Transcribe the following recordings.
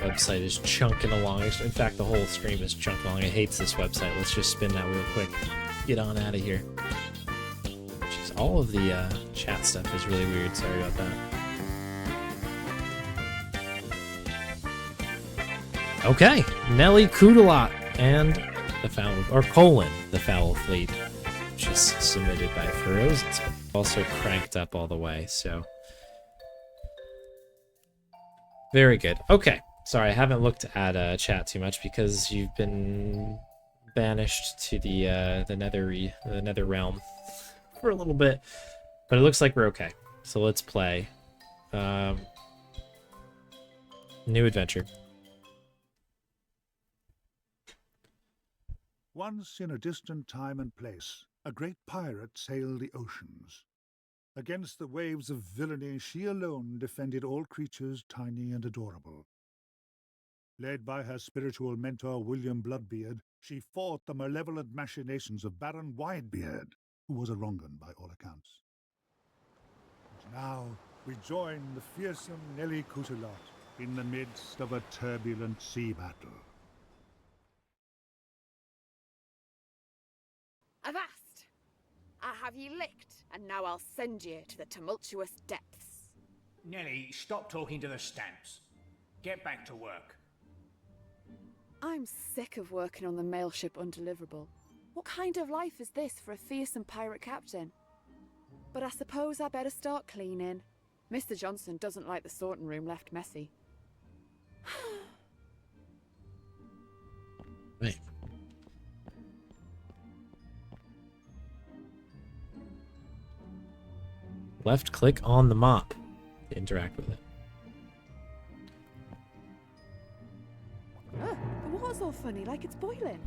Website is chunking along. In fact, the whole stream is chunking along. It hates this website. Let's just spin that wheel quick. Get on out of here. Jeez, all of the chat stuff is really weird. Sorry about that. Okay, Nelly Cootalot and the Fowl Fleet, which is submitted by Furrows. It's also cranked up all the way, so very good. Okay, sorry, I haven't looked at chat too much because you've been banished to the nether realm for a little bit, but it looks like we're okay. So let's play new adventure. Once in a distant time and place, a great pirate sailed the oceans. Against the waves of villainy, she alone defended all creatures tiny and adorable. Led by her spiritual mentor, William Bloodbeard, she fought the malevolent machinations of Baron Widebeard, who was a wrong-un by all accounts. And now we join the fearsome Nelly Cootalot in the midst of a turbulent sea battle. Avast! I have ye licked, and now I'll send ye to the tumultuous depths. Nelly, stop talking to the stamps. Get back to work. I'm sick of working on the mail ship Undeliverable. What kind of life is this for a fearsome pirate captain? But I suppose I better start cleaning. Mr. Johnson doesn't like the sorting room left messy. Right. Left click on the mop to interact with it. Oh, the water's all funny, like it's boiling.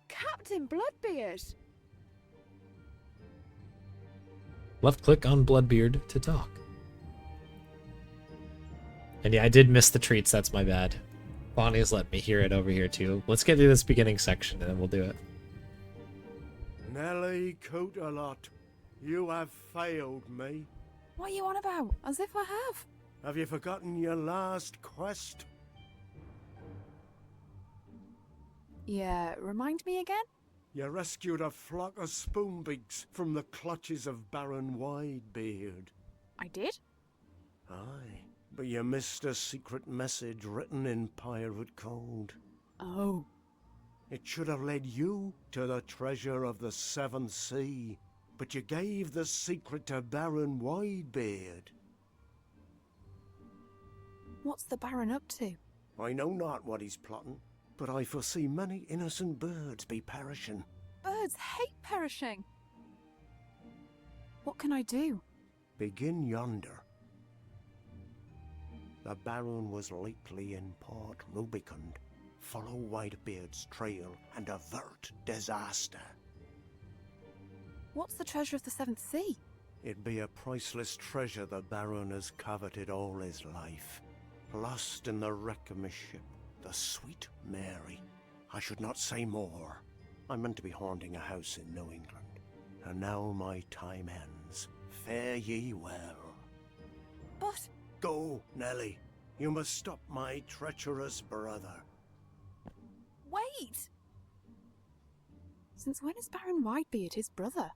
Captain Bloodbeard! Left click on Bloodbeard to talk. And yeah, I did miss the treats, that's my bad. Bonnie's let me hear it over here too. Let's get through this beginning section and then we'll do it. Nelly Cootalot, you have failed me. What are you on about? As if I have. Have you forgotten your last quest? Yeah, remind me again? You rescued a flock of spoonbeaks from the clutches of Baron Widebeard. I did? Aye, but you missed a secret message written in pirate code. Oh. It should have led you to the treasure of the Seventh Sea, but you gave the secret to Baron Widebeard. What's the Baron up to? I know not what he's plotting, but I foresee many innocent birds be perishing. Birds hate perishing. What can I do? Begin yonder. The Baron was lately in Port Rubicund. Follow Widebeard's trail and avert disaster. What's the treasure of the Seventh Sea? It be a priceless treasure the Baron has coveted all his life. Lost in the wreck of my ship, the Sweet Mary. I should not say more. I'm meant to be haunting a house in New England. And now my time ends. Fare ye well. But... Go, Nelly. You must stop my treacherous brother. Wait! Since when is Baron Widebeard his brother?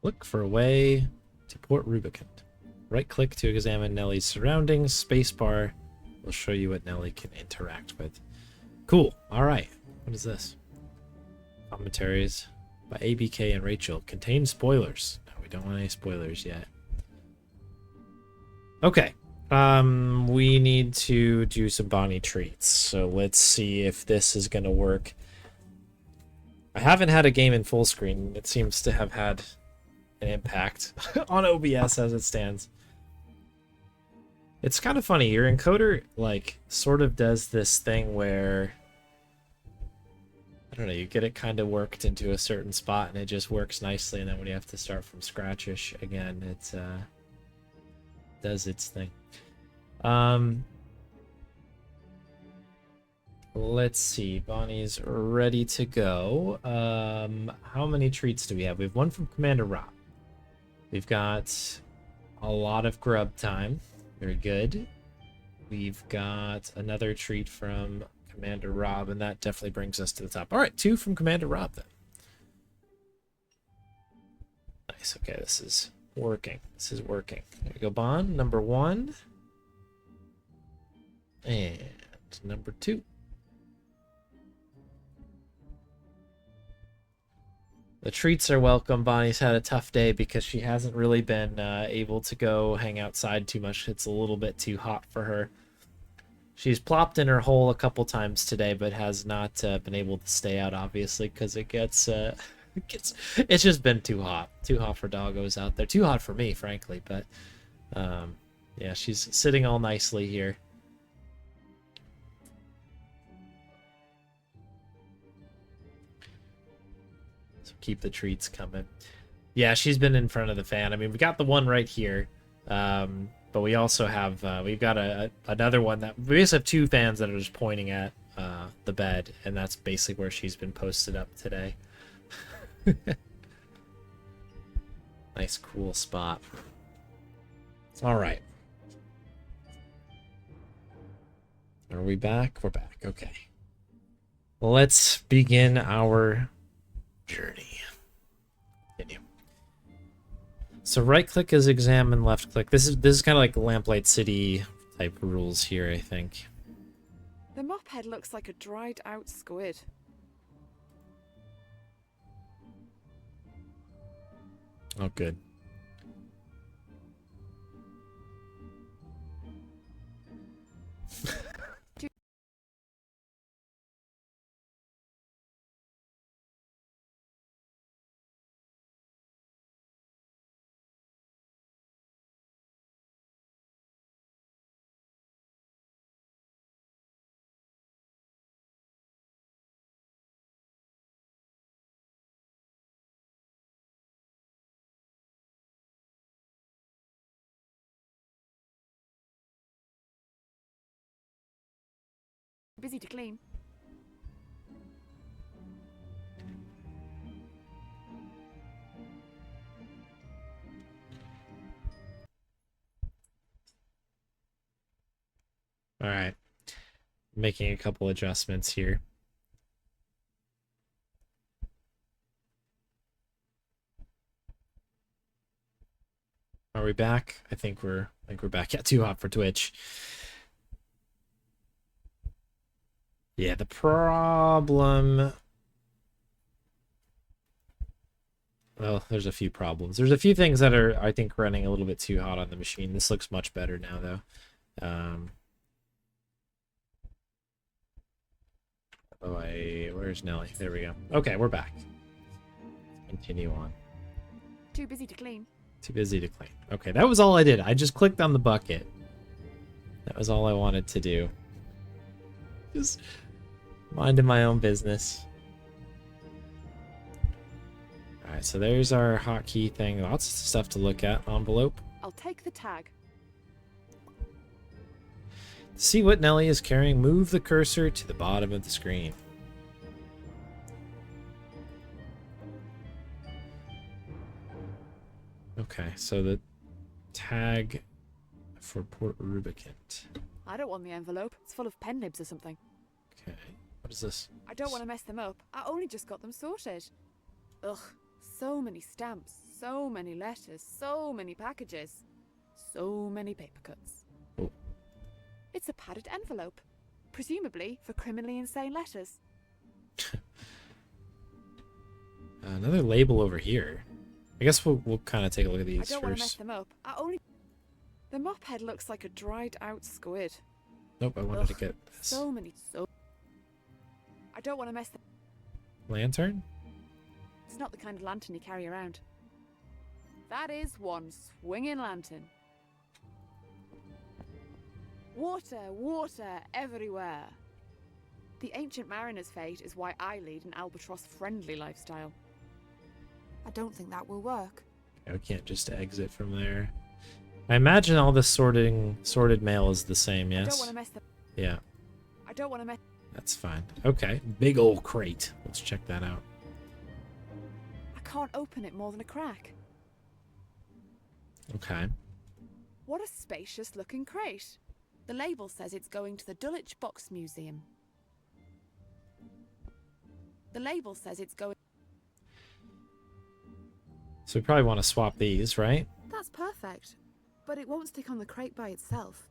Look for a way to Port Rubicund. Right-click to examine Nelly's surroundings. Spacebar will show you what Nelly can interact with. Cool. All right. What is this? Commentaries by ABK and Rachel. Contain spoilers. No, we don't want any spoilers yet. Okay. We need to do some Bonnie treats. So let's see if this is going to work. I haven't had a game in full screen. It seems to have had an impact on OBS as it stands. It's kind of funny. Your encoder, like, sort of does this thing where, I don't know, you get it kind of worked into a certain spot and it just works nicely, and then when you have to start from scratchish again, it does its thing. Let's see. Bonnie's ready to go. How many treats do we have? We have one from Commander Rob. We We've got a lot of grub time. Very good. We've got another treat from Commander Rob, and that definitely brings us to the top. All right, 2 from Commander Rob then. Nice. Okay, this is working. This is working. There we go, bond number 1. And number 2. The treats are welcome. Bonnie's had a tough day because she hasn't really been able to go hang outside too much. It's a little bit too hot for her. She's plopped in her hole a couple times today, but has not been able to stay out, obviously, because it gets it's just been too hot for doggos out there. Too hot for me, frankly, but yeah, she's sitting all nicely here. Keep the treats coming. Yeah, she's been in front of the fan. I mean, we got the one right here, but we also have we've got another one that we just have 2 fans that are just pointing at the bed, and that's basically where she's been posted up today. Nice, cool spot. All right, are we back? We're back. Okay, let's begin our journey. Continue. So right click is examine, left click. This is kind of like Lamplight City type rules here, I think. The mop head looks like a dried out squid. Oh, good. Busy to clean. All right. Making a couple adjustments here. Are we back? I think we're back. Yeah, too hot for Twitch. Yeah, the problem... Well, there's a few problems. There's a few things that are, I think, running a little bit too hot on the machine. This looks much better now, though. Where's Nelly? There we go. Okay, we're back. Continue on. Too busy to clean. Too busy to clean. Okay, that was all I did. I just clicked on the bucket. That was all I wanted to do. Just minding my own business. Alright, so there's our hotkey thing. Lots of stuff to look at. Envelope. I'll take the tag. To see what Nelly is carrying, move the cursor to the bottom of the screen. Okay, so the tag for Port Rubicant. I don't want the envelope. It's full of pen nibs or something. Okay, what is this? I don't want to mess them up. I only just got them sorted. Ugh, so many stamps, so many letters, so many packages, so many paper cuts. Oh. It's a padded envelope, presumably for criminally insane letters. Another label over here. I guess we'll kind of take a look at these I don't want to mess first. them up. The mop head looks like a dried out squid. Nope, I wanted to get this. So many. I don't want to mess them. Lantern? It's not the kind of lantern you carry around. That is one swinging lantern. Water, water everywhere. The ancient mariner's fate is why I lead an albatross-friendly lifestyle. I don't think that will work. Okay, we can't just exit from there. I imagine all this sorted mail is the same, yes? I don't want to mess them. Yeah, I don't want to mess. that's fine. Okay, big old crate. Let's check that out. I can't open it more than a crack. Okay. What a spacious looking crate. The label says it's going to the Dulwich Box Museum. The label says it's going... So we probably want to swap these, right? That's perfect. But it won't stick on the crate by itself.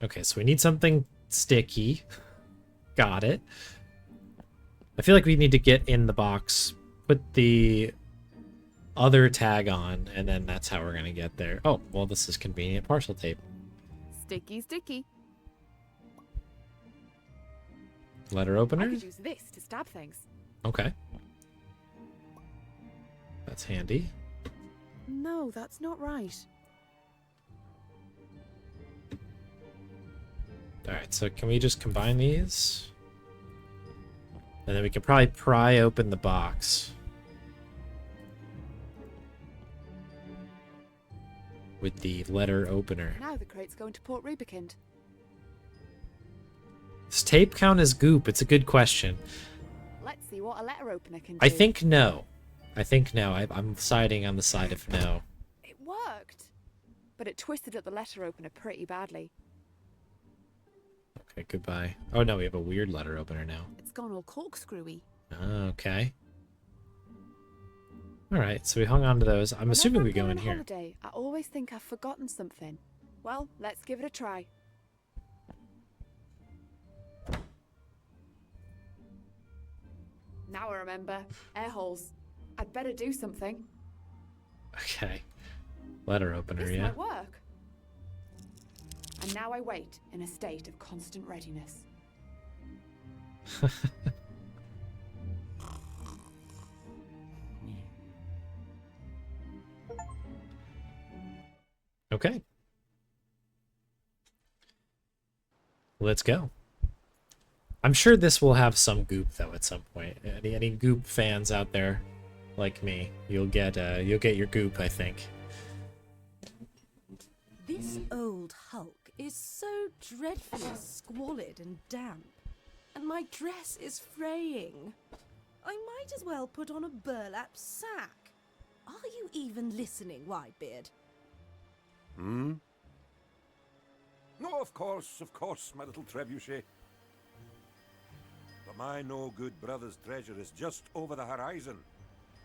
Okay, so we need something sticky. Got it. I feel like we need to get in the box, put the other tag on, and then that's how we're going to get there. Oh, well, this is convenient parcel tape. Sticky, sticky. Letter I opener? could use this to stab things. Okay. That's handy. No, that's not right. Alright, so can we just combine these? And then we can probably pry open the box. With the letter opener. Now the crate's going to Port Rubikind. Does tape count as goop? It's a good question. Let's see what a letter opener can do. I think no. I think no. I'm siding on the side of no. It worked. But it twisted at the letter opener pretty badly. Okay, goodbye. Oh no, we have a weird letter opener now. It's gone all corkscrewy. Okay. Alright, so we hung on to those. I'm assuming we go in here. Holiday, I always think I've forgotten something. Well, let's give it a try. Now I remember. Air holes. I'd better do something. Okay. Letter opener, This yeah. might work. And now I wait in a state of constant readiness. Okay. Let's go. I'm sure this will have some goop though at some point. Any goop fans out there like me, you'll get your goop, I think. This old hulk is so dreadfully squalid and damp, and my dress is fraying. I might as well put on a burlap sack. Are you even listening, Whitebeard? Hmm? No, of course, my little trebuchet. But my no-good brother's treasure is just over the horizon.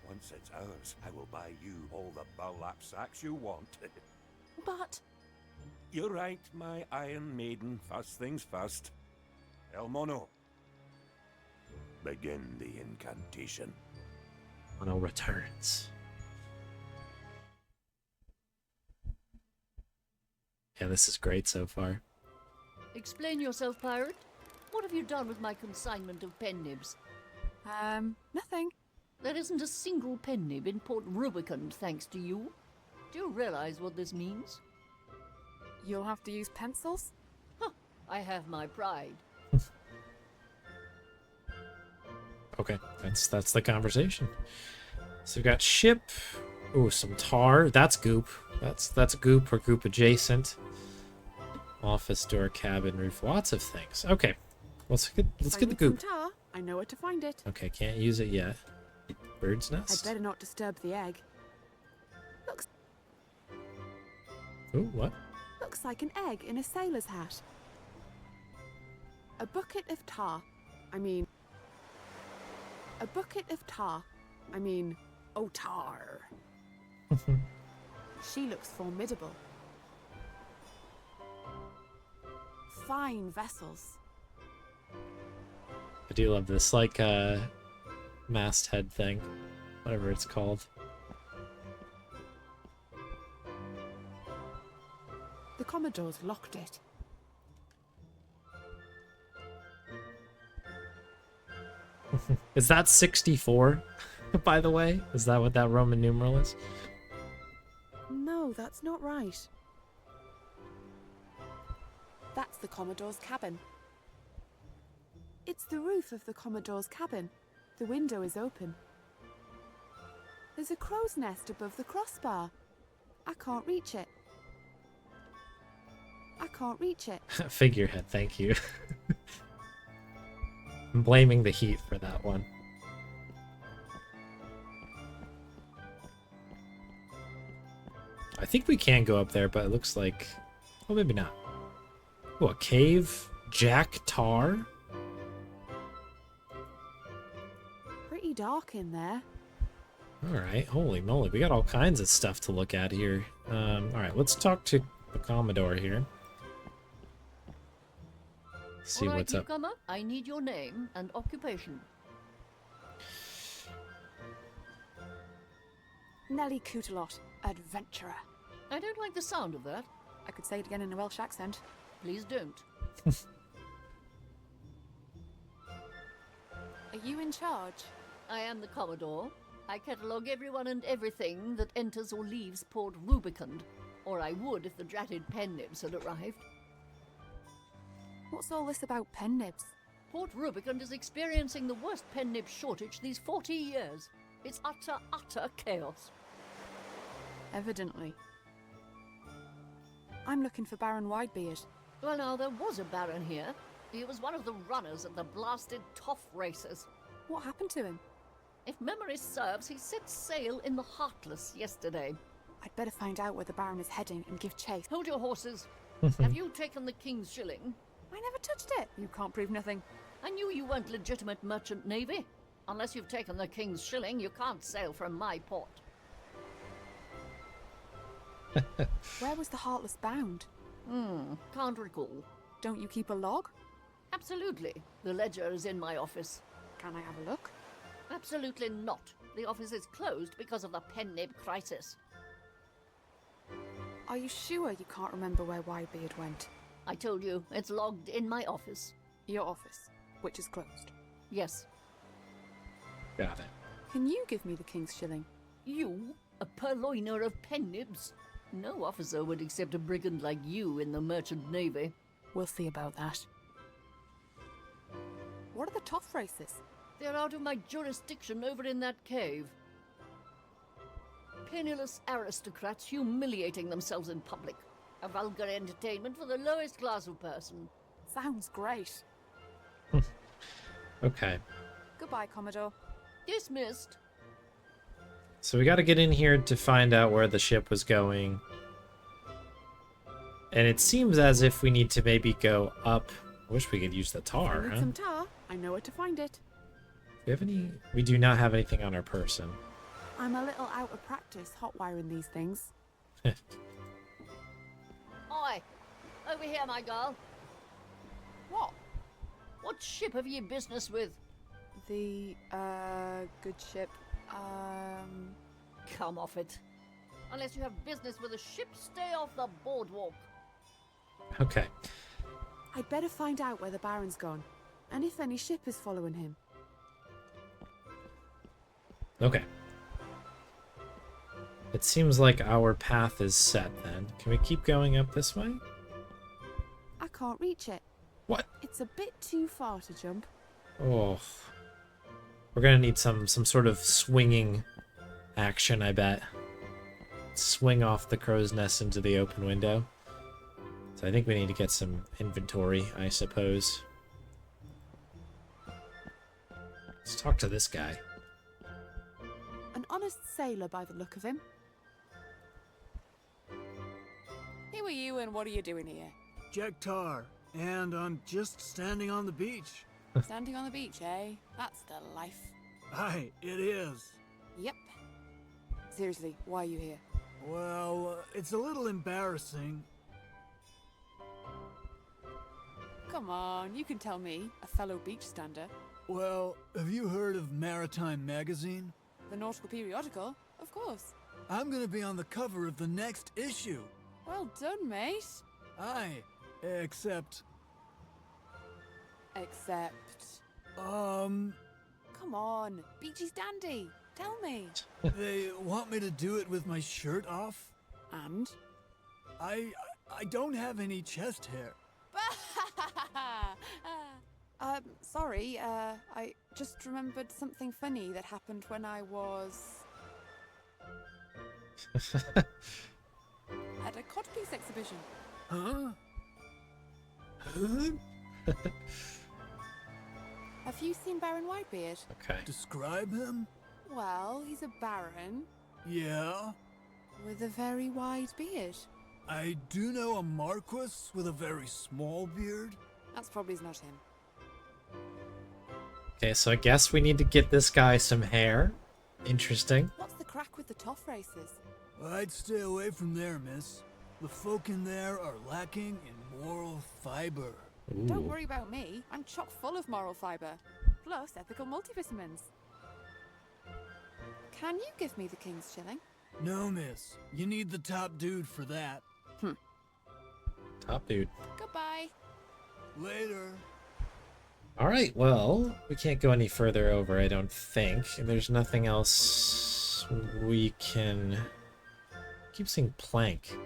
Once it's ours, I will buy you all the burlap sacks you want. But... You're right, my Iron Maiden. First things first. El Mono. Begin the incantation. Mono returns. Yeah, this is great so far. Explain yourself, pirate. What have you done with my consignment of pen nibs? Nothing. There isn't a single pen nib in Port Rubicund, thanks to you. Do you realize what this means? You'll have to use pencils? Huh, I have my pride. Okay, that's the conversation. So we've got ship. Ooh, some tar. That's goop. That's goop or goop adjacent. Office door, cabin, roof, lots of things. Okay, let's get the goop. Some tar, I know where to find it. Okay, can't use it yet. Bird's I'd nest. better not disturb the egg. Ooh, what? Looks like an egg in a sailor's hat. A bucket of tar. A bucket of tar. Oh, tar. She looks formidable. Fine vessels. I do love this, like, masthead thing. Whatever it's called. The Commodore's locked it. Is that 64, by the way? Is that what that Roman numeral is? No, that's not right. That's the Commodore's cabin. It's the roof of the Commodore's cabin. The window is open. There's a crow's nest above the crossbar. I can't reach it. I can't reach it. Figurehead, thank you. I'm blaming the heat for that one. I think we can go up there, but it looks like... Oh, maybe not. Oh, a cave? Jack Tar? Pretty dark in there. Alright, holy moly. We got all kinds of stuff to look at here. Alright, let's talk to the Commodore here. See All right, what's up. newcomer, I need your name and occupation. Nelly Cootalot, adventurer. I don't like the sound of that. I could say it again in a Welsh accent. Please don't. Are you in charge? I am the Commodore. I catalogue everyone and everything that enters or leaves Port Rubicund. Or I would if the dratted pen nibs had arrived. What's all this about pen nibs? Port Rubicund is experiencing the worst pen nib shortage these 40 years. It's utter chaos. Evidently. I'm looking for Baron Widebeard. Well, now, there was a Baron here. He was one of the runners at the blasted Toff races. What happened to him? If memory serves, he set sail in the Heartless yesterday. I'd better find out where the Baron is heading and give chase. Hold your horses. Have you taken the King's Shilling? I never touched it. You can't prove nothing. I knew you weren't legitimate merchant navy. Unless you've taken the King's Shilling, you can't sail from my port. Where was the Heartless bound? Can't recall. Don't you keep a log? Absolutely. The ledger is in my office. Can I have a look? Absolutely not. The office is closed because of the pen nib crisis. Are you sure you can't remember where Widebeard went? I told you, it's logged in my office. Your office, which is closed. Yes. Got it. Can you give me the King's Shilling? You, a purloiner of pen nibs? No officer would accept a brigand like you in the merchant navy. We'll see about that. What are the Toff races? They're out of my jurisdiction over in that cave. Penniless aristocrats humiliating themselves in public. A vulgar entertainment for the lowest class of person. Sounds great. Okay. Goodbye, Commodore. Dismissed. So we got to get in here to find out where the ship was going. And it seems as if we need to maybe go up. I wish we could use the tar, If you need huh? some tar, I know where to find it. Do we have any? We do not have anything on our person. I'm a little out of practice hot wiring these things. Oi! Over here, my girl. What? What ship have ye business with? The, good ship. Come off it. Unless you have business with a ship, stay off the boardwalk. Okay. I'd better find out where the Baron's gone, and if any ship is following him. Okay. It seems like our path is set then. Can we keep going up this way? I can't reach it. What? It's a bit too far to jump. Oh. We're gonna need some sort of swinging action, I bet. Swing off the crow's nest into the open window. So I think we need to get some inventory, I suppose. Let's talk to this guy. An honest sailor by the look of him. Who are you and what are you doing here? Jack Tar, and I'm just standing on the beach. Standing on the beach, eh? That's the life. Aye, it is. Yep. Seriously, why are you here? Well, it's a little embarrassing. Come on, you can tell me, a fellow beach stander. Well, have you heard of Maritime Magazine? The nautical periodical? Of course. I'm gonna be on the cover of the next issue. Well done, mate. Aye, except... Come on, beachy's dandy. Tell me. They want me to do it with my shirt off? And? I don't have any chest hair. Sorry, I just remembered something funny that happened when I was... at a codpiece exhibition. Huh? Have you seen Baron Widebeard? Okay. Describe him? Well, he's a baron. Yeah? With a very wide beard. I do know a Marquis with a very small beard. That's probably not him. Okay, so I guess we need to get this guy some hair. Interesting. What's the crack with the toff races? I'd stay away from there, miss. The folk in there are lacking in moral fiber. Don't Ooh. worry about me. I'm chock full of moral fibre. Plus ethical multivitamins. Can you give me the king's shilling? No, miss. You need the top dude for that. Top dude. Goodbye. Later. Alright, well, we can't go any further over, I don't think. There's nothing else we can... Keep saying plank.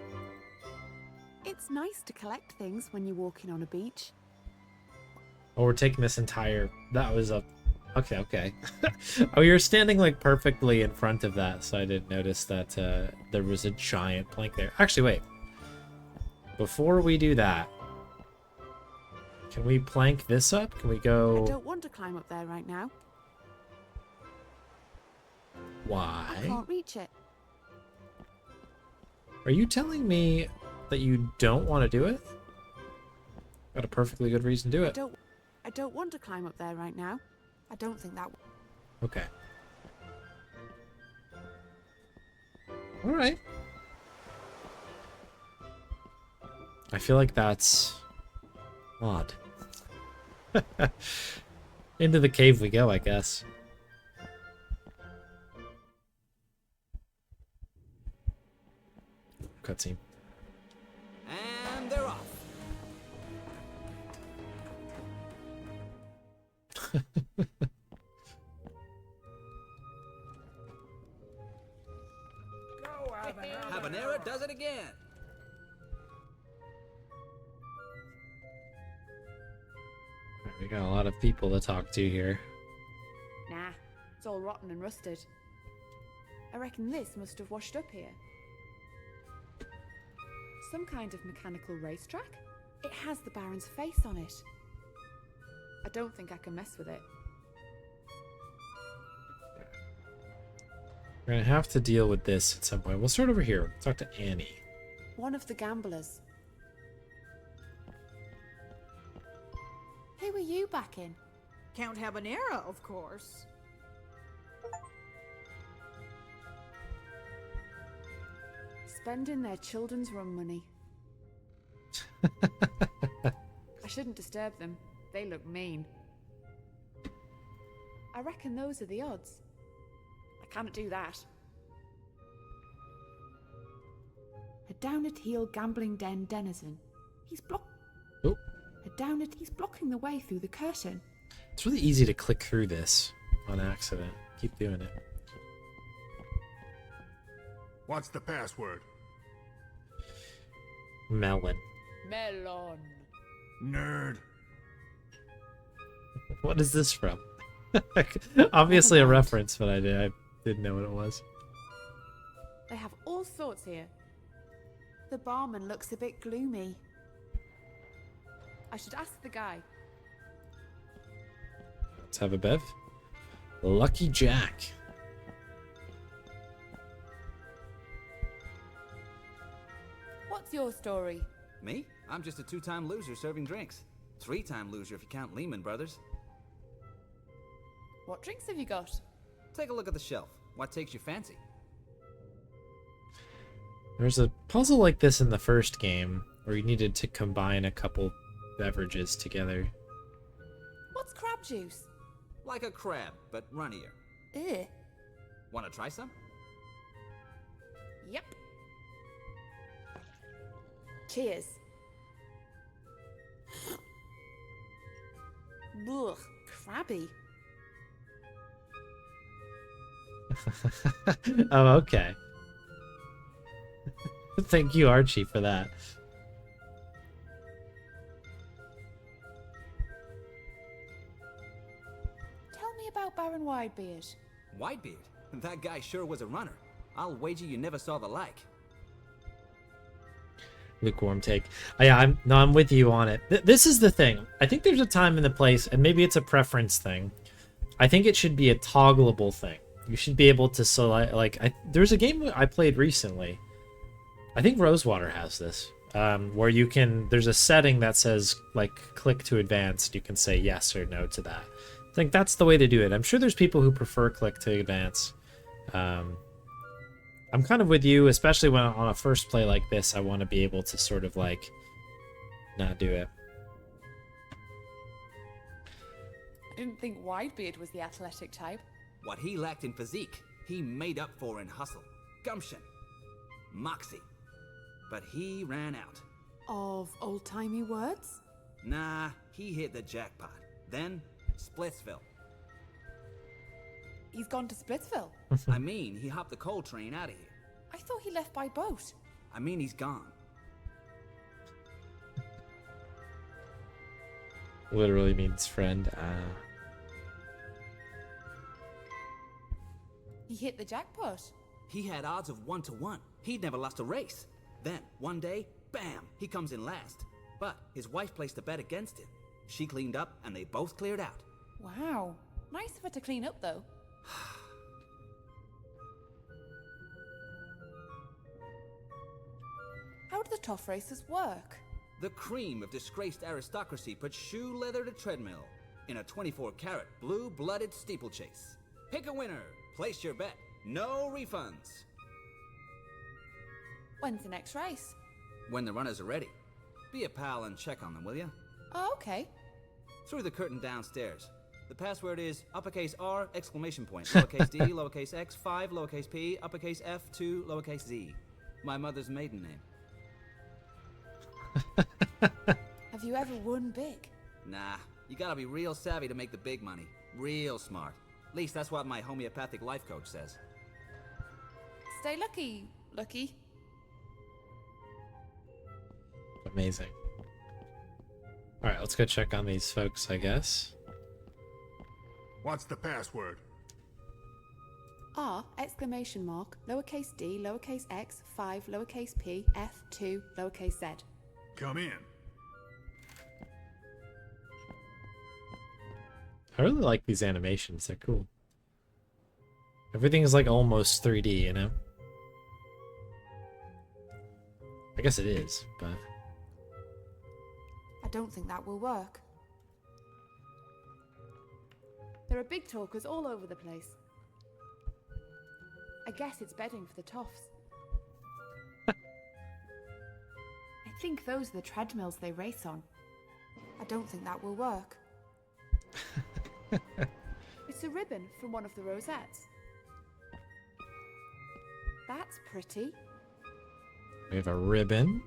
It's nice to collect things when you're walking on a beach. Oh, we're taking this entire... That was a... Okay. Oh, you're standing, like, perfectly in front of that, so I didn't notice that there was a giant plank there. Actually, wait. Before we do that, can we plank this up? Can we go... I don't want to climb up there right now. I Why? can't reach it. Are you telling me that you don't want to do it? Got a perfectly good reason to do it. I don't want to climb up there right now. I don't think that... Okay. Alright. I feel like that's odd. Into the cave we go, I guess. Cutscene. And they're off. Habanera does it again. We got a lot of people to talk to here. Nah, it's all rotten and rusted. I reckon this must have washed up here. Some kind of mechanical racetrack? It has the Baron's face on it. I don't think I can mess with it. We're gonna have to deal with this at some point. We'll start over here. Talk to Annie. One of the gamblers. Who were you back in? Count Habanera, of course. Spending their children's rum money. I shouldn't disturb them. They look mean. I reckon those are the odds. I can't do that. A down-at-heel gambling den denizen. He's Oh. He's blocking the way through the curtain. It's really easy to click through this on accident. Keep doing it. What's the password? Melon. Melon. Nerd. What is this from? Obviously a reference, but I didn't know what it was. They have all sorts here. The barman looks a bit gloomy. I should ask the guy. Let's have a bev. Lucky Jack. What's your story? Me? I'm just a two-time loser serving drinks. Three-time loser if you count Lehman Brothers. What drinks have you got? Take a look at the shelf. What takes your fancy? There's a puzzle like this in the first game where you needed to combine a couple beverages together. What's crab juice? Like a crab, but runnier. Ew. Want to try some? Yep. Cheers. Ugh, crabby. Oh, okay. Thank you, Archie, for that. Tell me about Baron Widebeard. Whitebeard? That guy sure was a runner. I'll wager you never saw the like. Lukewarm take. Yeah, I'm with you on it. This is the thing. I think there's a time and a place, and maybe it's a preference thing. I think it should be a toggleable thing. you should be able to select, like, there's a game I played recently. I think Rosewater has this, where you can, there's a setting that says, like, click to advance. You can say yes or no to that. I think that's the way to do it. I'm sure there's people who prefer click to advance. I'm kind of with you, especially when on a first play like this, I want to be able to sort of, like, not do it. I didn't think Widebeard was the athletic type. What he lacked in physique, he made up for in hustle, gumption, moxie. But he ran out. Of old-timey words? Nah, he hit the jackpot. Then, Splitsville. He's gone to Splitsville? I mean, he hopped the coal train out of here. I thought he left by boat. I mean, he's gone. Literally means friend. He hit the jackpot. He had odds of 1 to 1. He'd never lost a race. Then, one day, bam, he comes in last. But his wife placed a bet against him. She cleaned up, and they both cleared out. Wow. Nice of her to clean up, though. How do the toff races work? The cream of disgraced aristocracy put shoe leather to treadmill in a 24-karat blue-blooded steeplechase. Pick a winner. Place your bet. No refunds. When's the next race? When the runners are ready. Be a pal and check on them, will ya? Oh, okay. Through the curtain downstairs. The password is uppercase R, exclamation point, lowercase d, lowercase x, 5, lowercase p, uppercase f, 2, lowercase z. My mother's maiden name. Have you ever won big? Nah, you gotta be real savvy to make the big money. Real smart. At least that's what my homeopathic life coach says. Stay lucky, Lucky. Amazing. Alright, let's go check on these folks, I guess. What's the password? R, exclamation mark, lowercase d, lowercase x, 5, lowercase p, f, 2, lowercase z. Come in. I really like these animations. They're cool. Everything is like almost 3D, you know? I guess it is, but... I don't think that will work. There are big talkers all over the place. I guess it's bedding for the toffs. I think those are the treadmills they race on. I don't think that will work. It's a ribbon from one of the rosettes. That's pretty. We have a ribbon.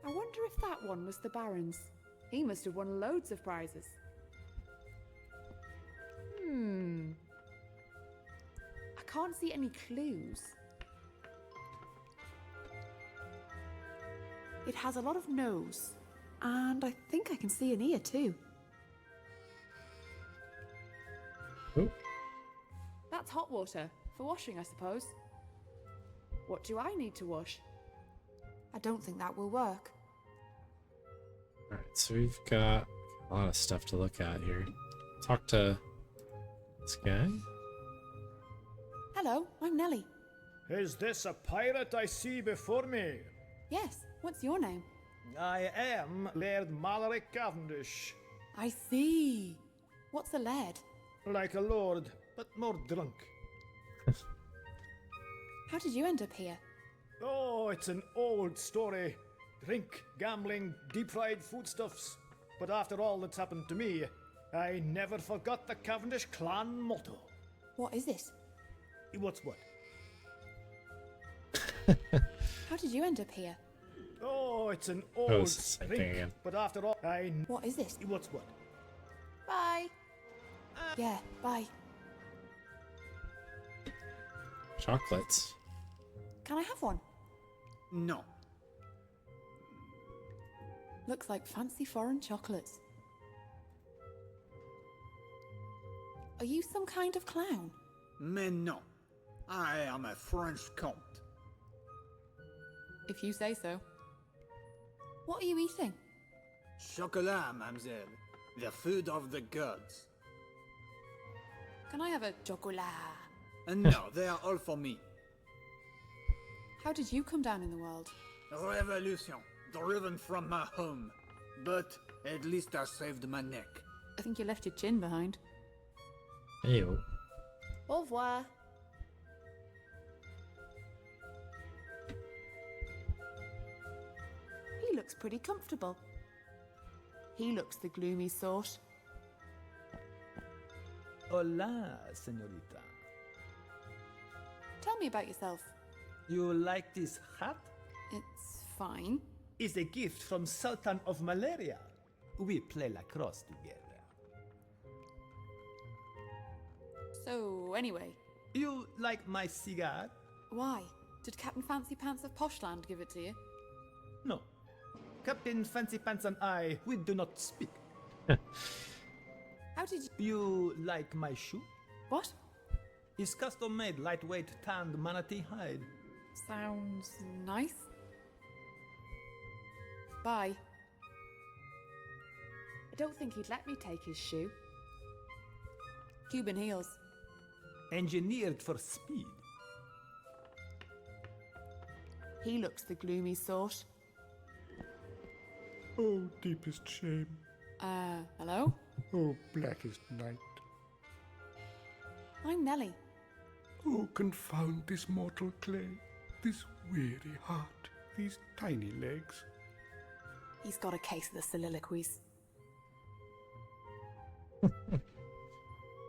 I wonder if that one was the Baron's. He must have won loads of prizes. I can't see any clues. It has a lot of nose, and I think I can see an ear too. Ooh. That's hot water, for washing, I suppose. What do I need to wash? I don't think that will work. Alright, so we've got a lot of stuff to look at here. Talk to this guy. Hello, I'm Nelly. Is this a pirate I see before me? Yes, what's your name? I am Laird Mallory Cavendish. I see. What's a laird? Like a lord, but more drunk. How did you end up here? Oh, it's an old story. Drink, gambling, deep-fried foodstuffs. But after all that's happened to me, I never forgot the Cavendish clan motto. What is it? What's what? How did you end up here? Oh, it's an Oh, old it's the same thing drink. again. But after all, What is it? What's what? Bye. Yeah, bye. Chocolates. Can I have one? No. Looks like fancy foreign chocolates. Are you some kind of clown? Mais non. I am a French count. If you say so. What are you eating? Chocolat, mademoiselle. The food of the gods. Can I have a chocolat? No, they are all for me. How did you come down in the world? Revolution, driven from my home. But at least I saved my neck. I think you left your chin behind. Ew. Au revoir. He looks pretty comfortable. He looks the gloomy sort. Hola, señorita. Tell me about yourself. You like this hat? It's fine. Is a gift from Sultan of Malaria. We play lacrosse together. So, anyway. You like my cigar? Why? Did Captain Fancy Pants of Poshland give it to you? No. Captain Fancy Pants and I, we do not speak. How did you like my shoe? What? It's custom-made, lightweight, tanned manatee hide. Sounds nice. Bye. I don't think he'd let me take his shoe. Cuban heels. Engineered for speed. He looks the gloomy sort. Oh, deepest shame. Hello? Oh, blackest night. I'm Nelly. Oh, confound this mortal clay, this weary heart, these tiny legs. He's got a case of the soliloquies.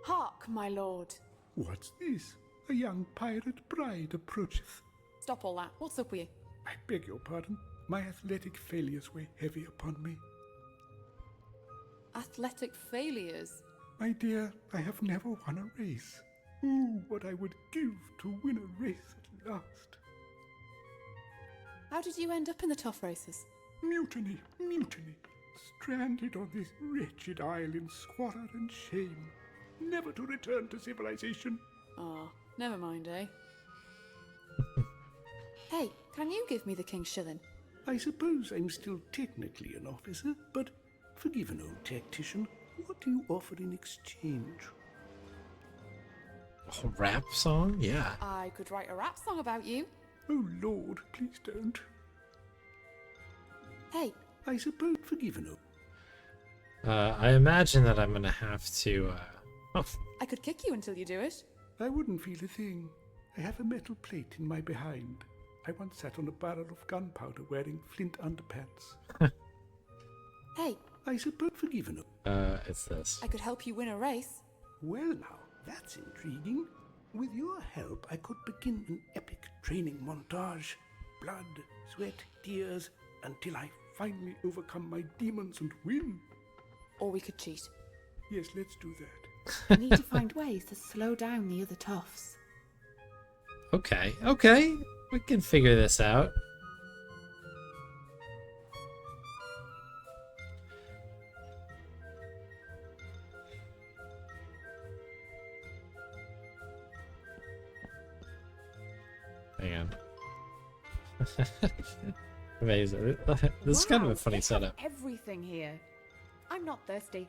Hark, my lord. What's this? A young pirate bride approacheth. Stop all that. What's up with you? I beg your pardon. My athletic failures weigh heavy upon me. Athletic failures? My dear, I have never won a race. Oh, what I would give to win a race at last. How did you end up in the tough races? Mutiny, mutiny. Stranded on this wretched isle in squalor and shame. Never to return to civilization. Oh, never mind, eh? Hey, can you give me the king's shilling? I suppose I'm still technically an officer, but forgive an old tactician. What do you offer in exchange? A rap song? Yeah. I could write a rap song about you. Oh, Lord, please don't. Hey. I suppose forgive an old... I imagine that I'm going to have to... I could kick you until you do it. I wouldn't feel a thing. I have a metal plate in my behind. I once sat on a barrel of gunpowder wearing flint underpants. Hey. I suppose forgive an... it's this. I could help you win a race. Well now, that's intriguing. With your help, I could begin an epic training montage. Blood, sweat, tears, until I finally overcome my demons and win. Or we could cheat. Yes, let's do that. We need to find ways to slow down the other toughs. Okay, okay. We can figure this out. Hang on. Amazing. This is kind of a funny setup. Everything here. I'm not thirsty.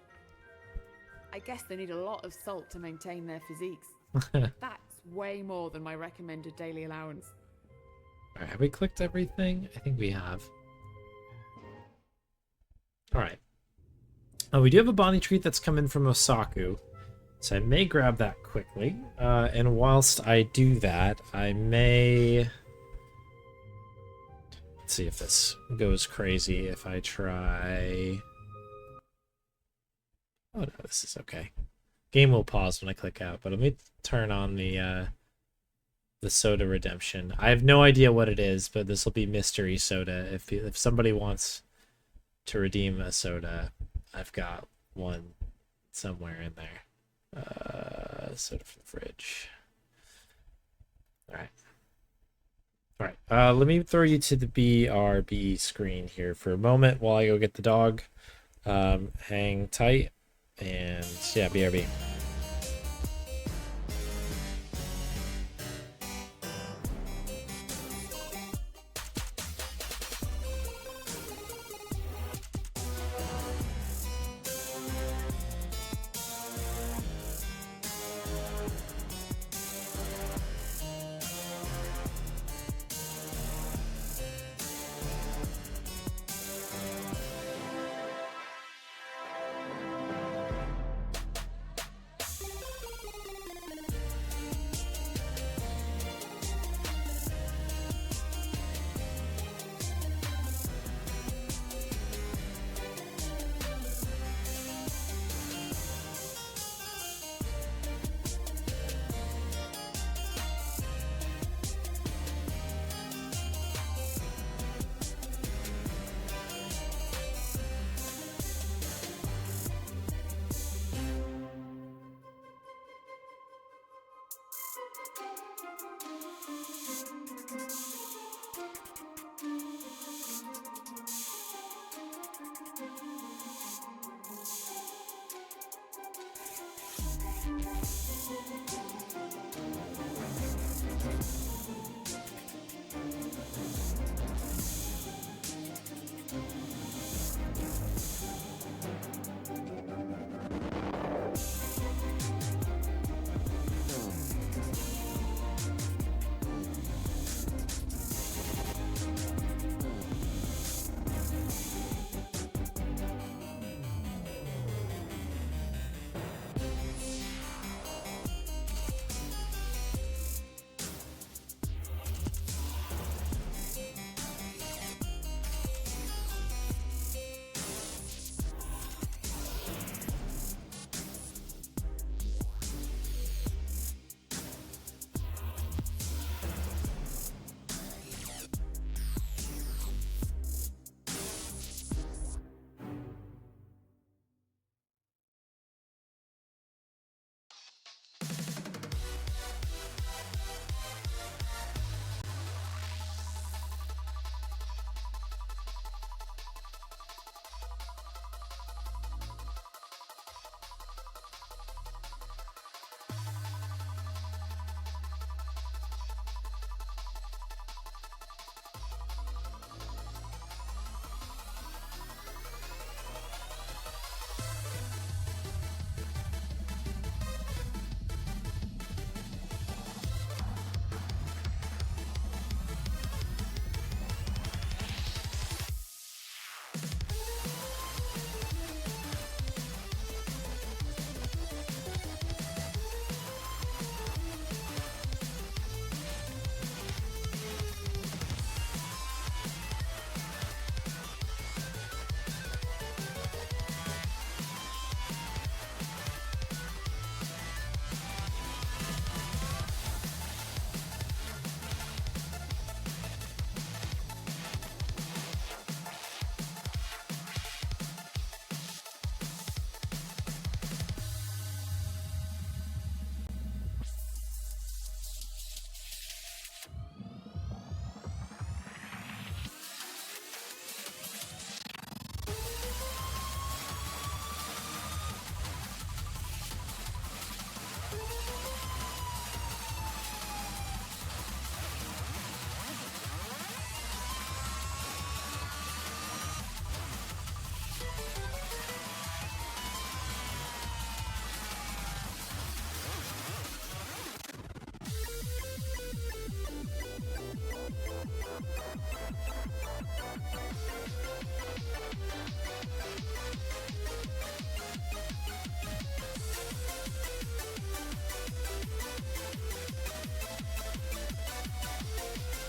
I guess they need a lot of salt to maintain their physiques. That's way more than my recommended daily allowance. Alright, have we clicked everything? I think we have. Alright. Oh, we do have a Bonnie treat that's come in from Osaku. So I may grab that quickly. And whilst I do that, I may... Let's see if this goes crazy if I try... Oh no, this is okay. Game will pause when I click out, but let me turn on the soda redemption. I have no idea what it is, but this will be mystery soda. If somebody wants to redeem a soda, I've got one somewhere in there. Soda from the fridge. Alright. Alright, let me throw you to the BRB screen here for a moment while I go get the dog. Hang tight. And yeah, BRB.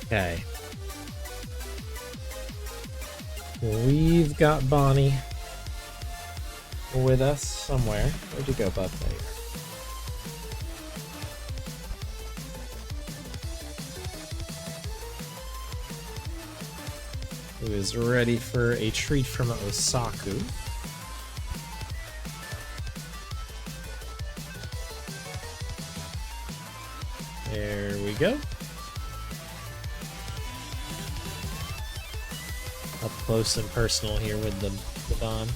Okay. We've got Bonnie with us somewhere. Where'd you go, bud? There you are. Who is ready for a treat from Osaku. There we go. Up close and personal here with the Don.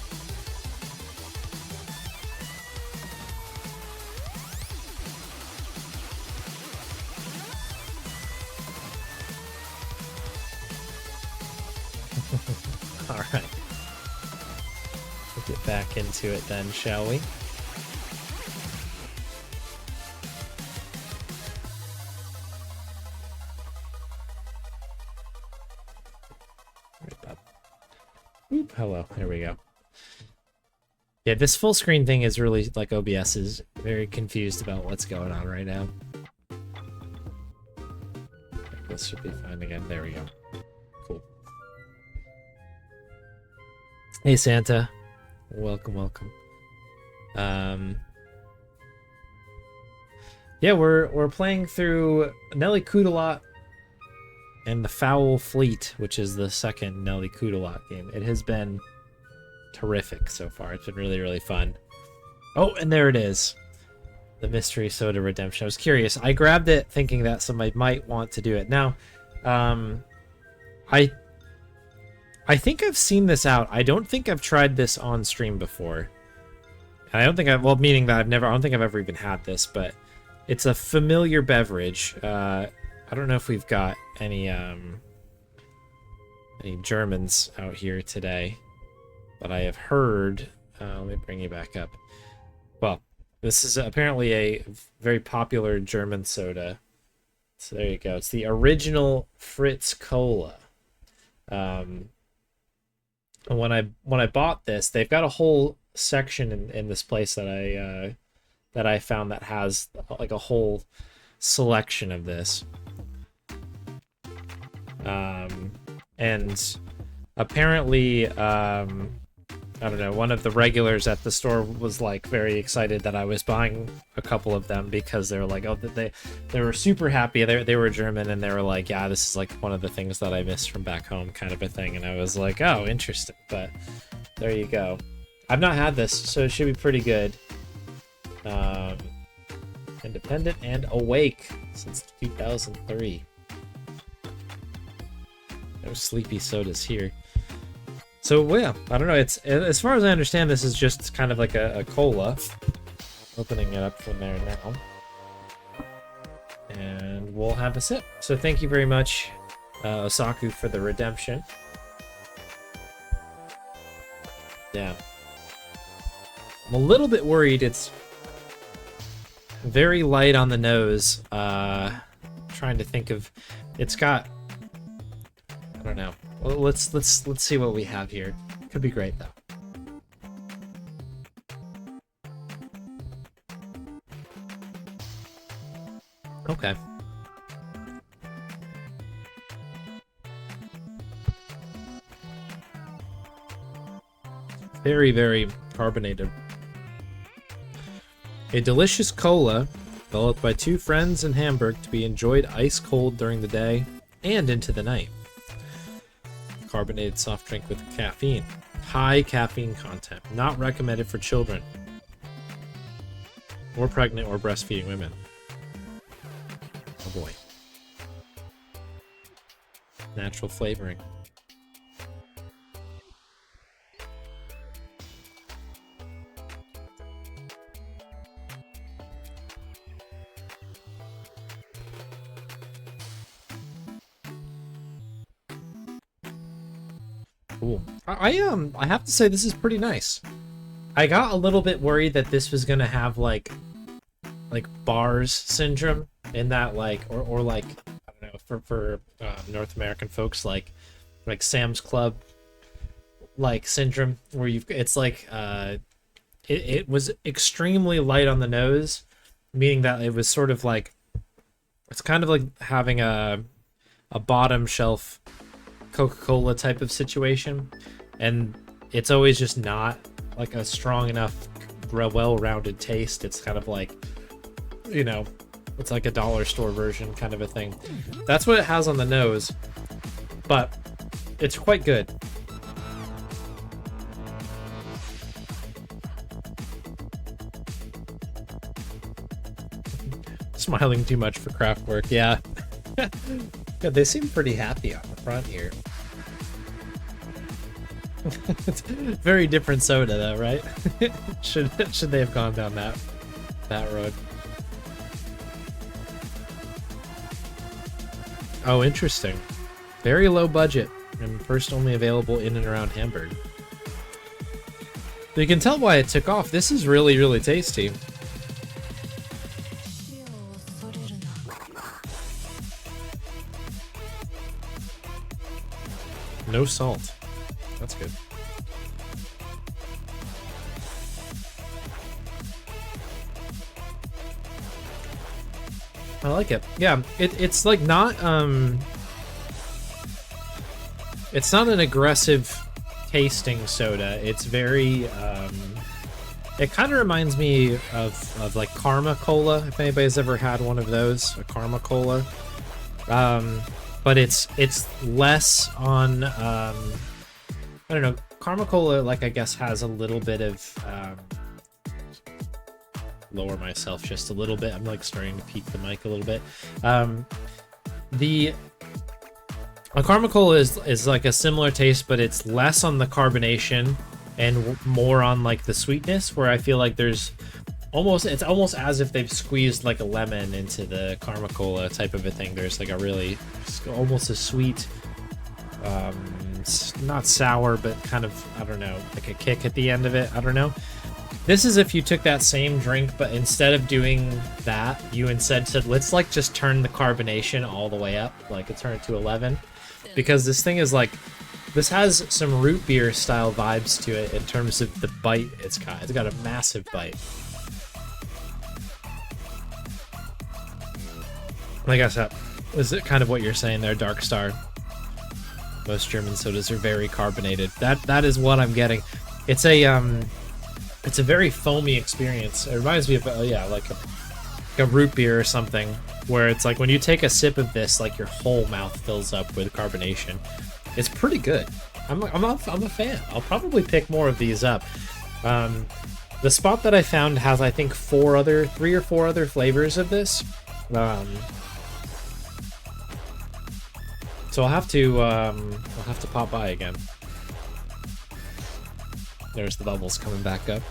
All right. We'll get back into it then, shall we? Oop, hello. There we go. Yeah, this full screen thing is really, like, OBS is very confused about what's going on right now. This should be fine again. There we go. Cool. Hey, Santa. Welcome, welcome. Yeah, we're playing through Nelly Cootalot and the Fowl Fleet, which is the second Nelly Cootalot game. It has been terrific so far. It's been really, really fun. Oh, and there it is. The Mystery Soda Redemption. I was curious. I grabbed it thinking that somebody might want to do it. Now, I think I've seen this out. I don't think I've tried this on stream before. And I don't think well, meaning that I don't think I've ever even had this, but it's a familiar beverage. I don't know if we've got any Germans out here today, but I have heard. Let me bring you back up. Well, this is apparently a very popular German soda. So there you go. It's the original Fritz-Kola. When I bought this, they've got a whole section in this place that I found that has like a whole selection of this. And apparently, I don't know, one of the regulars at the store was like very excited that I was buying a couple of them because they were like, oh, they were super happy. They were German and they were like, yeah, this is like one of the things that I missed from back home, kind of a thing. And I was like, oh, interesting. But there you go. I've not had this, so it should be pretty good. Independent and awake since 2003. No sleepy sodas here. So, well, yeah, I don't know. It's, as far as I understand, this is just kind of like a cola. Opening it up from there now. And we'll have a sip. So thank you very much, Osaku, for the redemption. Yeah. I'm a little bit worried. It's very light on the nose. Trying to think of... It's got... I don't know. Well, let's see what we have here. Could be great though. Okay. Very, very carbonated. A delicious cola developed by two friends in Hamburg to be enjoyed ice cold during the day and into the night. Carbonated soft drink with caffeine. High caffeine content. Not recommended for children or pregnant or breastfeeding women. Oh boy. Natural flavoring. Cool. I have to say this is pretty nice. I got a little bit worried that this was gonna have like bars syndrome in that, like, or like, I don't know, for North American folks, like Sam's Club, like syndrome, where it's like it was extremely light on the nose, meaning that it was sort of like, it's kind of like having a bottom shelf Coca-Cola type of situation, and it's always just not like a strong enough, well-rounded taste. It's kind of like, you know, it's like a dollar store version kind of a thing. That's what it has on the nose, but it's quite good. Smiling too much for Kraftwerk, yeah. Yeah, they seem pretty happy on the front here. It's very different soda though, right? should they have gone down that road? Oh, interesting. Very low budget and first only available in and around Hamburg. You can tell why it took off. This is really, really tasty. No salt. That's good. I like it. Yeah, it's like not it's not an aggressive tasting soda. It's very it kind of reminds me of like Karma Cola, if anybody's ever had one of those, a Karma Cola. But it's less on I don't know, Karma Cola, like, I guess has a little bit of lower myself just a little bit. I'm like starting to peak the mic a little bit. The Karma Cola is like a similar taste, but it's less on the carbonation and more on like the sweetness, where I feel like there's it's almost as if they've squeezed like a lemon into the Karma Cola type of a thing. There's like a really almost a sweet, not sour, but kind of, I don't know, like a kick at the end of it. I don't know. This is if you took that same drink, but instead of doing that, you instead said, let's like just turn the carbonation all the way up, like turn it to 11, because this thing is like, this has some root beer style vibes to it in terms of the bite it's got. It's got a massive bite. I guess that is it kind of what you're saying there, Dark Star. Most German sodas are very carbonated. That is what I'm getting. It's a very foamy experience. It reminds me of yeah, like a root beer or something, where it's like when you take a sip of this, like your whole mouth fills up with carbonation. It's pretty good. I'm a fan. I'll probably pick more of these up. The spot that I found has, I think, 3 or 4 other flavors of this. So I'll have to pop by again. There's the bubbles coming back up.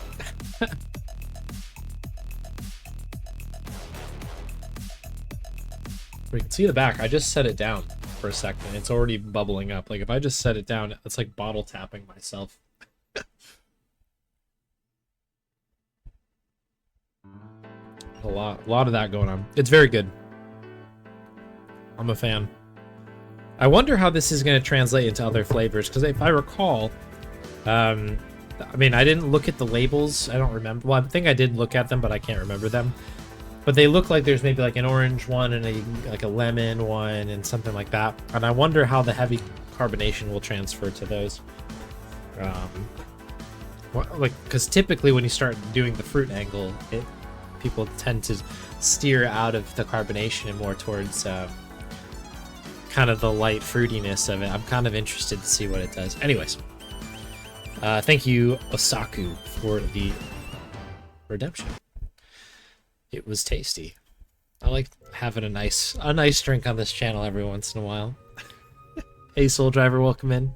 We can see the back. I just set it down for a second. It's already bubbling up. Like if I just set it down, it's like bottle tapping myself. A lot of that going on. It's very good. I'm a fan. I wonder how this is going to translate into other flavors, because if I recall, I mean, I didn't look at the labels. I don't remember. Well, I think I did look at them, but I can't remember them. But they look like there's maybe like an orange one and a lemon one and something like that. And I wonder how the heavy carbonation will transfer to those. Because typically when you start doing the fruit angle, people tend to steer out of the carbonation and more towards kind of the light fruitiness of it. I'm kind of interested to see what it does. Anyways, thank you, Osaku, for the redemption. It was tasty. I like having a nice drink on this channel every once in a while. Hey, Soul Driver, welcome in.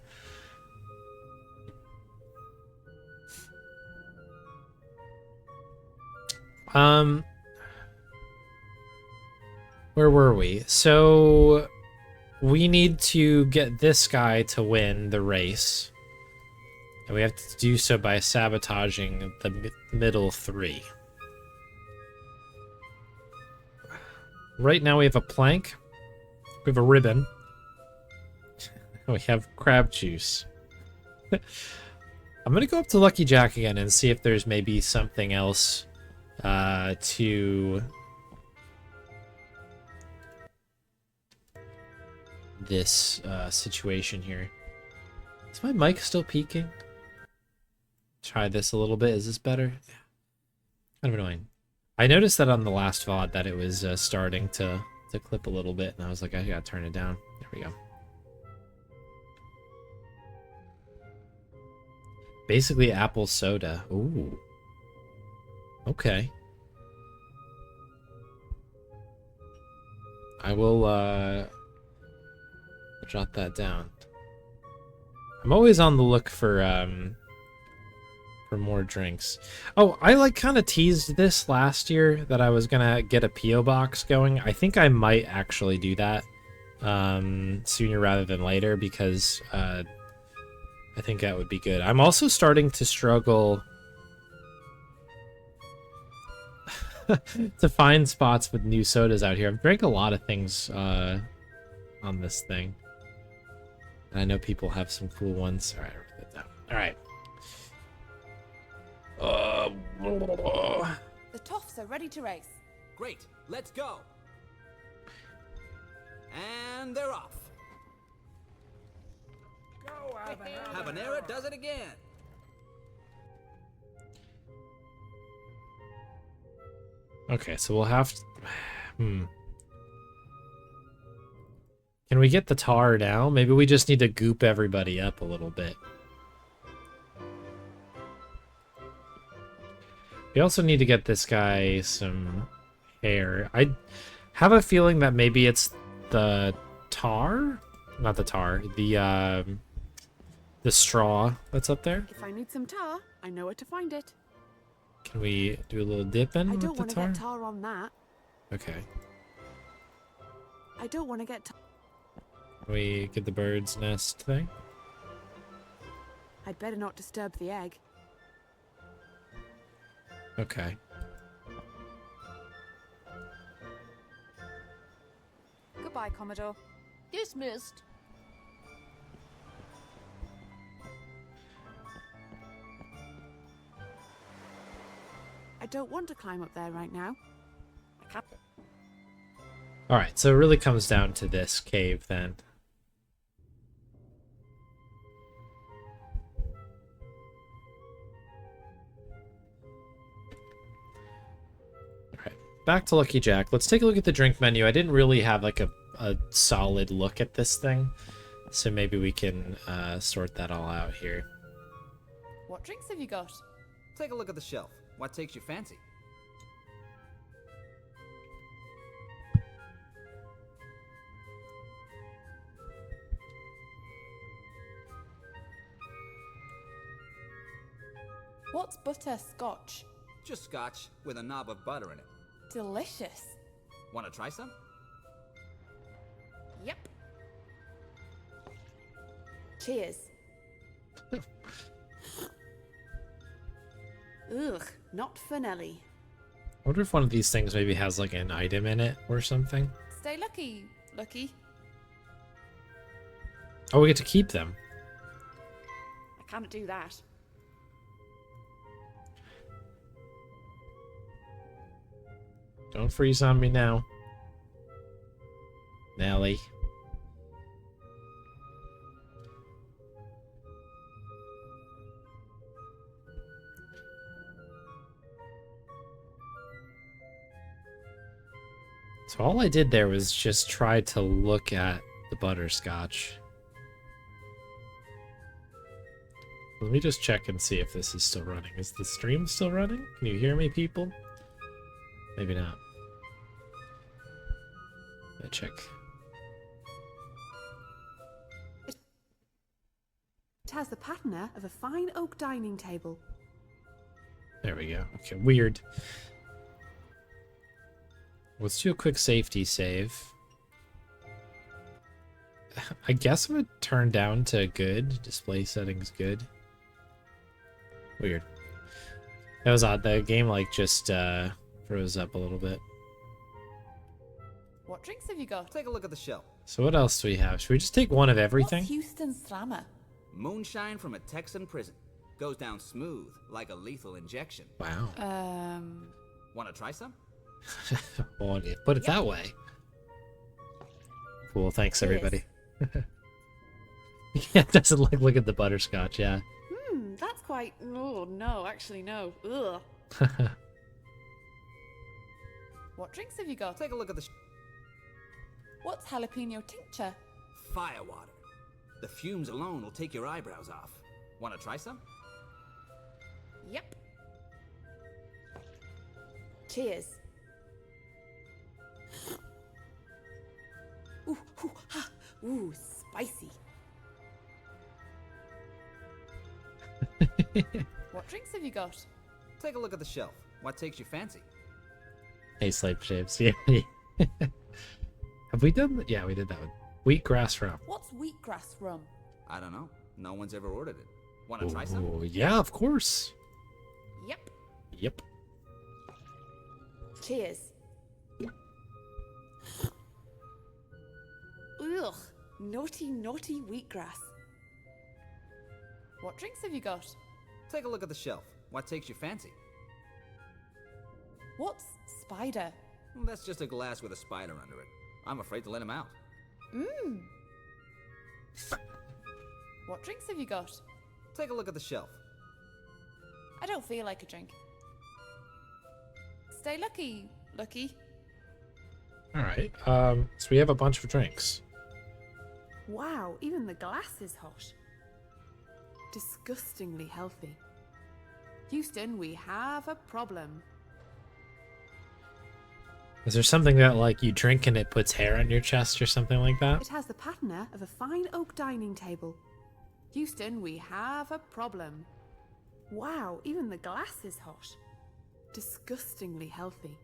Where were we? So we need to get this guy to win the race, and we have to do so by sabotaging the middle 3. Right now we have a plank, We have a ribbon. We have crab juice. I'm gonna go up to Lucky Jack again and see if there's maybe something else to this situation here. Is my mic still peaking? Try this a little bit. Is this better? Yeah. Kind of annoying. I noticed that on the last VOD that it was starting to clip a little bit, and I was like, I gotta turn it down. There we go. Basically apple soda. Ooh. Okay. I will jot that down. I'm always on the look for more drinks. Oh, I like kind of teased this last year that I was gonna get a P.O. box going. I think I might actually do that sooner rather than later, because I think that would be good. I'm also starting to struggle to find spots with new sodas out here. I've drank a lot of things on this thing, and I know people have some cool ones. All right, I'll put that down. All right. The toffs are ready to race. Great, let's go. And they're off. Go, Habanera does it again. Okay, so we'll have to... Can we get the tar now? Maybe we just need to goop everybody up a little bit. We also need to get this guy some hair. I have a feeling that maybe it's the tar? Not the tar. The straw that's up there. If I need some tar, I know where to find it. Can we do a little dip in I with don't the want to tar? get tar on that. Okay. I don't want to get tar. Can we get the bird's nest thing? I'd better not disturb the egg. Okay. Goodbye, Commodore. Dismissed. I don't want to climb up there right now. I can't. Alright, so it really comes down to this cave then. Alright, back to Lucky Jack. Let's take a look at the drink menu. I didn't really have like a solid look at this thing, so maybe we can sort that all out here. What drinks have you got? Take a look at the shelf. What takes your fancy? What's butterscotch? Just scotch with a knob of butter in it. Delicious. Want to try some? Yep. Cheers. Ugh, not for Nelly. I wonder if one of these things maybe has like an item in it or something. Stay lucky, Lucky. Oh, we get to keep them. I can't do that. Don't freeze on me now, Nelly. So all I did there was just try to look at the butterscotch. Let me just check and see if this is still running. Is the stream still running? Can you hear me, people? Maybe not. Let's check. It has the patina of a fine oak dining table. There we go. Okay, weird. Let's do a quick safety save. I guess I'm gonna turn down to good. Display settings good. Weird. That was odd. The game like just froze up a little bit. What drinks have you got? Take a look at the shelf. So what else do we have? Should we just take one of everything? What's Houston's slammer? Moonshine from a Texan prison. Goes down smooth, like a lethal injection. Wow. Wanna try some? Well, when you put it that way. Cool, thanks everybody. Yeah, it doesn't look at the butterscotch, yeah. That's quite... Oh, no, actually, no. Ugh. What drinks have you got? Take a look at the What's jalapeno tincture? firewater. The fumes alone will take your eyebrows off. Wanna try some? Yep. Cheers. Ooh, ooh, ha, ooh, spicy. What drinks have you got? Take a look at the shelf. What takes your fancy? Hey, Slipe Shapes. Yeah. Have we done? Yeah, we did that one. Wheatgrass rum. What's wheatgrass rum? I don't know. No one's ever ordered it. Wanna try some? Oh, yeah, of course. Yep. Yep. Cheers. Ugh, naughty, naughty wheatgrass. What drinks have you got? Take a look at the shelf. What takes your fancy? What's spider? That's just a glass with a spider under it. I'm afraid to let him out. What drinks have you got? Take a look at the shelf. I don't feel like a drink. Stay lucky, Lucky. Alright, so we have a bunch of drinks. Wow, even the glass is hot. Disgustingly healthy. Houston, we have a problem. Is there something that, like, you drink and it puts hair on your chest or something like that? It has the patina of a fine oak dining table. Houston, we have a problem. Wow, even the glass is hot. Disgustingly healthy.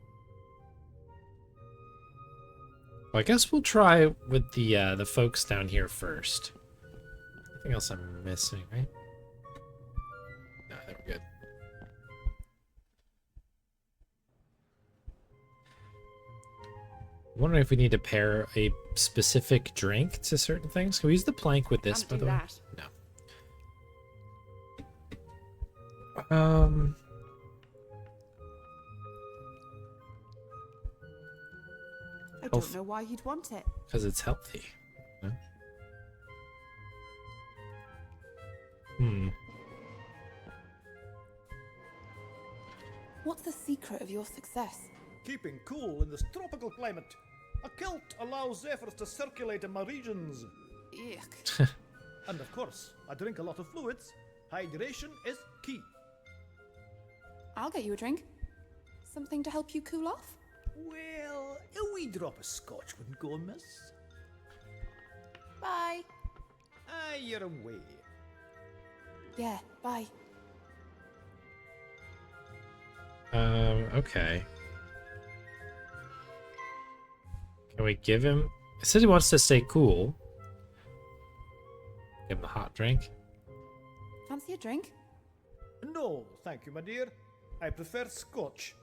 Well, I guess we'll try with the folks down here first. Anything else I'm missing, right? No, I think we're good. I'm wondering if we need to pair a specific drink to certain things. Can we use the plank with this, by the way? No. I don't know why you'd want it. Because it's healthy. No? What's the secret of your success? Keeping cool in this tropical climate. A kilt allows zephyrs to circulate in my regions. Yuck. And of course, I drink a lot of fluids. Hydration is key. I'll get you a drink. Something to help you cool off? Well, a wee drop of scotch wouldn't go amiss. Bye. You're away. Yeah, bye. Okay. Can we give him... It says he wants to stay cool. Give him a hot drink. Fancy a drink? No, thank you, my dear. I prefer scotch.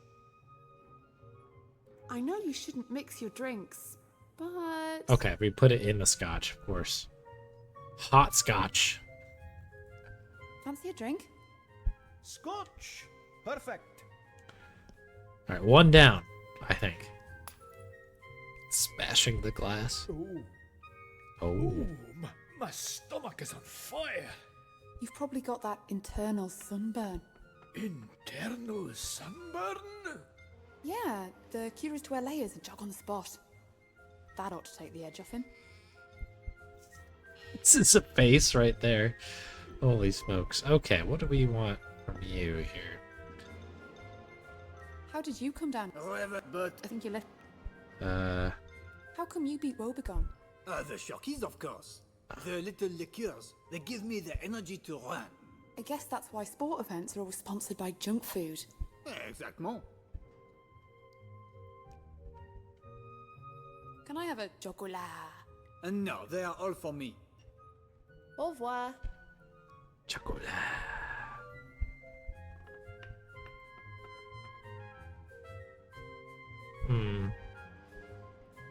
I know you shouldn't mix your drinks, but... Okay, we put it in the scotch, of course. Hot scotch. Fancy a drink? Scotch! Perfect. Alright, one down, I think. Smashing the glass. Ooh. Oh. Ooh, my stomach is on fire. You've probably got that internal sunburn. Internal sunburn? Yeah, the cure is to wear layers and jog on the spot. That ought to take the edge off him. This is a face right there. Holy smokes. Okay, what do we want from you here? How did you come down? However, but... I think you left. How come you beat Wobegon? The shockies, of course. The little liqueurs. They give me the energy to run. I guess that's why sport events are always sponsored by junk food. Exactement. Can I have a chocolat? No, they are all for me. Au revoir. Chocolat.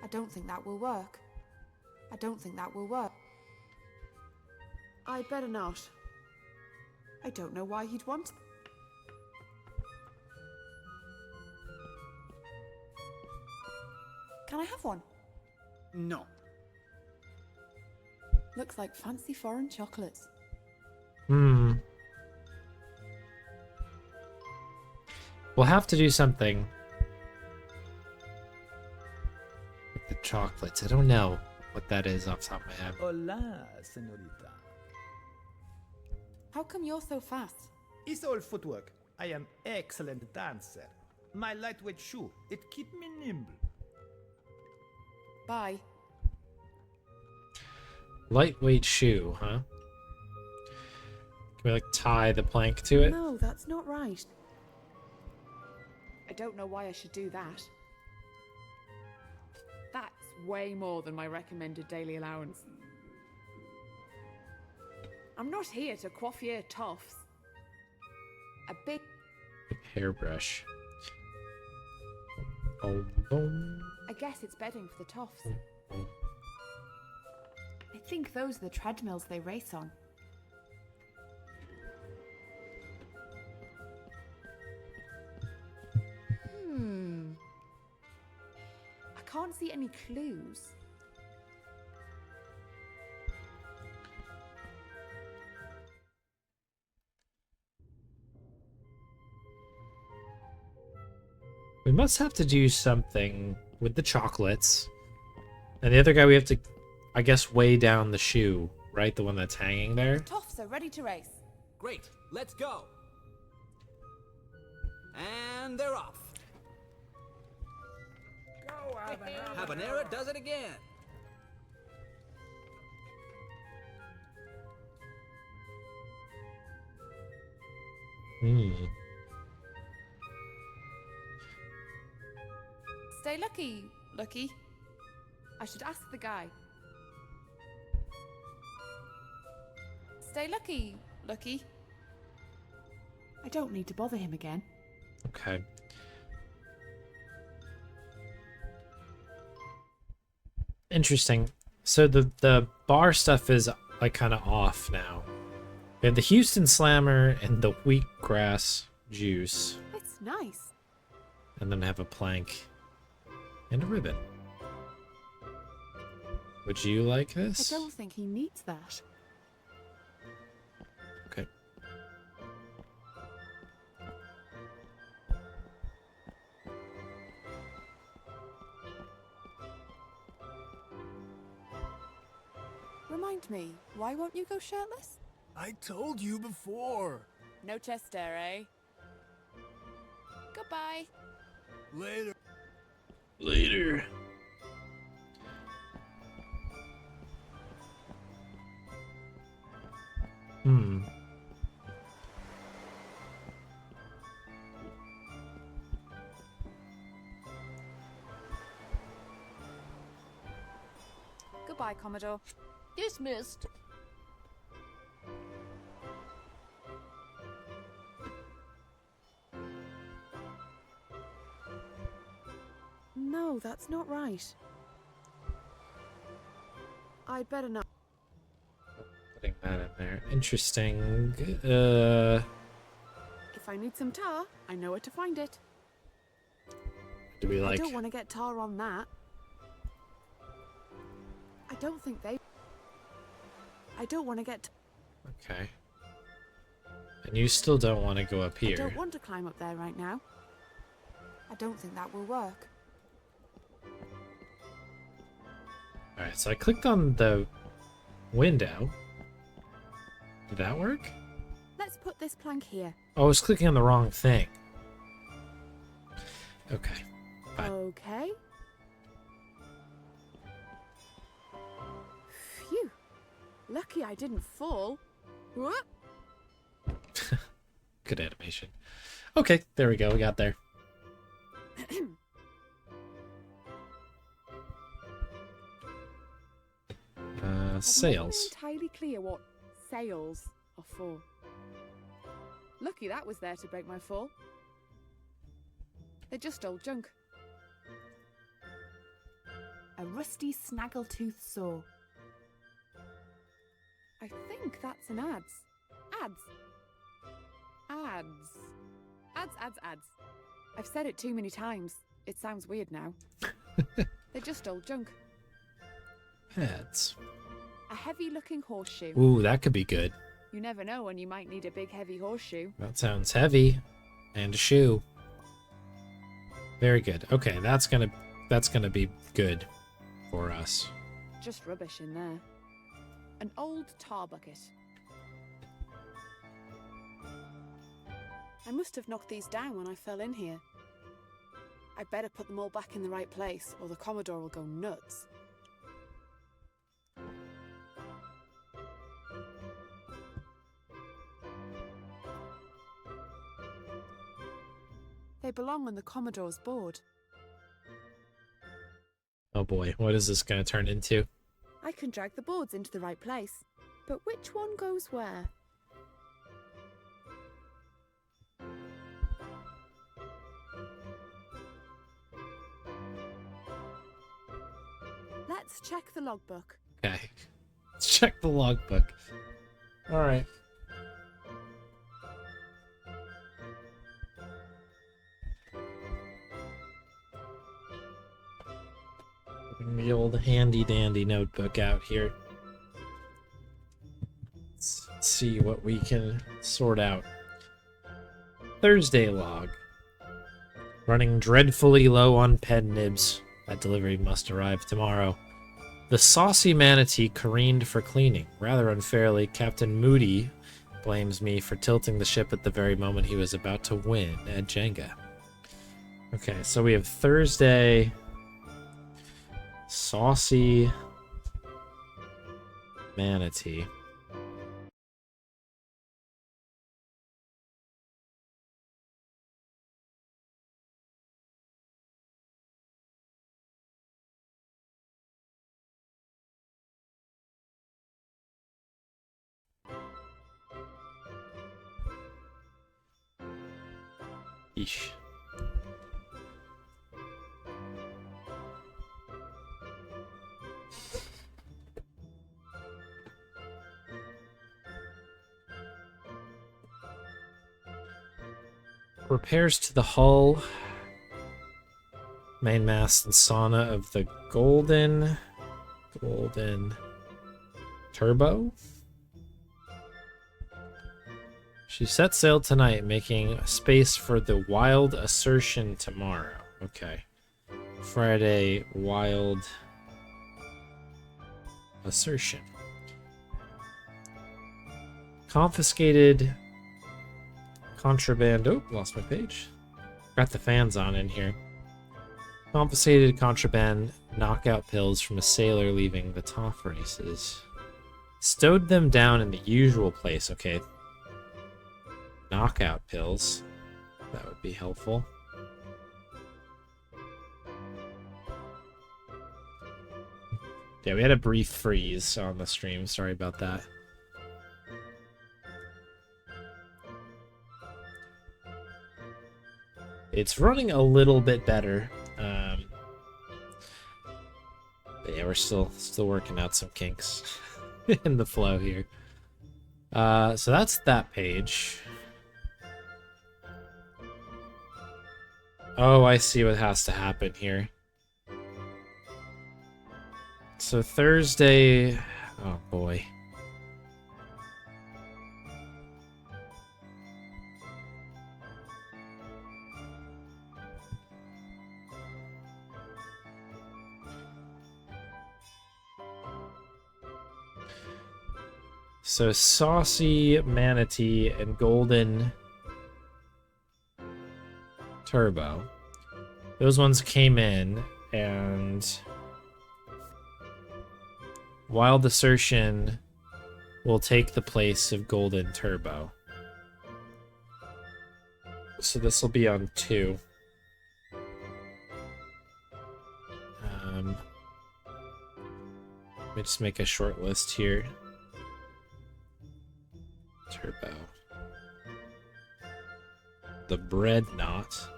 I don't think that will work. I don't think that will work. I'd better not. I don't know why he'd want. Can I have one? No. Looks like fancy foreign chocolates. We'll have to do something with the chocolates. I don't know what that is off the top of my head. Hola, señorita. How come you're so fast? It's all footwork. I am excellent dancer. My lightweight shoe, it keep me nimble. Bye. Lightweight shoe, huh? Can we like tie the plank to it? No, that's not right. I don't know why I should do that. That's way more than my recommended daily allowance. I'm not here to quaff your toffs. A big Hairbrush. Oh, boom. I guess it's bedding for the toffs. I think those are the treadmills they race on. I can't see any clues. We must have to do something with the chocolates. And the other guy we have to, I guess, weigh down the shoe, right? The one that's hanging there. Toffs are ready to race. Great, let's go. And they're off. Go, Habanera does it again. Stay lucky, Lucky. I should ask the guy. Stay lucky, Lucky. I don't need to bother him again. Okay. Interesting. So the bar stuff is like kind of off now. We have the Houston Slammer and the wheatgrass juice. It's nice. And then have a plank and a ribbon. Would you like this? I don't think he needs that. Okay. Remind me, why won't you go shirtless? I told you before. No chest there, eh? Goodbye. Later. Later. Goodbye, Commodore. Dismissed. No, that's not right. I'd better not. Putting that in there. Interesting. If I need some tar, I know where to find it. Do we like... I don't want to get tar on that. I don't think they... I don't want to get... Okay. And you still don't want to go up I here. don't want to climb up there right now. I don't think that will work. Alright, so I clicked on the window. Did that work? Let's put this plank here. Oh, I was clicking on the wrong thing. Okay. Fine. Okay. Phew. Lucky I didn't fall. Whoop. Good animation. Okay, there we go. We got there. Sails. I'm not entirely clear what sails are for. Lucky that was there to break my fall. They're just old junk. A rusty snaggletooth saw. think that's an ads. Ads. Ads. Ads. I've said it too many times. It sounds weird now. They're just old junk. Ads. A heavy-looking horseshoe. Ooh, that could be good. You never know when you might need a big, heavy horseshoe. That sounds heavy. And a shoe. Very good. Okay, that's gonna be good for us. Just rubbish in there. An old tar bucket. I must have knocked these down when I fell in here. I'd better put them all back in the right place, or the Commodore will go nuts. They belong on the Commodore's board. Oh boy, what is this going to turn into? I can drag the boards into the right place, but which one goes where? Let's check the logbook. Okay, let's check the logbook. All right. The old handy-dandy notebook out here. Let's see what we can sort out. Thursday log. Running dreadfully low on pen nibs. That delivery must arrive tomorrow. The saucy manatee careened for cleaning. Rather unfairly, Captain Moody blames me for tilting the ship at the very moment he was about to win at Jenga. Okay, so we have Thursday... Saucy manatee. Eesh. Repairs to the hull, mainmast and sauna of the Golden Turbo. She set sail tonight, making space for the Wild Assertion tomorrow. Okay. Friday, Wild Assertion. Confiscated contraband. Oh, lost my page. Got the fans on in here. Confiscated contraband knockout pills from a sailor leaving the Toff races. Stowed them down in the usual place. Okay. Knockout pills. That would be helpful. Yeah, we had a brief freeze on the stream. Sorry about that. It's running a little bit better. But yeah, we're still working out some kinks in the flow here. So that's that page. Oh, I see what has to happen here. So Thursday... Oh, boy. So Saucy Manatee and Golden Turbo. Those ones came in, and Wild Assertion will take the place of Golden Turbo. So this will be on 2. Let me just make a short list here. Turbo. The Breadnought.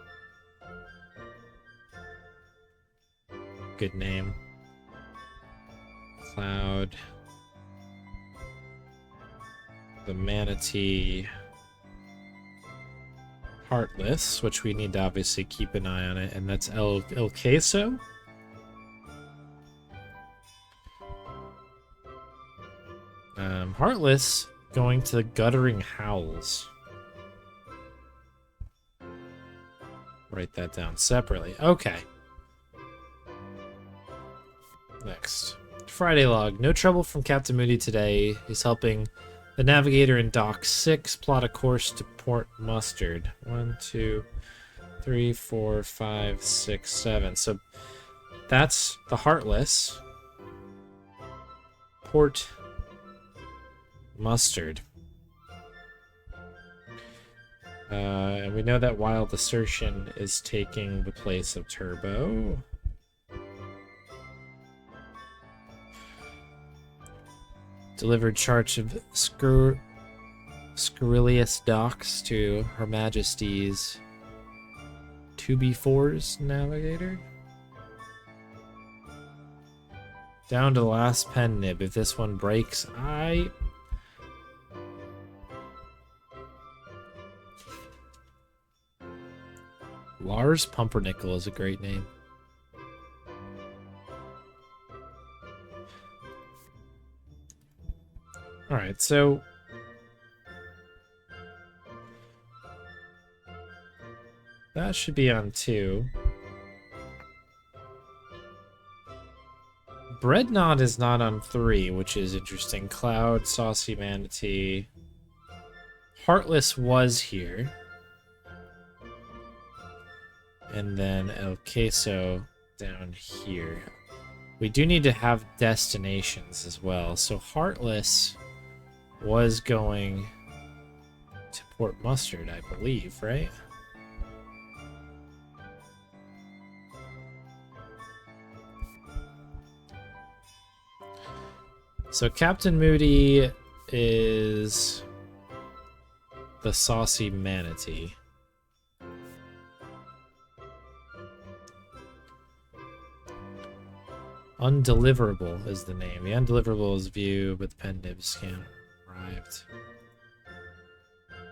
Good name. Cloud. the manatee Heartless, which we need to obviously keep an eye on it, and that's El Queso. Heartless going to Guttering Howls. Write that down separately. Okay. Next. Friday log. No trouble from Captain Moody today. He's helping the navigator in Dock 6 plot a course to Port Mustard. 1, 2, 3, 4, 5, 6, 7. So that's the Heartless. Port Mustard. And we know that Wild Assertion is taking the place of Turbo. Delivered charge of Scurrilous Docks to Her Majesty's 2B4's navigator. Down to the last pen nib. If this one breaks, Lars Pumpernickel is a great name. Alright, so that should be on 2. Breadnought is not on 3, which is interesting. Cloud, Saucy Manatee. Heartless was here. And then El Queso down here. We do need to have destinations as well. So Heartless was going to Port Mustard, I believe, right? So Captain Moody is the Saucy Manatee. Undeliverable is the name. The undeliverable is view, but the pen nib scan arrived.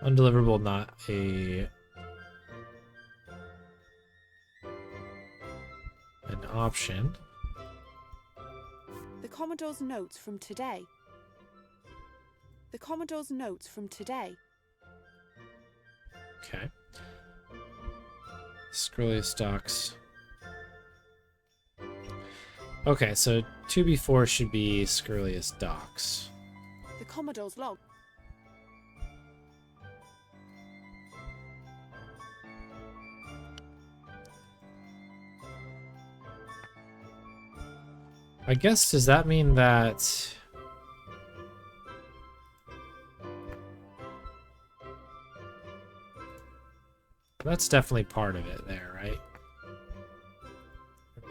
Undeliverable, not an option. The Commodore's notes from today. The Commodore's notes from today. Okay. Scurrilous Docks. Okay, so 2B4 should be Scurrilous Docks. The Commodore's log. I guess, does that mean that... That's definitely part of it there, right?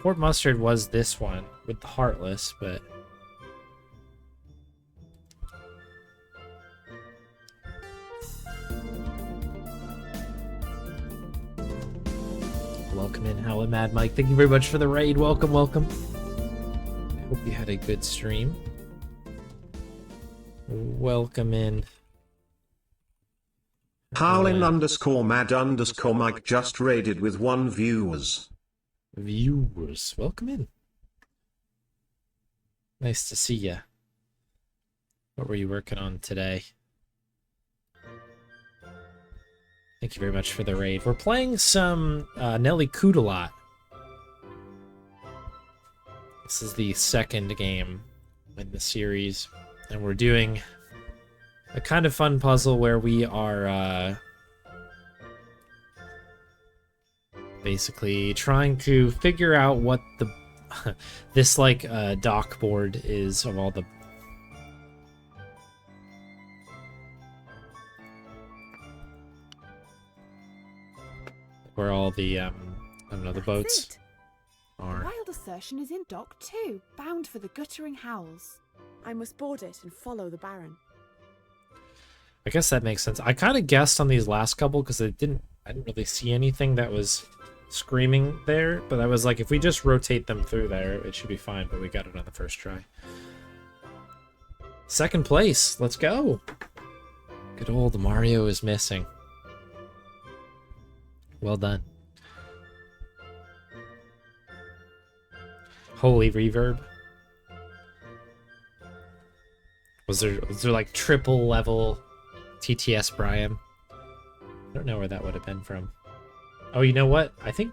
Port Mustard was this one with the Heartless, but... Welcome in, Howlin' Mad Mike. Thank you very much for the raid. Welcome, welcome. I hope you had a good stream. Welcome in. Howlin' _mad_ Mike just raided with 1 viewers. Welcome in. Nice to see ya. What were you working on today? Thank you very much for the raid. We're playing some Nelly Cootalot. This is the second game in the series, and we're doing a kind of fun puzzle where we are basically trying to figure out what the this like dock board is of all the where all the I don't know, the boats are. Wild Assertion is in Dock 2, bound for the Guttering Howls. I must board it and follow the Baron. I guess that makes sense. I kind of guessed on these last couple because I didn't really see anything that was screaming there, but I was like, if we just rotate them through there, it should be fine, but we got it on the first try. Second place, let's go. Good old Mario is missing. Well done. Holy reverb. Was there like triple level TTS Brian? I don't know where that would have been from. Oh, you know what? I think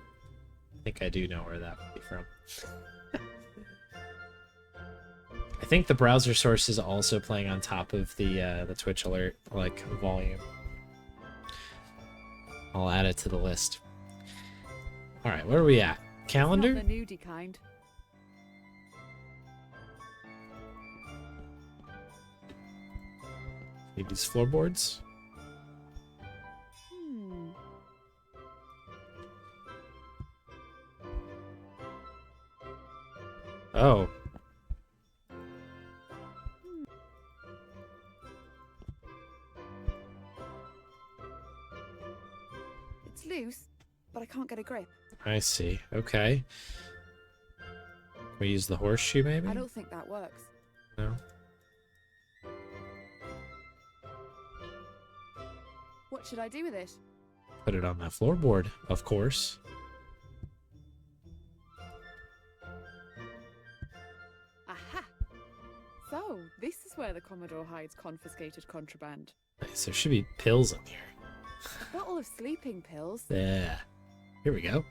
I do know where that would be from. I think the browser source is also playing on top of the Twitch alert like volume. I'll add it to the list. All right, where are we at? Calendar? It's not the nudie kind. Need these floorboards. Oh. It's loose, but I can't get a grip. I see. Okay. Can we use the horseshoe maybe? I don't think that works. No. What should I do with it? Put it on that floorboard, of course. Aha! So, this is where the Commodore hides confiscated contraband. Nice. There should be pills in here. A bottle of sleeping pills? Yeah. Here we go.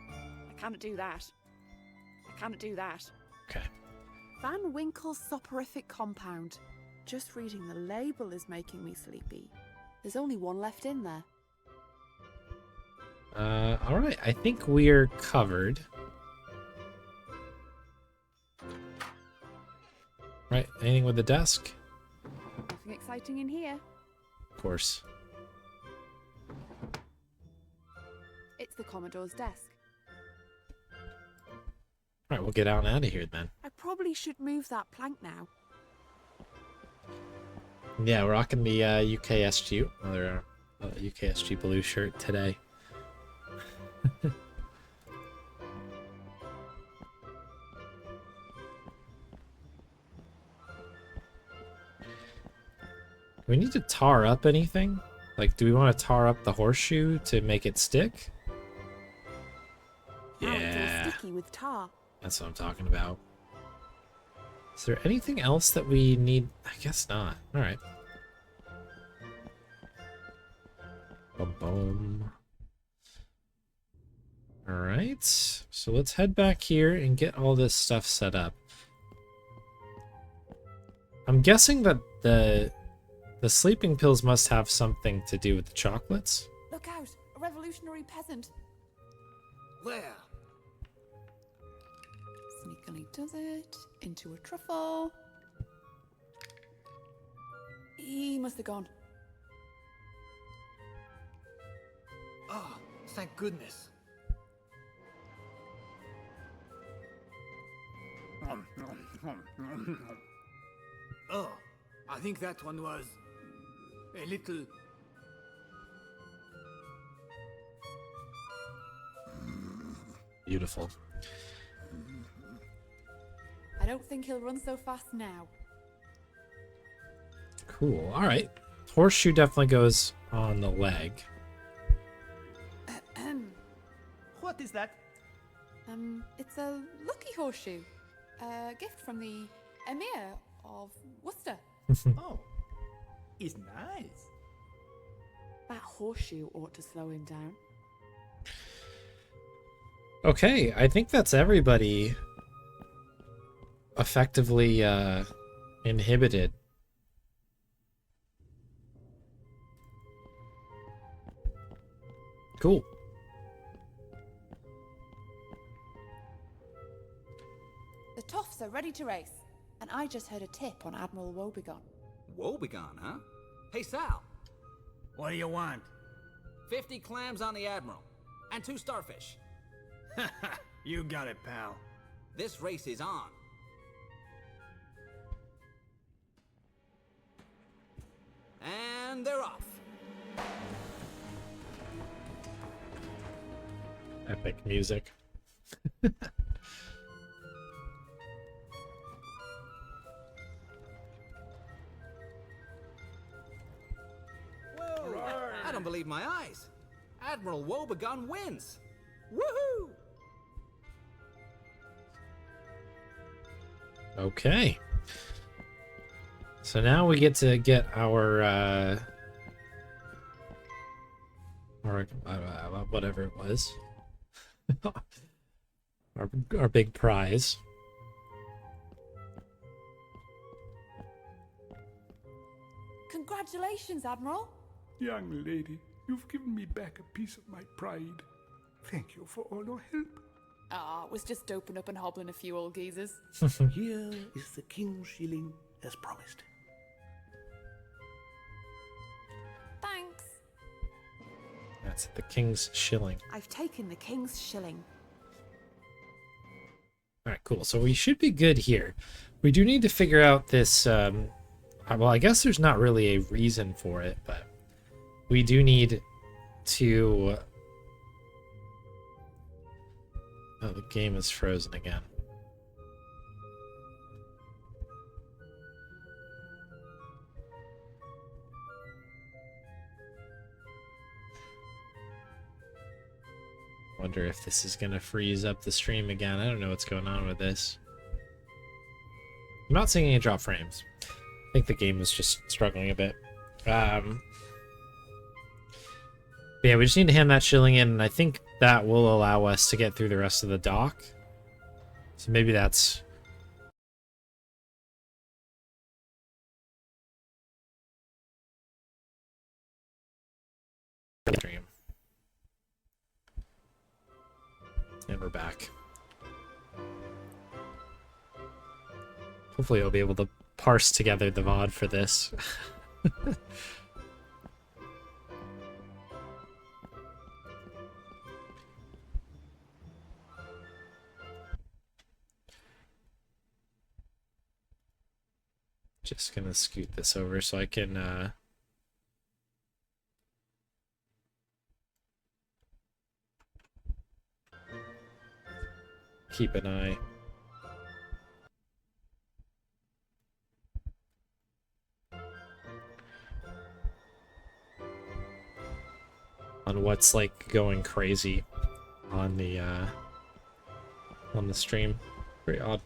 I can't do that. I can't do that. Okay. Van Winkle's soporific compound. Just reading the label is making me sleepy. There's only one left in there. All right. I think we're covered. Right. Anything with the desk? Nothing exciting in here. Of course. It's the Commodore's desk. All right. We'll get out and out of here then. I probably should move that plank now. Yeah, we're rocking the UKSG, another UKSG blue shirt today. Do we need to tar up anything? Like, do we want to tar up the horseshoe to make it stick? Now it's Yeah, all sticky with tar. that's what I'm talking about. Is there anything else that we need? I guess not. All right. Boom, boom. All right. So let's head back here and get all this stuff set up. I'm guessing that the sleeping pills must have something to do with the chocolates. Look out! A revolutionary peasant. Where? Sneakily does it. Into a truffle. He must have gone. Oh, thank goodness. Oh, I think that one was a little... Beautiful. I don't think he'll run so fast now. Cool. All right. Horseshoe definitely goes on the leg. What is that? It's a lucky horseshoe. A gift from the Emir of Worcester. Oh, it's nice. That horseshoe ought to slow him down. Okay, I think that's everybody effectively inhibited. Cool. The Toffs are ready to race, and I just heard a tip on Admiral Woebegone. Woebegone, huh? Hey, Sal. What do you want? 50 clams on the Admiral. And 2 starfish. You got it, pal. This race is on. And they're off. Epic music. can't believe my eyes. Admiral Woebegone wins. Woohoo! Okay. So now we get to get our whatever it was. our big prize. Congratulations, Admiral. Young lady, you've given me back a piece of my pride. Thank you for all your help. Ah, it was just doping up and hobbling a few old geezers. Here is the king's shilling, as promised. Thanks. That's the king's shilling. I've taken the king's shilling. All right, cool. So we should be good here. We do need to figure out this. Well, I guess there's not really a reason for it, but we do need to. Oh, the game is frozen again. Wonder if this is gonna freeze up the stream again. I don't know what's going on with this. I'm not seeing any drop frames. I think the game is just struggling a bit. But yeah, we just need to hand that shilling in, and I think that will allow us to get through the rest of the dock. So maybe that's... stream. And we're back. Hopefully I'll be able to parse together the VOD for this. Just gonna scoot this over so I can keep an eye. On what's like going crazy on the stream. Very odd.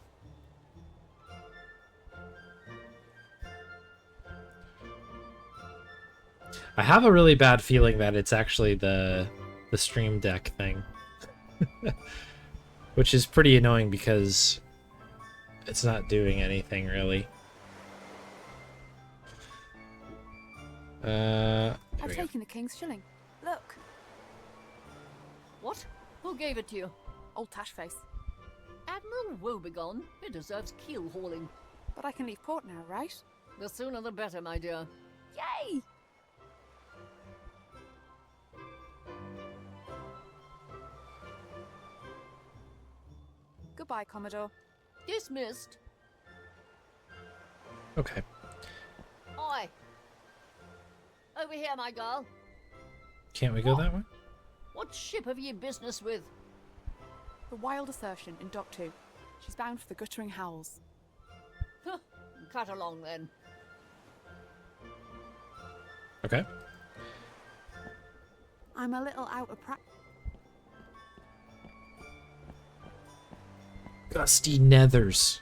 I have a really bad feeling that it's actually the Stream Deck thing. Which is pretty annoying because it's not doing anything really. I've taken the king's shilling. Look. What? Who gave it to you? Old Tashface. Admiral Woebegone? It deserves keel hauling. But I can leave port now, right? The sooner the better, my dear. Yay! Goodbye, Commodore. Dismissed. Okay. Oi! Over here, my girl. Can't we go that way? What ship have ye business with? The Wild Assertion in Dock 2. She's bound for the Guttering Howls. Huh. Cut along then. Okay. I'm a little out of practice. Gusty Nethers.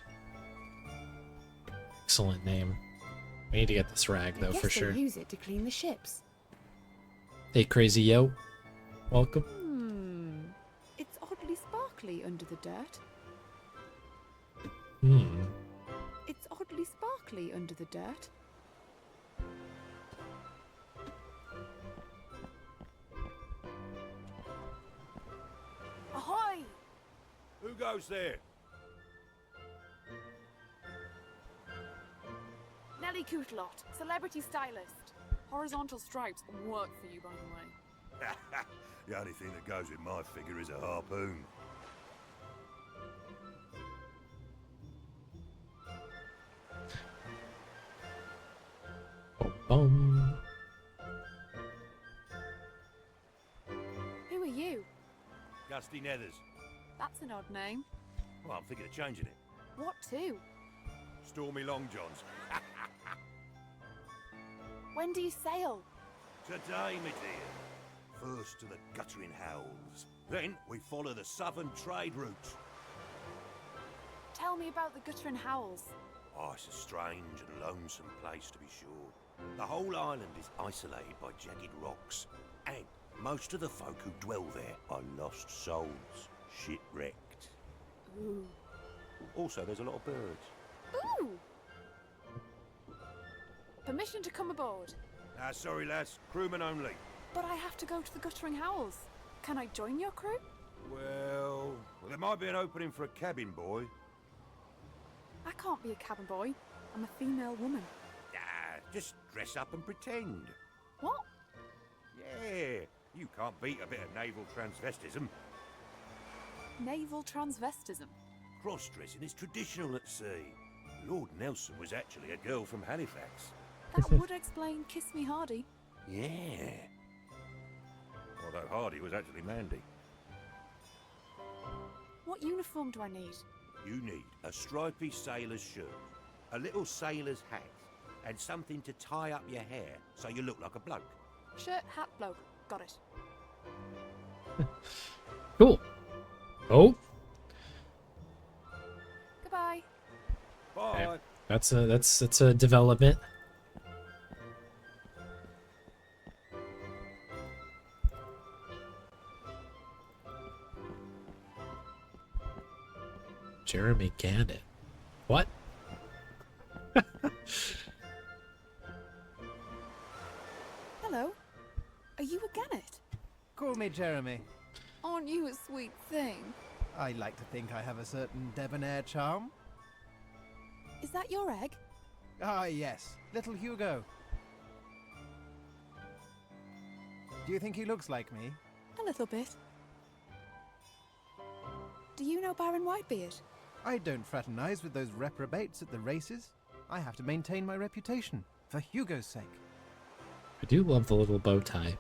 Excellent name. We need to get this rag though for sure. They use it to clean the ships. Hey, crazy yo. Welcome. It's oddly sparkly under the dirt. It's oddly sparkly under the dirt. Ahoy! Who goes there? Nelly Cootalot, celebrity stylist. Horizontal stripes work for you, by the way. The only thing that goes with my figure is a harpoon. Boom. Who are you? Gusty Nethers. That's an odd name. Well, I'm thinking of changing it. What to? Stormy Long Johns. When do you sail? Today, my dear. First to the guttering howls. Then we follow the southern trade route. Tell me about the Gutter and Howls. Oh, it's a strange and lonesome place, to be sure. The whole island is isolated by jagged rocks, and most of the folk who dwell there are lost souls, shipwrecked. Ooh. Also, there's a lot of birds. Ooh! Permission to come aboard. Sorry, lads. Crewmen only. But I have to go to the Guttering Howls. Can I join your crew? Well, there might be an opening for a cabin boy. I can't be a cabin boy. I'm a female woman. Just dress up and pretend. What? Yeah, you can't beat a bit of naval transvestism. Naval transvestism. Cross-dressing is traditional at sea. Lord Nelson was actually a girl from Halifax. That would explain Kiss Me Hardy. Yeah. Although Hardy was actually Mandy. What uniform do I need? You need a stripy sailor's shirt, a little sailor's hat, and something to tie up your hair so you look like a bloke. Shirt, hat, bloke. Got it. Cool. Oh. Goodbye. Bye. Okay. That's a development. Jeremy Gannon. What? Hello. Are you a gannet? Call me Jeremy. Aren't you a sweet thing? I like to think I have a certain debonair charm. Is that your egg? Ah, yes. Little Hugo. Do you think he looks like me? A little bit. Do you know Baron Whitebeard? I don't fraternize with those reprobates at the races. I have to maintain my reputation, for Hugo's sake. I do love the little bow tie.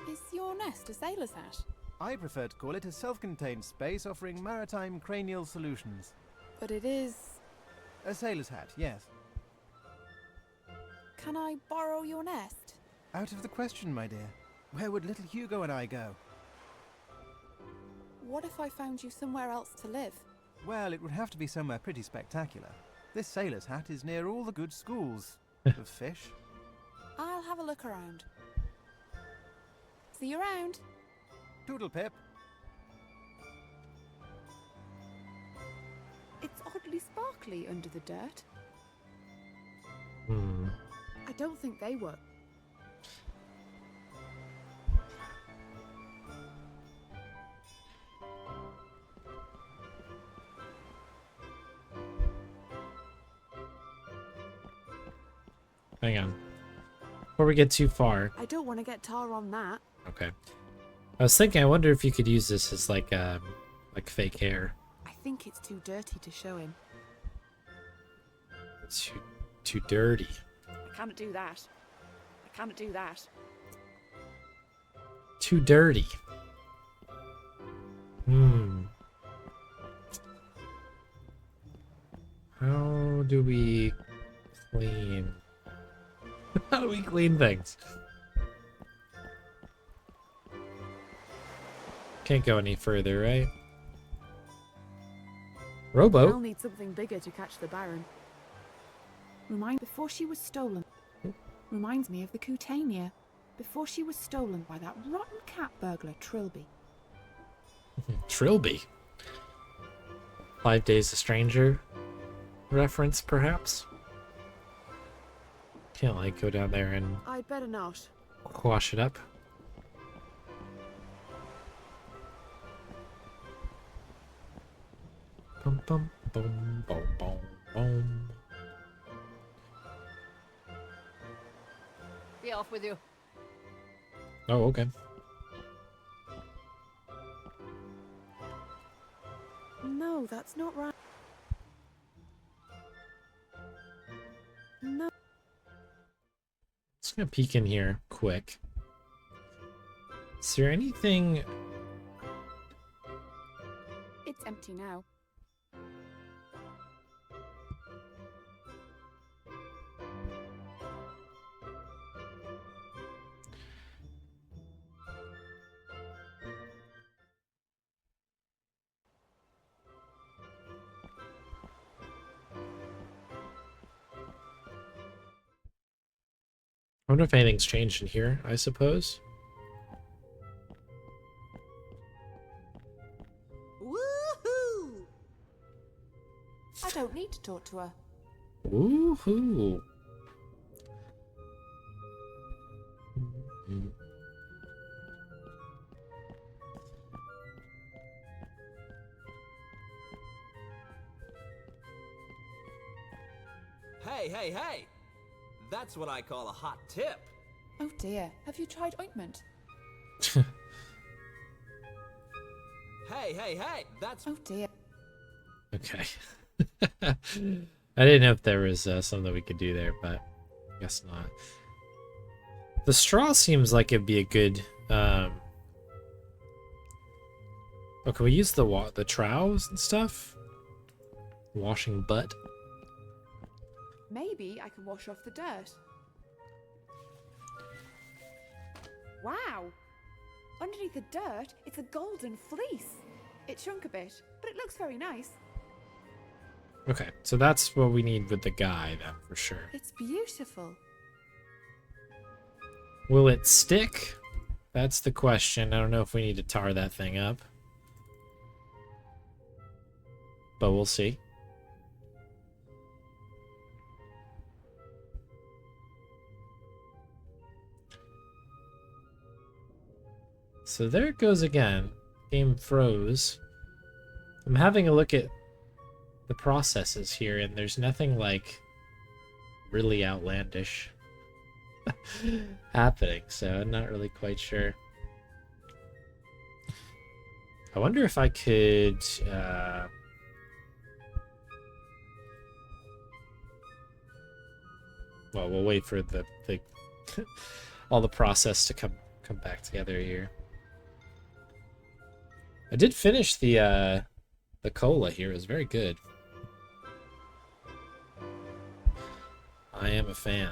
Is your nest a sailor's hat? I prefer to call it a self-contained space offering maritime cranial solutions. But it is... A sailor's hat, yes. Can I borrow your nest? Out of the question, my dear. Where would little Hugo and I go? What if I found you somewhere else to live? Well, it would have to be somewhere pretty spectacular. This sailor's hat is near all the good schools of fish. I'll have a look around. See you around. Toodle pip. It's oddly sparkly under the dirt. Hmm. I don't think they work. Hang on. Before we get too far. I don't want to get tar on that. Okay. I was thinking, I wonder if you could use this as like fake hair. I think it's too dirty to show him. It's too dirty. I can't do that. I can't do that. Too dirty. Hmm. How do we clean? How do we clean things? Can't go any further, right? Rowboat? I'll need something bigger to catch the Baron. Before she was stolen. Reminds me of the Coutania. Before she was stolen by that rotten cat burglar, Trilby. Trilby? 5 Days a Stranger reference, perhaps? Can't, like, go down there and I'd better not. wash it up. Bum bum boom boom boom boom. Be off with you. Oh, okay. No, that's not right. No. Just gonna peek in here quick. Is there anything? It's empty now. wonder if anything's changed in here, I suppose. Woohoo! I don't need to talk to her. Woohoo! Hey, hey, hey! That's what I call a hot tip. Oh dear, have you tried ointment? Hey, hey, hey! That's... Oh dear. Okay. I didn't know if there was something we could do there, but I guess not. The straw seems like it'd be a good... Oh, can we use the trowels and stuff? Washing butt? Maybe I can wash off the dirt. Wow! Underneath the dirt, it's a golden fleece. It shrunk a bit, but it looks very nice. Okay, so that's what we need with the guy, then, for sure. It's beautiful. Will it stick? That's the question. I don't know if we need to tar that thing up. But we'll see. So there it goes again. Game froze. I'm having a look at the processes here, and there's nothing like really outlandish happening, so I'm not really quite sure. I wonder if I could well, we'll wait for the all the process to come back together here. I did finish the cola here. It was very good. I am a fan.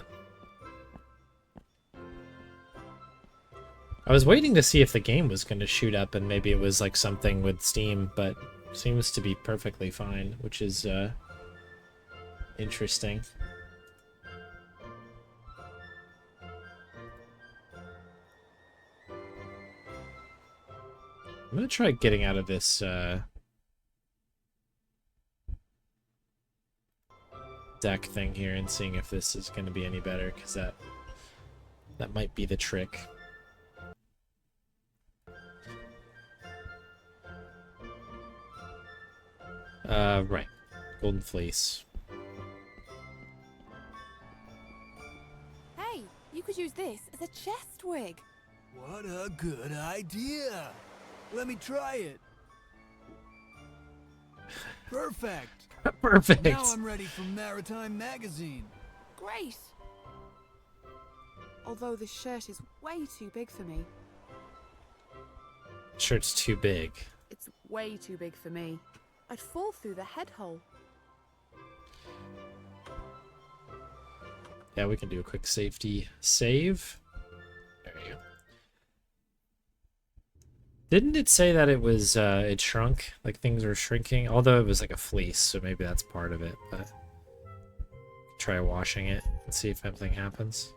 I was waiting to see if the game was going to shoot up and maybe it was like something with Steam, but seems to be perfectly fine, which is interesting. I'm gonna try getting out of this deck thing here and seeing if this is gonna be any better, because that might be the trick. Right. Golden Fleece. Hey, you could use this as a chest wig. What a good idea! Let me try it. Perfect. Perfect. Now I'm ready for Maritime Magazine. Great. Although this shirt is way too big for me. Shirt's too big. It's way too big for me. I'd fall through the head hole. Yeah, we can do a quick safety save. There we go. Didn't it say that it was, it shrunk? Like things were shrinking? Although it was like a fleece, so maybe that's part of it, but... Try washing it and see if anything happens.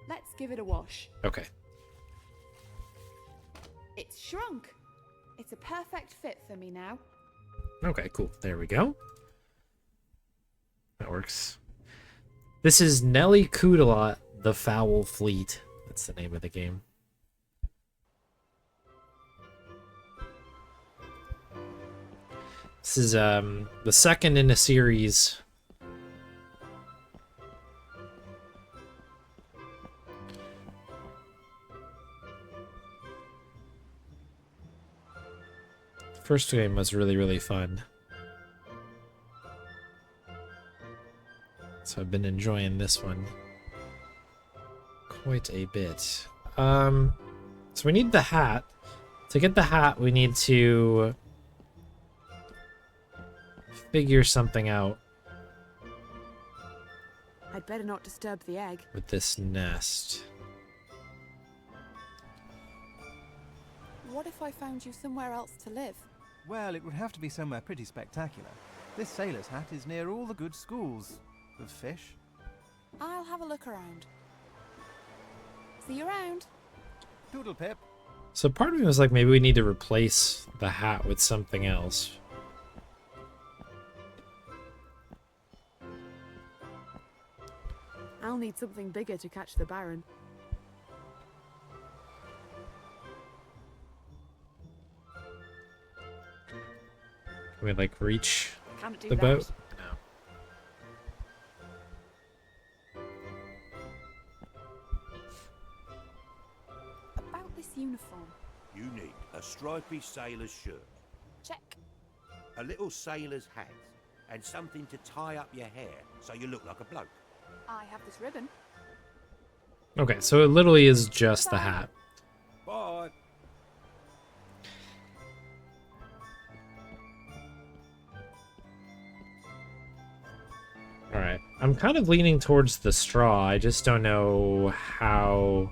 Let's give it a wash. Okay. It's shrunk. It's a perfect fit for me now. Okay, cool. There we go. That works. This is Nelly Cootalot, the Fowl Fleet. That's the name of the game. This is the second in a series. The first game was really, really fun. So I've been enjoying this one quite a bit. So we need the hat. To get the hat, we need to figure something out I'd better not disturb the egg. with this nest. What if I found you somewhere else to live? Well, it would have to be somewhere pretty spectacular. This sailor's hat is near all the good schools of fish. I'll have a look around. See you around. Doodle pip. So part of me was like, maybe we need to replace the hat with something else. I'll need something bigger to catch the Baron. Can we like reach Can't do the that. boat? No. About this uniform. You need a stripy sailor's shirt, Check. a little sailor's hat, and something to tie up your hair so you look like a bloke. I have this ribbon. Okay, so it literally is just the hat. Bye. Alright, I'm kind of leaning towards the straw. I just don't know how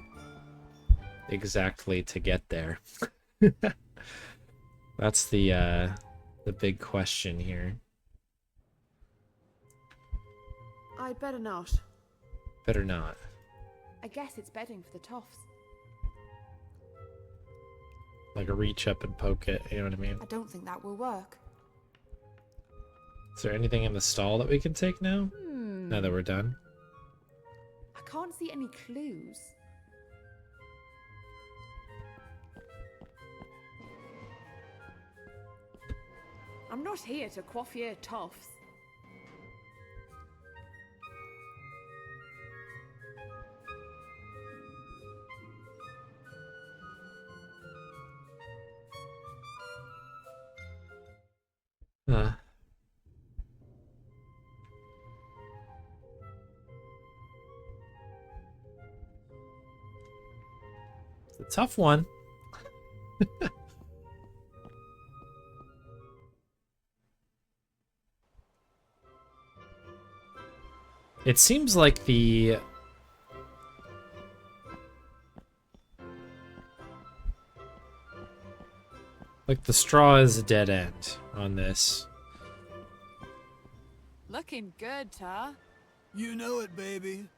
exactly to get there. That's the big question here. I'd better not. Better not. I guess it's bedding for the toffs. Like a reach up and poke it, you know what I mean? I don't think that will work. Is there anything in the stall that we can take now? Now that we're done? I can't see any clues. I'm not here to quaff your toffs. It's a tough one. It seems like the straw is a dead end on this. Looking good, Tar. You know it, baby.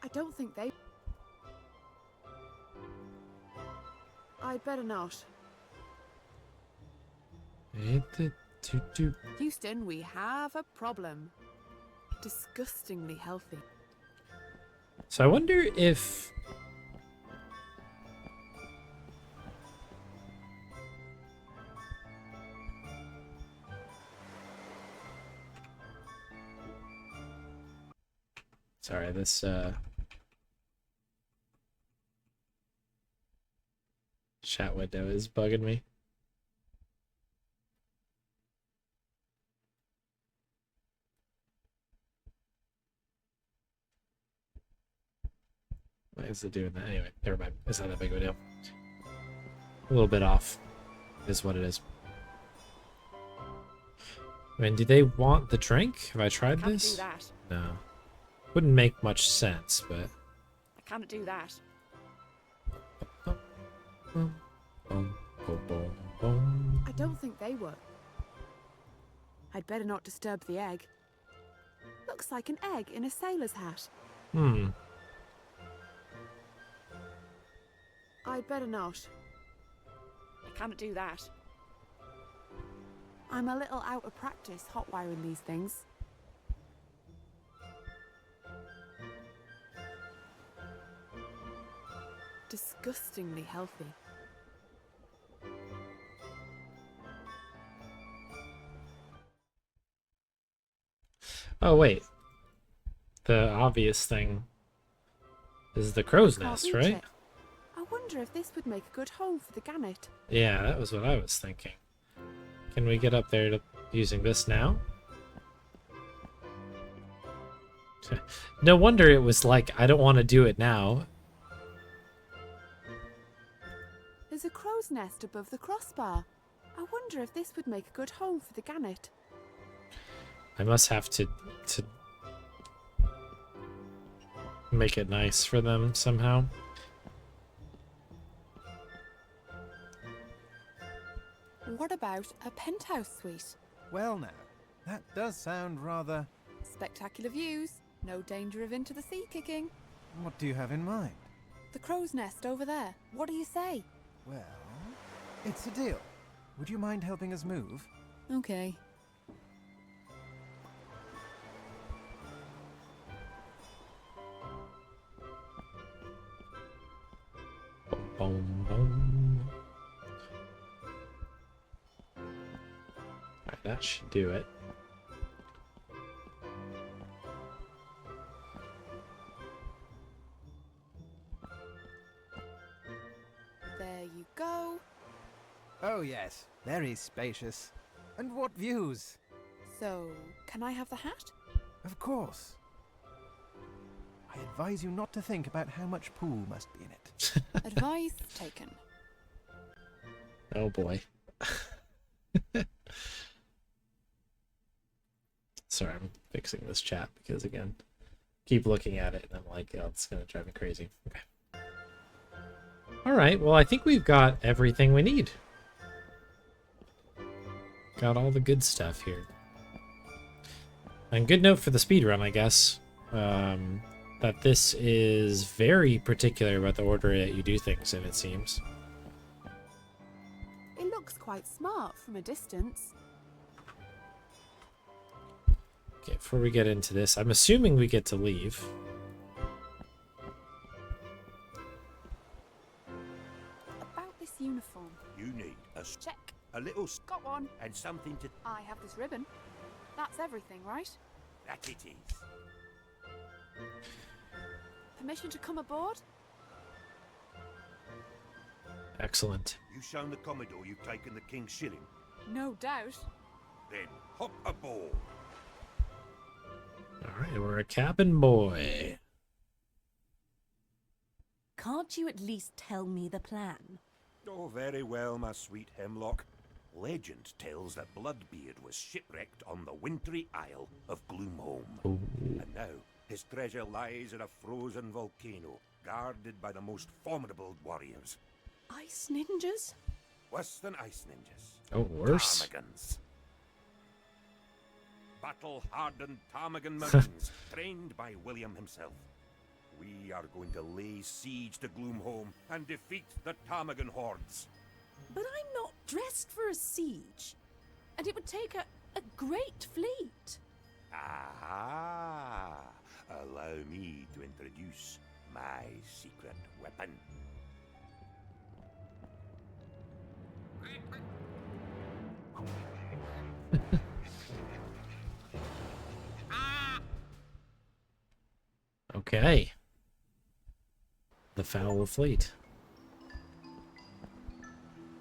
I don't think they... I'd better not. Houston, we have a problem. Disgustingly healthy. So I wonder if... Sorry, this chat window is bugging me. Why is it doing that? Anyway, never mind. It's not that big of a deal. A little bit off is what it is. I mean, do they want the drink? Have I tried Can't this? do that. No. Wouldn't make much sense, but... I can't do that. I don't think they were. I'd better not disturb the egg. Looks like an egg in a sailor's hat. I'd better not. I can't do that. I'm a little out of practice hot wiring these things. Disgustingly healthy. Oh, wait. The obvious thing is the crow's Can't nest, reach right? it. I wonder if this would make a good home for the gannet. Yeah, that was what I was thinking. Can we get up there to using this now? No wonder it was like, I don't want to do it now. There's a crow's nest above the crossbar. I wonder if this would make a good home for the gannet. I must have to make it nice for them somehow. What about a penthouse suite? Well now, That does sound rather... Spectacular views. No danger of into the sea kicking. What do you have in mind? The crow's nest over there. What do you say? Well, it's a deal. Would you mind helping us move? Okay. Boom, boom. Alright, that should do it. There you go. Oh yes, very spacious. And what views? So, can I have the hat? Of course. I advise you not to think about how much pool must be in it. Advice taken. Oh boy. Sorry, I'm fixing this chat because, again, keep looking at it and I'm like, oh, it's going to drive me crazy. Okay. All right, well, I think we've got everything we need. Got all the good stuff here. And good note for the speedrun, I guess. That this is very particular about the order that you do things in, it seems. It looks quite smart from a distance. Okay, before we get into this, I'm assuming we get to leave. About this uniform. You need a Check. a little Got one. and something to... I have this ribbon. That's everything, right? That it is. Permission to come aboard? Excellent. You shown the Commodore you've taken the King's shilling? No doubt. Then hop aboard. Alright, we're a cabin boy. Can't you at least tell me the plan? Oh, very well, my sweet Hemlock. Legend tells that Bloodbeard was shipwrecked on the wintry isle of Gloomholm. Ooh. And now his treasure lies in a frozen volcano, guarded by the most formidable warriors. Ice ninjas? Worse than ice ninjas. Oh, worse? Ptarmigans. Battle-hardened Ptarmigan Marines, trained by William himself. We are going to lay siege to Gloomholm and defeat the Ptarmigan hordes. But I'm not dressed for a siege. And it would take a great fleet. Aha! Allow me to introduce my secret weapon. Okay. The Fowl Fleet.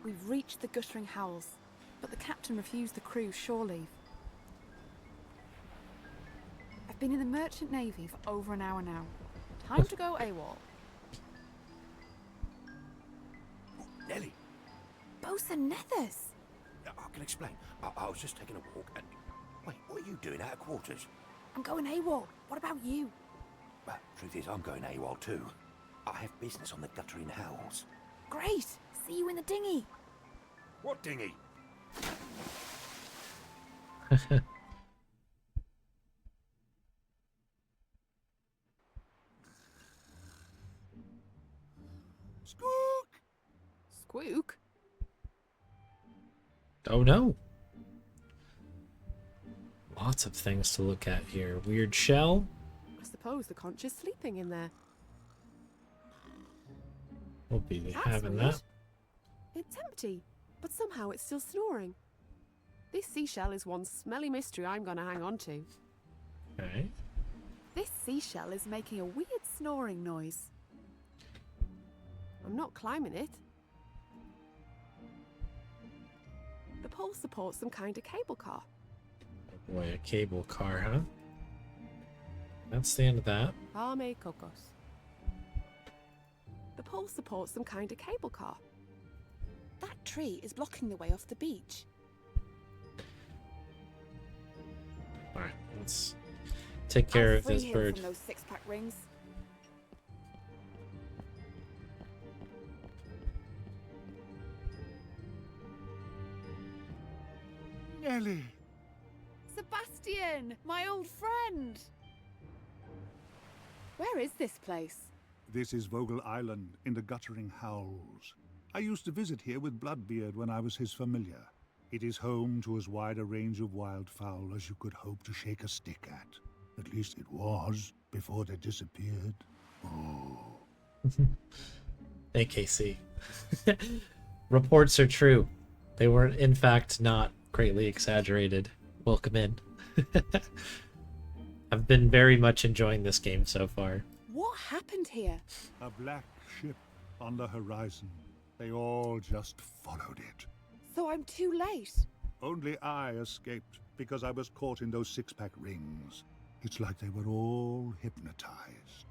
We've reached the Guttering Howls, but the captain refused the crew's shore leave. I've been in the Merchant Navy for over an hour now. Time to go AWOL. Nelly, Bosun Nethers! I can explain. I was just taking a walk and... Wait, what are you doing out of quarters? I'm going AWOL. What about you? Well, truth is, I'm going AWOL too. I have business on the Guttering Howls. Great! See you in the dinghy! What dinghy? Squawk! Squeak? Oh no. Lots of things to look at here. Weird shell. I suppose the conch is sleeping in there. We'll be That's having weird. that. It's empty, but somehow it's still snoring. This seashell is one smelly mystery I'm going to hang on to. Okay. This seashell is making a weird snoring noise. I'm not climbing it. The pole supports some kind of cable car. Oh boy, a cable car, huh? That's the end of that. Palme cocos. The pole supports some kind of cable car. That tree is blocking the way off the beach. Alright, let's take care of this bird. From those six-pack rings. Nelly! Sebastian, my old friend! Where is this place? This is Vogel Island in the Guttering Howls. I used to visit here with Bloodbeard when I was his familiar. It is home to as wide a range of wildfowl as you could hope to shake a stick at. At least it was, before they disappeared. Oh. AKC. Reports are true. They were, in fact, not greatly exaggerated. Welcome in. I've been very much enjoying this game so far. What happened here? A black ship on the horizon. They all just followed it. So I'm too late. Only I escaped because I was caught in those six-pack rings. It's like they were all hypnotized.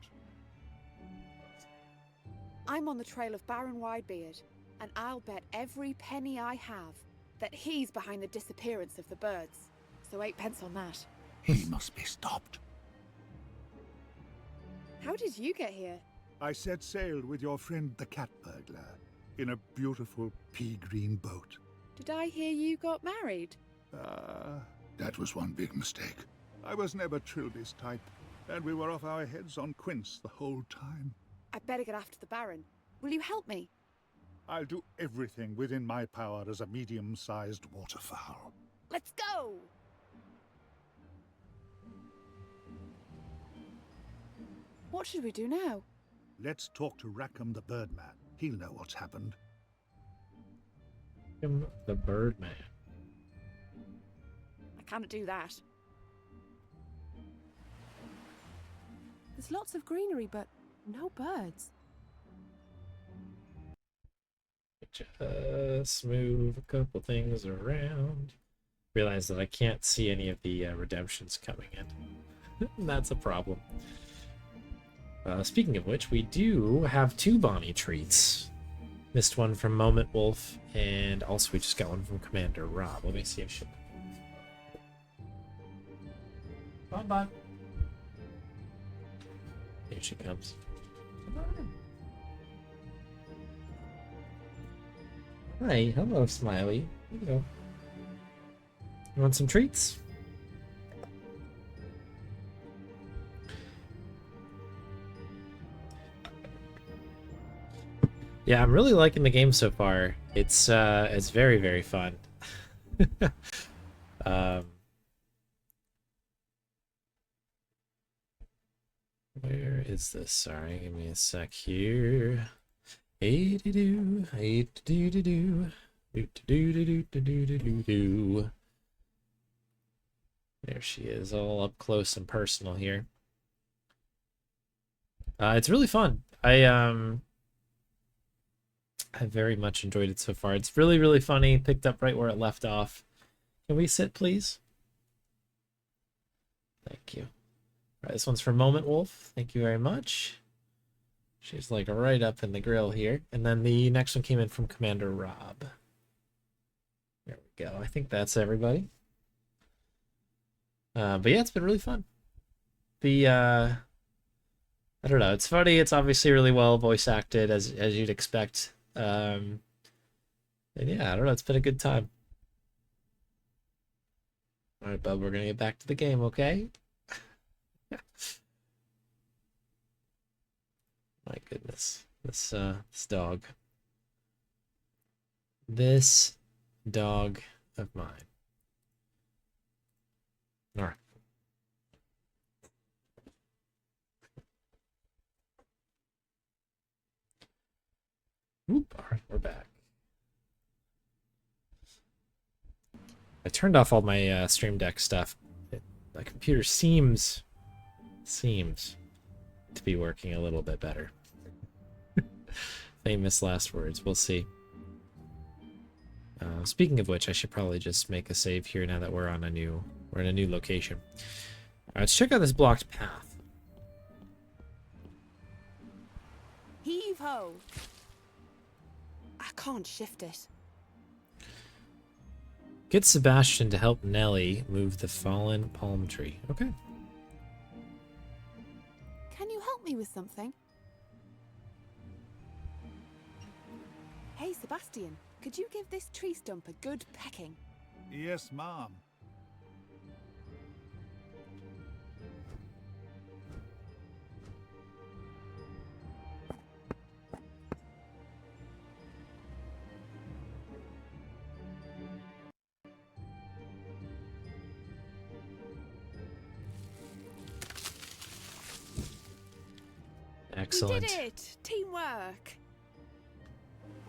I'm on the trail of Baron Widebeard, and I'll bet every penny I have that he's behind the disappearance of the birds. So 8 pence on that. He must be stopped. How did you get here? I set sail with your friend the cat burglar in a beautiful pea-green boat. Did I hear you got married? That was one big mistake. I was never Trilby's type, and we were off our heads on Quince the whole time. I'd better get after the Baron. Will you help me? I'll do everything within my power as a medium-sized waterfowl. Let's go! What should we do now? Let's talk to Rackham the Birdman. He'll know what's happened. Rackham the Birdman. I can't do that. There's lots of greenery, but no birds. Just move a couple things around. Realize that I can't see any of the redemptions coming in. That's a problem. Speaking of which, we do have 2 Bonnie treats. Missed one from Moment Wolf, and also we just got one from Commander Rob. Let me see if she... Bye-bye. Here she comes. Hi, hello, Smiley. Here you go. You want some treats? Yeah, I'm really liking the game so far. It's very, very fun. Where is this? Sorry, give me a sec here. Hey do do, hey do do do, do do do do do do do do. There she is, all up close and personal here. It's really fun. I very much enjoyed it so far. It's really, really funny. Picked up right where it left off. Can we sit, please? Thank you. All right, this one's for Moment Wolf. Thank you very much. She's like right up in the grill here. And then the next one came in from Commander Rob. There we go. I think that's everybody. But yeah, it's been really fun. I don't know. It's funny. It's obviously really well voice acted, as you'd expect. And yeah, I don't know. It's been a good time. All right, bub. We're gonna get back to the game, okay? My goodness, this dog. This dog of mine. All right. Oop, all right, we're back. I turned off all my Stream Deck stuff. My computer seems to be working a little bit better. Famous last words. We'll see. Speaking of which, I should probably just make a save here now that we're in a new location. Let's check out this blocked path. Heave ho! I can't shift it. Get Sebastian to help Nelly move the fallen palm tree. Okay. Can you help me with something? Hey, Sebastian, could you give this tree stump a good pecking? Yes, ma'am. Excellent. We did it! Teamwork!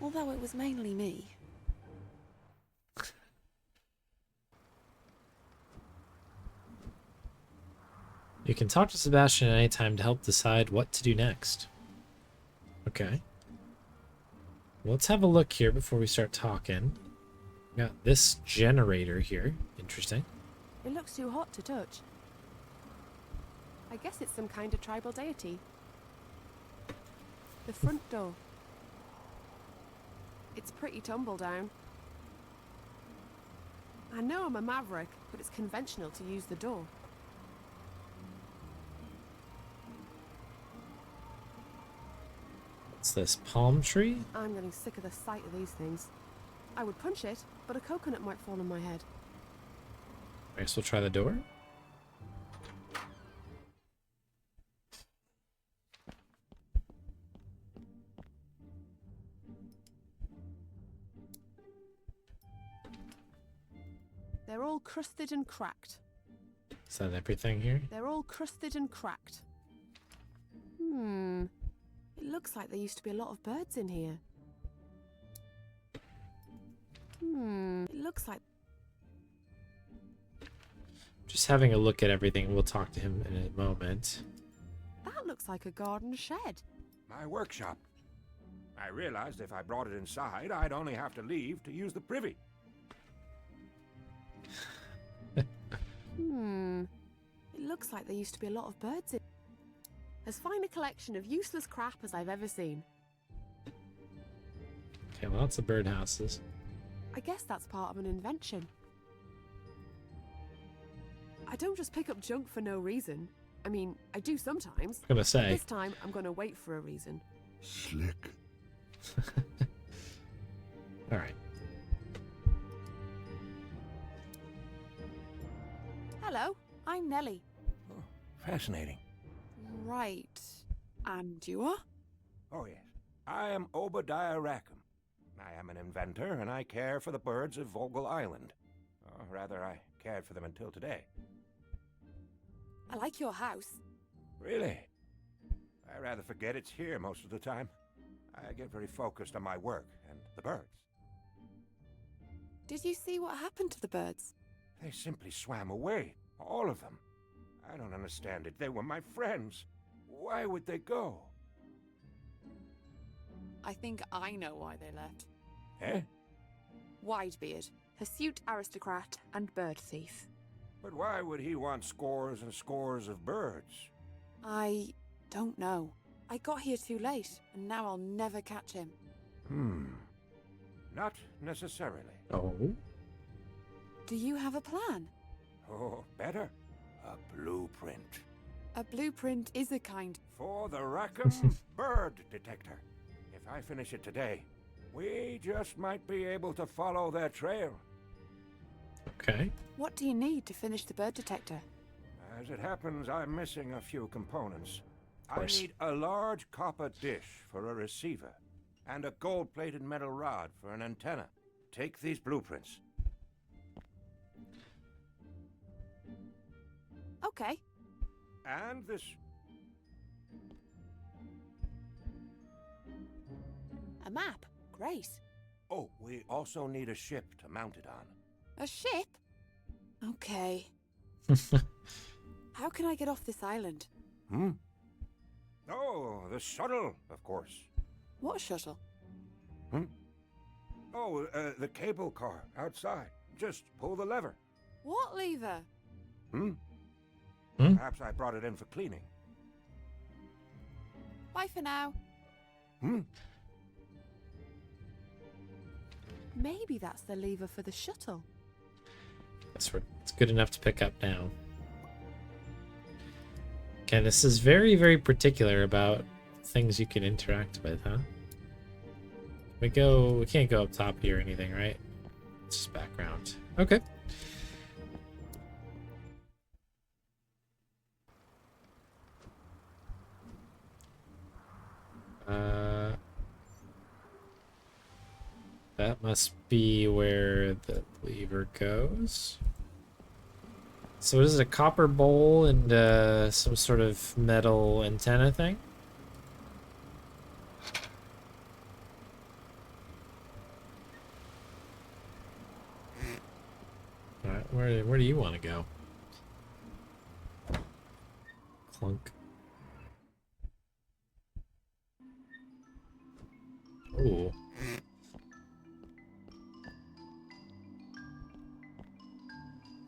Although it was mainly me. You can talk to Sebastian at any time to help decide what to do next. Okay. Let's have a look here before we start talking. Got this generator here. Interesting. It looks too hot to touch. I guess it's some kind of tribal deity. The front door. It's pretty tumble down. I know I'm a maverick, but it's conventional to use the door. What's this? Palm tree? I'm getting sick of the sight of these things. I would punch it, but a coconut might fall on my head. I guess we'll try the door. They're all crusted and cracked. Is that everything here? They're all crusted and cracked. It looks like there used to be a lot of birds in here. It looks like... Just having a look at everything. We'll talk to him in a moment. That looks like a garden shed. My workshop. I realized if I brought it inside, I'd only have to leave to use the privy. It looks like there used to be a lot of birds in... As fine a collection of useless crap as I've ever seen. Okay, lots of birdhouses. I guess that's part of an invention. I don't just pick up junk for no reason. I mean, I do sometimes. I'm gonna say. This time, I'm gonna wait for a reason. Slick. Alright. Hello, I'm Nelly. Oh, fascinating. Right. And you are? Oh, yes. I am Obadiah Rackham. I am an inventor, and I care for the birds of Vogel Island. Or rather, I cared for them until today. I like your house. Really? I rather forget it's here most of the time. I get very focused on my work and the birds. Did you see what happened to the birds? They simply swam away. All of them. I don't understand it. They were my friends. Why would they go? I think I know why they left. Eh? Widebeard, hirsute aristocrat and bird thief. But why would he want scores and scores of birds? I don't know. I got here too late, and now I'll never catch him. Not necessarily. Oh? Do you have a plan? Oh, better. A blueprint. A blueprint is a kind... For the Rackham bird detector. If I finish it today, we just might be able to follow their trail. Okay. What do you need to finish the bird detector? As it happens, I'm missing a few components. Of course. I need a large copper dish for a receiver, and a gold-plated metal rod for an antenna. Take these blueprints. Okay. And this... A map. Great. Oh, we also need a ship to mount it on. A ship? Okay. How can I get off this island? Oh, the shuttle, of course. What shuttle? Oh, the cable car outside. Just pull the lever. What lever? Perhaps I brought it in for cleaning. Bye for now. Maybe that's the lever for the shuttle. It's good enough to pick up now. Okay, this is very, very particular about things you can interact with, huh? We can't go up top here or anything, right? It's just background. Okay. That must be where the lever goes. So is it a copper bowl and some sort of metal antenna thing? Alright, where do you want to go? Clunk. Ooh.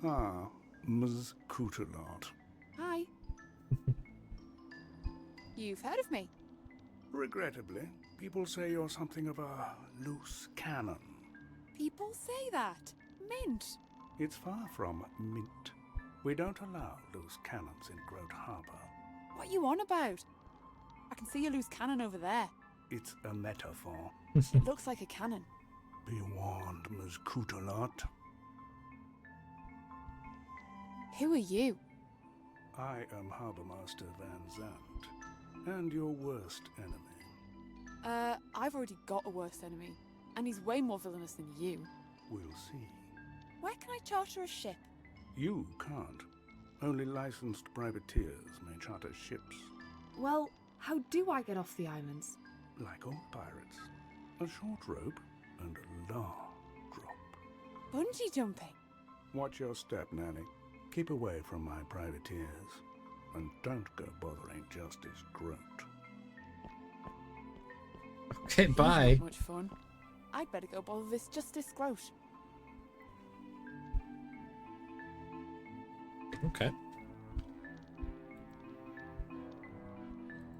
Ah, Ms. Cootalot. Hi. You've heard of me? Regrettably, people say you're something of a loose cannon. People say that. Mint. It's far from mint. We don't allow loose cannons in Groat Harbour. What are you on about? I can see a loose cannon over there. It's a metaphor. It looks like a cannon. Be warned, Ms. Cootalot. Who are you? I am Harbourmaster Van Zandt, and your worst enemy. I've already got a worse enemy, and he's way more villainous than you. We'll see. Where can I charter a ship? You can't. Only licensed privateers may charter ships. Well, how do I get off the islands? Like all pirates. A short rope and a long drop. Bungee jumping? Watch your step, Nelly. Keep away from my privateers. And don't go bothering Justice Groat. Okay, bye. Not much fun. I'd better go bother this Justice Groat. Okay.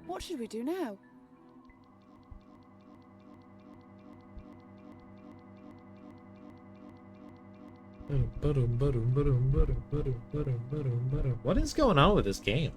What should we do now? What is going on with this game?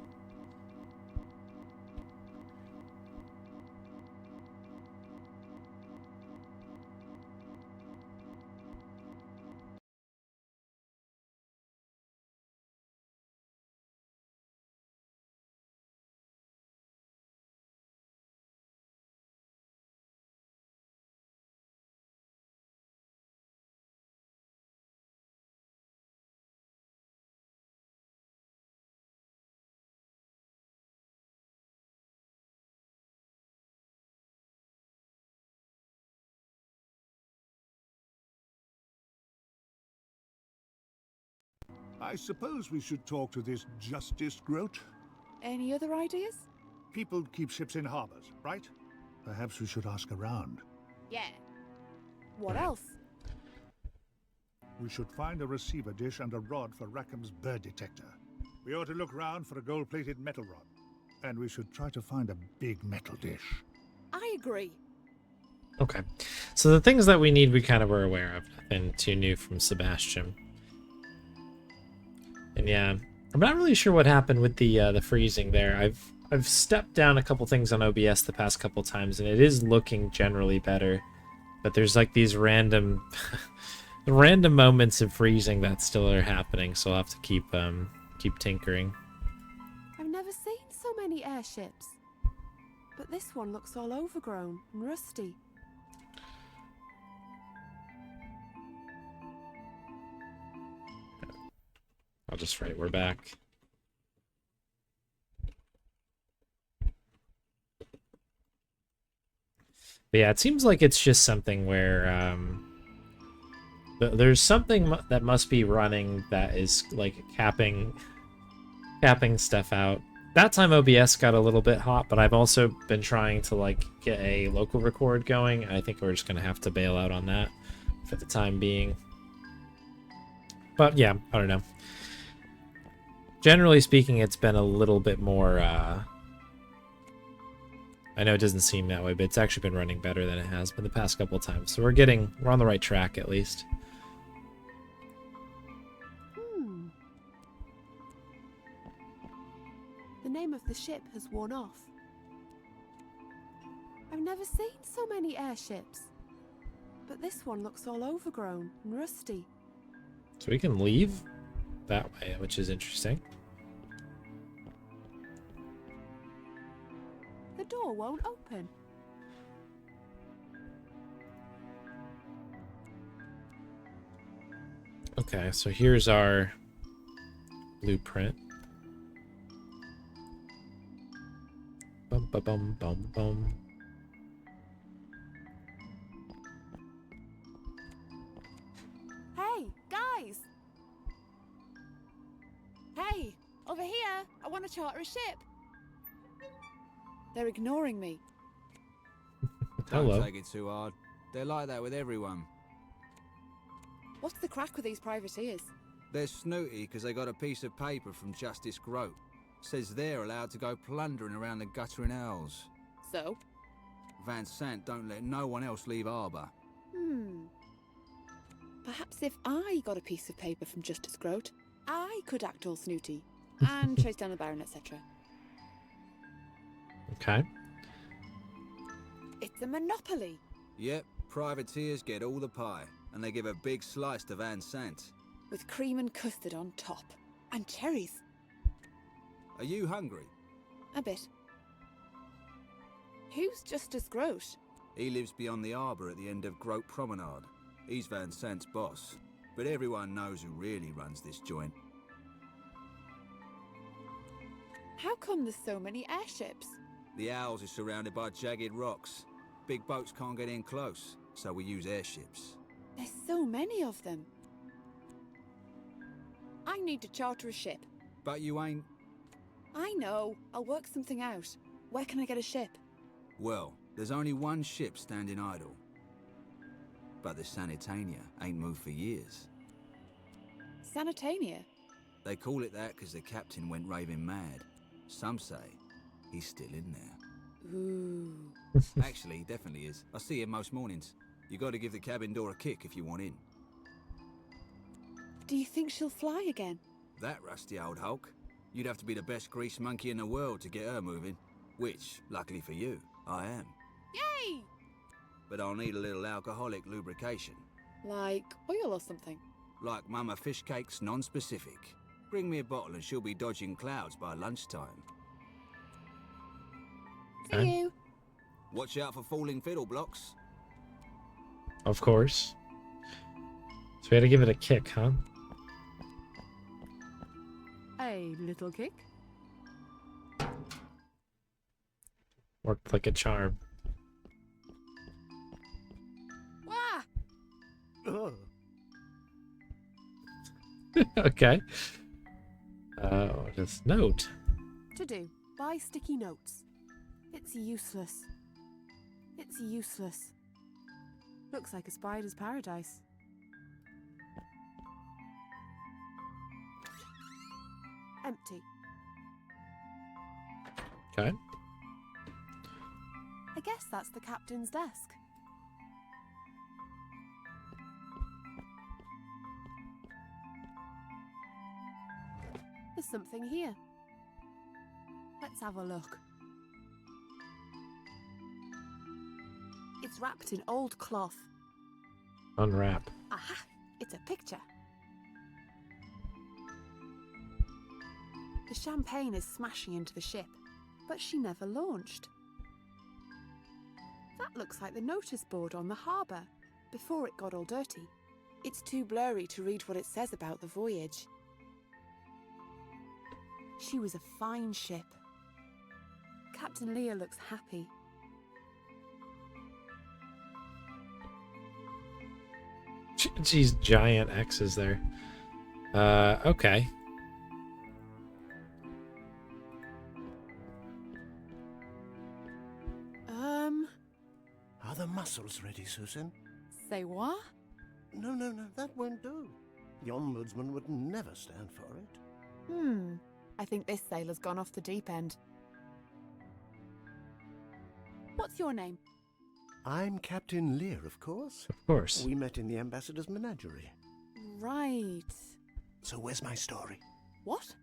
I suppose we should talk to this Justice Groat. Any other ideas? People keep ships in harbors, right? Perhaps we should ask around. Yeah. What else? We should find a receiver dish and a rod for Rackham's bird detector. We ought to look round for a gold-plated metal rod. And we should try to find a big metal dish. I agree. Okay. So the things that we need we kind of were aware of. Nothing too new from Sebastian. And yeah, I'm not really sure what happened with the freezing there. I've stepped down a couple things on OBS the past couple times, and it is looking generally better. But there's like these random moments of freezing that still are happening, so I'll have to keep tinkering. I've never seen so many airships. But this one looks all overgrown and rusty. I'll just write we're back. But yeah, it seems like it's just something where there's something that must be running that is like capping stuff out. That time OBS got a little bit hot, but I've also been trying to like get a local record going. I think we're just gonna have to bail out on that for the time being. But yeah, I don't know. Generally speaking, it's been a little bit more, I know it doesn't seem that way, but it's actually been running better than it has been the past couple of times. So we're on the right track at least. The name of the ship has worn off. I've never seen so many airships. But this one looks all overgrown and rusty. So we can leave that way, which is interesting. The door won't open. Okay, so here's our blueprint. Bum ba bum bum bum. Hey, guys! Hey, over here! I want to charter a ship. They're ignoring me. Don't take it too hard. They're like that with everyone. What's the crack with these privateers? They're snooty because they got a piece of paper from Justice Grote. Says they're allowed to go plundering around the guttering owls. So? Van Sant don't let no one else leave harbour. Perhaps if I got a piece of paper from Justice Grote, I could act all snooty and chase down the Baron, etc. Okay. It's a monopoly. Yep, privateers get all the pie, and they give a big slice to Van Sant. With cream and custard on top. And cherries. Are you hungry? A bit. Who's Justice Grote? He lives beyond the harbour at the end of Grote Promenade. He's Van Sant's boss, but everyone knows who really runs this joint. How come there's so many airships? The Owls is surrounded by jagged rocks. Big boats can't get in close, so we use airships. There's so many of them. I need to charter a ship. But you ain't... I know. I'll work something out. Where can I get a ship? Well, there's only one ship standing idle. But the Sanitania ain't moved for years. Sanitania? They call it that because the captain went raving mad. Some say he's still in there. Ooh. Actually, he definitely is. I see him most mornings. You got to give the cabin door a kick if you want in. Do you think she'll fly again? That rusty old hulk. You'd have to be the best grease monkey in the world to get her moving. Which, luckily for you, I am. Yay! But I'll need a little alcoholic lubrication. Like oil or something? Like Mama Fish Cakes non-specific. Bring me a bottle and she'll be dodging clouds by lunchtime. See you. Watch out for falling fiddle blocks. Of course. So we had to give it a kick, huh? A little kick. Worked like a charm. Wah! Okay. This note. To do. Buy sticky notes. It's useless. It's useless. Looks like a spider's paradise. Empty. Okay. I guess that's the captain's desk. There's something here. Let's have a look. It's wrapped in old cloth. Unwrap. Aha! It's a picture. The champagne is smashing into the ship, but she never launched. That looks like the notice board on the harbour, before it got all dirty. It's too blurry to read what it says about the voyage. She was a fine ship. Captain Lear looks happy. Geez, giant X's there. Okay. Are the mussels ready, Susan? Say what? No, that won't do. The Ombudsman would never stand for it. I think this sailor's gone off the deep end. What's your name? I'm Captain Lear, of course. Of course. We met in the ambassador's menagerie. Right. So where's my story? What?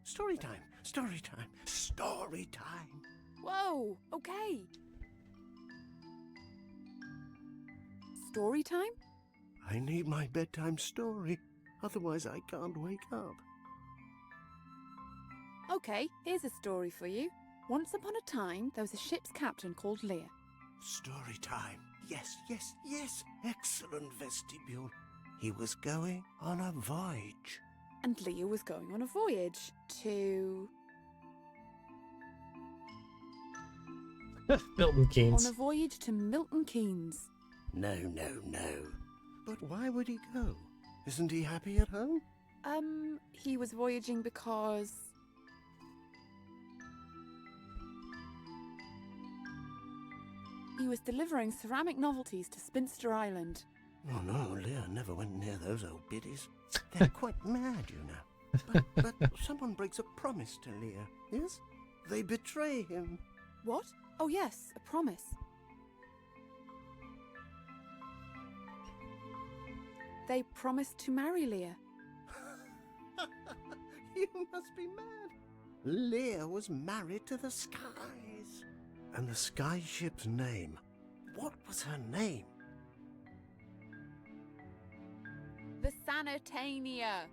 Story time, story time, story time. Whoa, okay. Story time? I need my bedtime story, otherwise I can't wake up. Okay, here's a story for you. Once upon a time, there was a ship's captain called Lear. Story time. Yes. Excellent vestibule. He was going on a voyage. And Lear was going on a voyage to... Milton Keynes. On a voyage to Milton Keynes. No. But why would he go? Isn't he happy at home? He was voyaging because... he was delivering ceramic novelties to Spinster Island. Oh no, Leah never went near those old biddies. They're quite mad, you know. But someone breaks a promise to Leah, yes? They betray him. What? Oh yes, a promise. They promised to marry Leah. You must be mad. Leah was married to the skies. And the sky ship's name. What was her name? The Sanitania.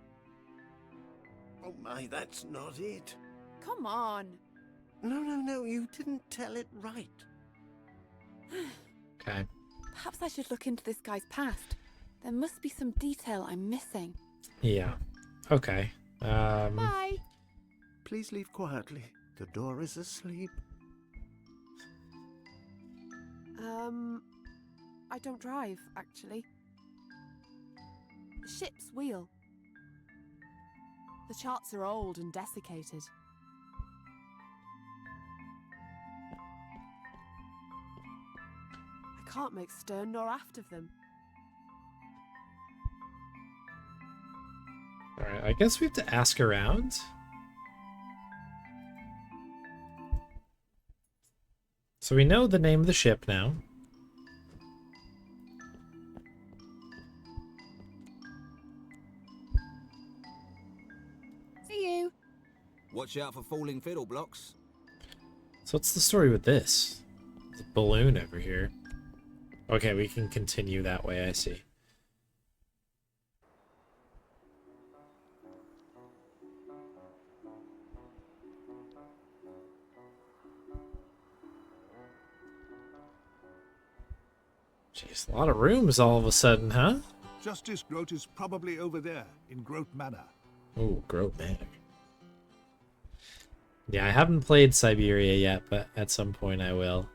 Oh my, that's not it. Come on. No, you didn't tell it right. Okay. Perhaps I should look into this guy's past. There must be some detail I'm missing. Yeah. Okay. Bye. Please leave quietly. The door is asleep. I don't drive, actually. The ship's wheel. The charts are old and desiccated. I can't make stern nor aft of them. Alright, I guess we have to ask around. So we know the name of the ship now. See you. Watch out for falling fiddle blocks. So what's the story with this? There's a balloon over here. Okay, we can continue that way, I see. Jeez, a lot of rooms all of a sudden, huh? Justice Groat is probably over there, in Groat Manor. Oh, Groat Manor. Yeah, I haven't played Siberia yet, but at some point I will.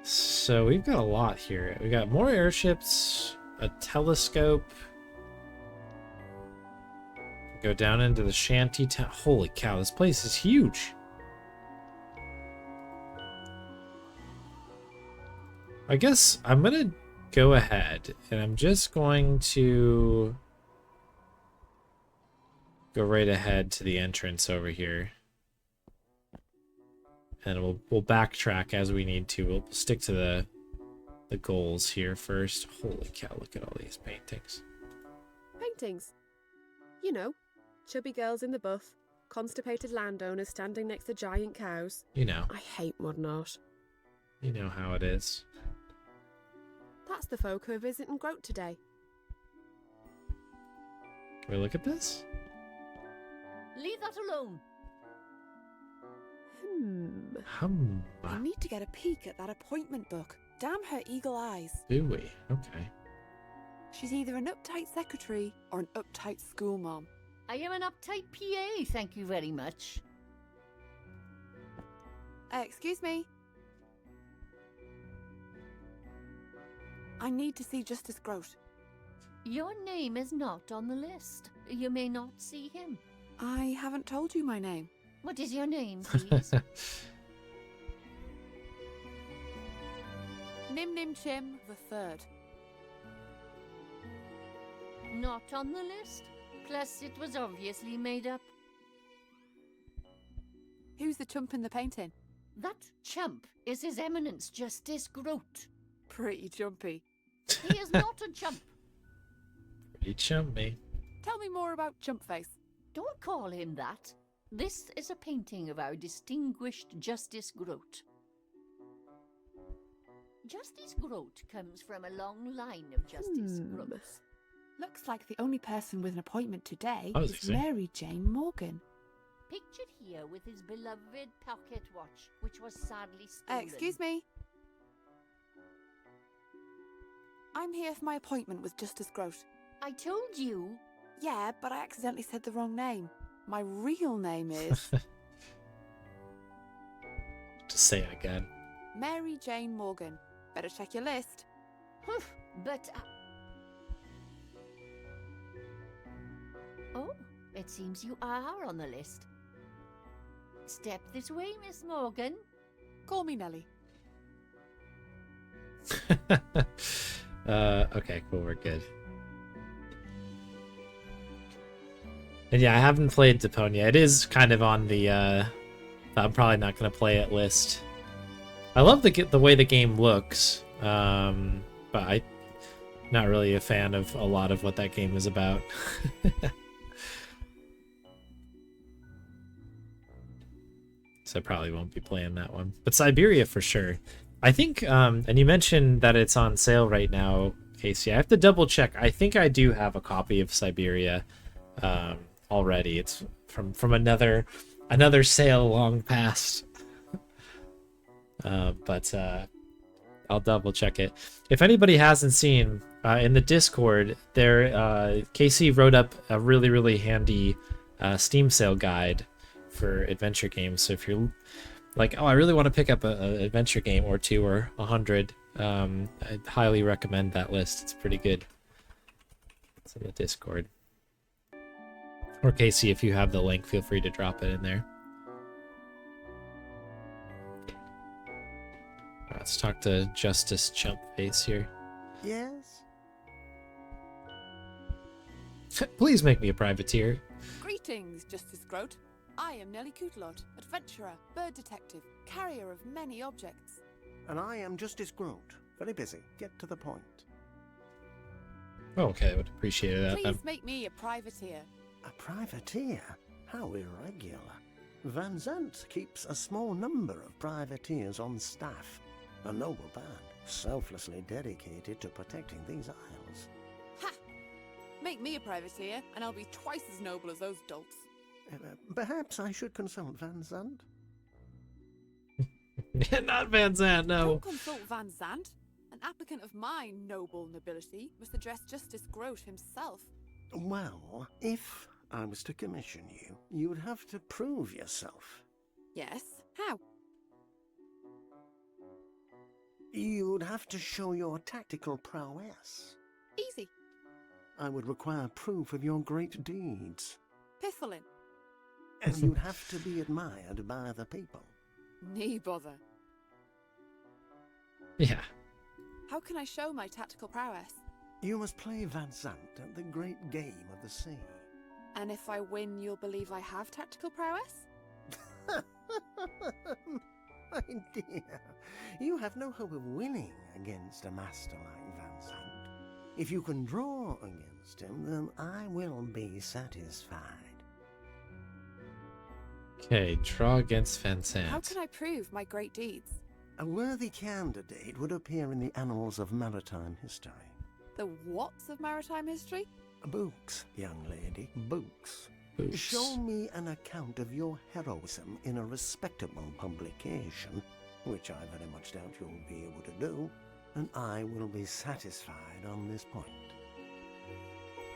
So we've got a lot here. We got more airships, a telescope. Go down into the shanty town. Holy cow, this place is huge. I guess I'm gonna go ahead and I'm just going to go right ahead to the entrance over here. And we'll backtrack as we need to. We'll stick to the goals here first. Holy cow, look at all these paintings. Paintings. You know, chubby girls in the buff, constipated landowners standing next to giant cows. You know. I hate modern art. You know how it is. That's the folk who are visiting Groat today. Can we look at this? Leave that alone. I need to get a peek at that appointment book. Damn her eagle eyes. Do we? Okay. She's either an uptight secretary or an uptight school mom. I am an uptight PA, thank you very much. Excuse me. I need to see Justice Groat. Your name is not on the list. You may not see him. I haven't told you my name. What is your name, please? Nim Nim Chim the Third. Not on the list. Plus, it was obviously made up. Who's the chump in the painting? That chump is His Eminence Justice Groat. Pretty jumpy. He is not a chump. Pretty chumpy. Tell me more about Chumpface. Don't call him that. This is a painting of our distinguished Justice Groat. Justice Groat comes from a long line of Justice Groats. Looks like the only person with an appointment today Oh, is Mary Jane Morgan. Pictured here with his beloved pocket watch, which was sadly stolen. Excuse me. I'm here for my appointment with Justice Groat. I told you. Yeah, but I accidentally said the wrong name. My real name is... Just say it again. Mary Jane Morgan. Better check your list. But... It seems you are on the list. Step this way, Miss Morgan. Call me Nelly. Okay, cool, we're good. And yeah, I haven't played Deponia. It is kind of on the I'm probably not going to play it list. I love the way the game looks, but I'm not really a fan of a lot of what that game is about. So I probably won't be playing that one. But Siberia for sure. I think, and you mentioned that it's on sale right now, Casey. I have to double check. I think I do have a copy of Siberia already. It's from another sale long past. But I'll double check it. If anybody hasn't seen, in the Discord, Casey wrote up a really, really handy Steam sale guide for adventure games. So if you're like, oh, I really want to pick up an adventure game or two or 100, I'd highly recommend that list. It's pretty good. It's in the Discord. Or Casey, if you have the link, feel free to drop it in there. Let's talk to Justice Chumpface here. Yes? Please make me a privateer. Greetings, Justice Groat. I am Nelly Cootalot, adventurer, bird detective, carrier of many objects. And I am Justice Groat. Very busy. Get to the point. Okay, I would appreciate that. Please make me a privateer. A privateer? How irregular. Van Zandt keeps a small number of privateers on staff. A noble band, selflessly dedicated to protecting these isles. Ha! Make me a privateer, and I'll be twice as noble as those dolts. Perhaps I should consult Van Zandt? Not Van Zandt, no. Don't consult Van Zandt. An applicant of my noble nobility must address Justice Groat himself. Well, if I was to commission you, you would have to prove yourself. Yes? How? You would have to show your tactical prowess. Easy. I would require proof of your great deeds. Pifflin. And you'd have to be admired by the people. Nee bother. Yeah. How can I show my tactical prowess? You must play Van Zandt at the great game of the sea. And if I win, you'll believe I have tactical prowess? My dear, you have no hope of winning against a master like Van Zandt. If you can draw against him, then I will be satisfied. Okay, draw against Van Zandt. How can I prove my great deeds? A worthy candidate would appear in the annals of maritime history. The whats of maritime history? Books, young lady, books. Books. Show me an account of your heroism in a respectable publication, which I very much doubt you'll be able to do, and I will be satisfied on this point.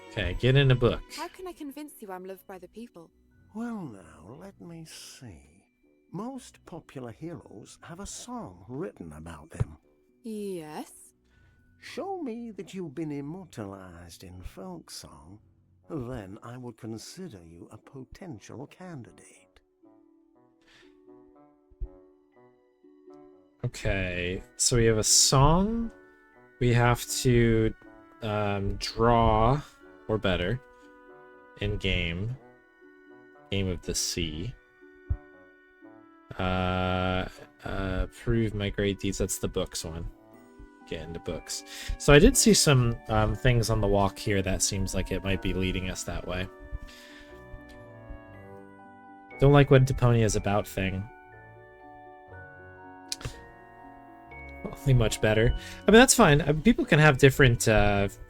Okay, get in a book. How can I convince you I'm loved by the people? Well now, let me see. Most popular heroes have a song written about them. Yes? Show me that you've been immortalized in folk song, then I would consider you a potential candidate. Okay, so we have a song. We have to draw, or better, in game. Game of the Sea. Prove my great deeds. That's the books one. Get into books. So I did see some things on the walk here that seems like it might be leading us that way. Don't like what Deponia is about thing. Hopefully much better. I mean, that's fine. People can have different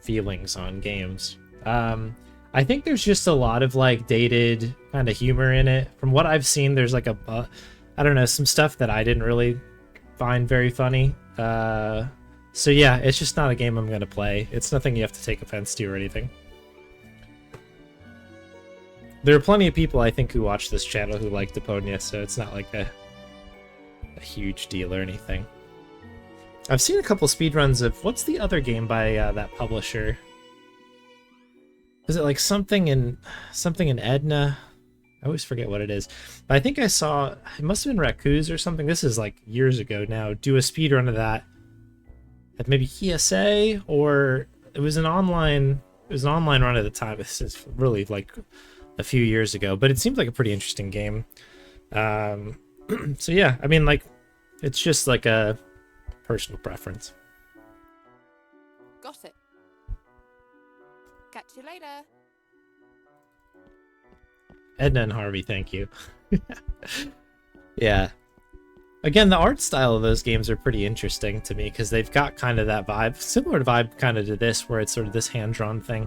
feelings on games. I think there's just a lot of like dated kind of humor in it. From what I've seen, there's like I don't know, some stuff that I didn't really find very funny. So yeah, it's just not a game I'm gonna play. It's nothing you have to take offense to or anything. There are plenty of people I think who watch this channel who like Deponia, so it's not like a huge deal or anything. I've seen a couple speedruns of what's the other game by that publisher? Was it like something in Edna? I always forget what it is. But I think I saw, it must have been Raccoons or something. This is like years ago now. Do a speedrun of that at maybe ESA, or it was an online run at the time. This is really like a few years ago, but it seemed like a pretty interesting game. So yeah, I mean, like, it's just like a personal preference. Got it. Catch you later. Edna and Harvey, thank you. Yeah. Again, the art style of those games are pretty interesting to me because they've got kind of that vibe, similar to vibe kind of to this, where it's sort of this hand-drawn thing.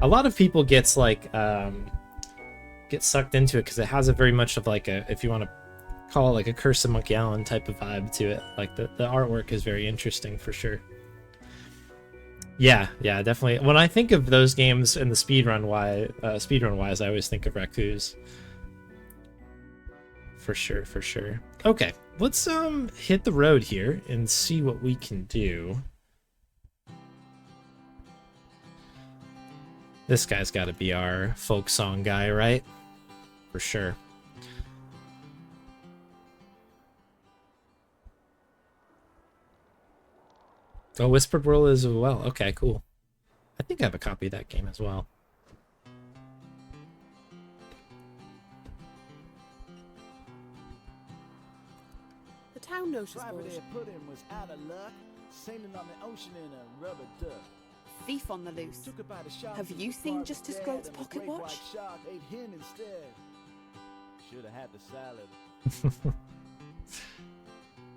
A lot of people get sucked into it because it has a very much of like a, if you want to call it like a Curse of Monkey Island type of vibe to it. Like the artwork is very interesting for sure. Yeah, definitely. When I think of those games in the speedrun wise, I always think of Raccoons. For sure. Okay, let's hit the road here and see what we can do. This guy's got to be our folk song guy, right? For sure. Oh, Whispered World is as well. Okay, cool. I think I have a copy of that game as well. The town notice board. Private Pudding was out of luck, sailing on the ocean in a rubber duck. Thief on the loose. Took her by the shark Have and you the seen barb Justice dead, Groat's and the pocket great watch? white shark ate him instead. Should have had the salad.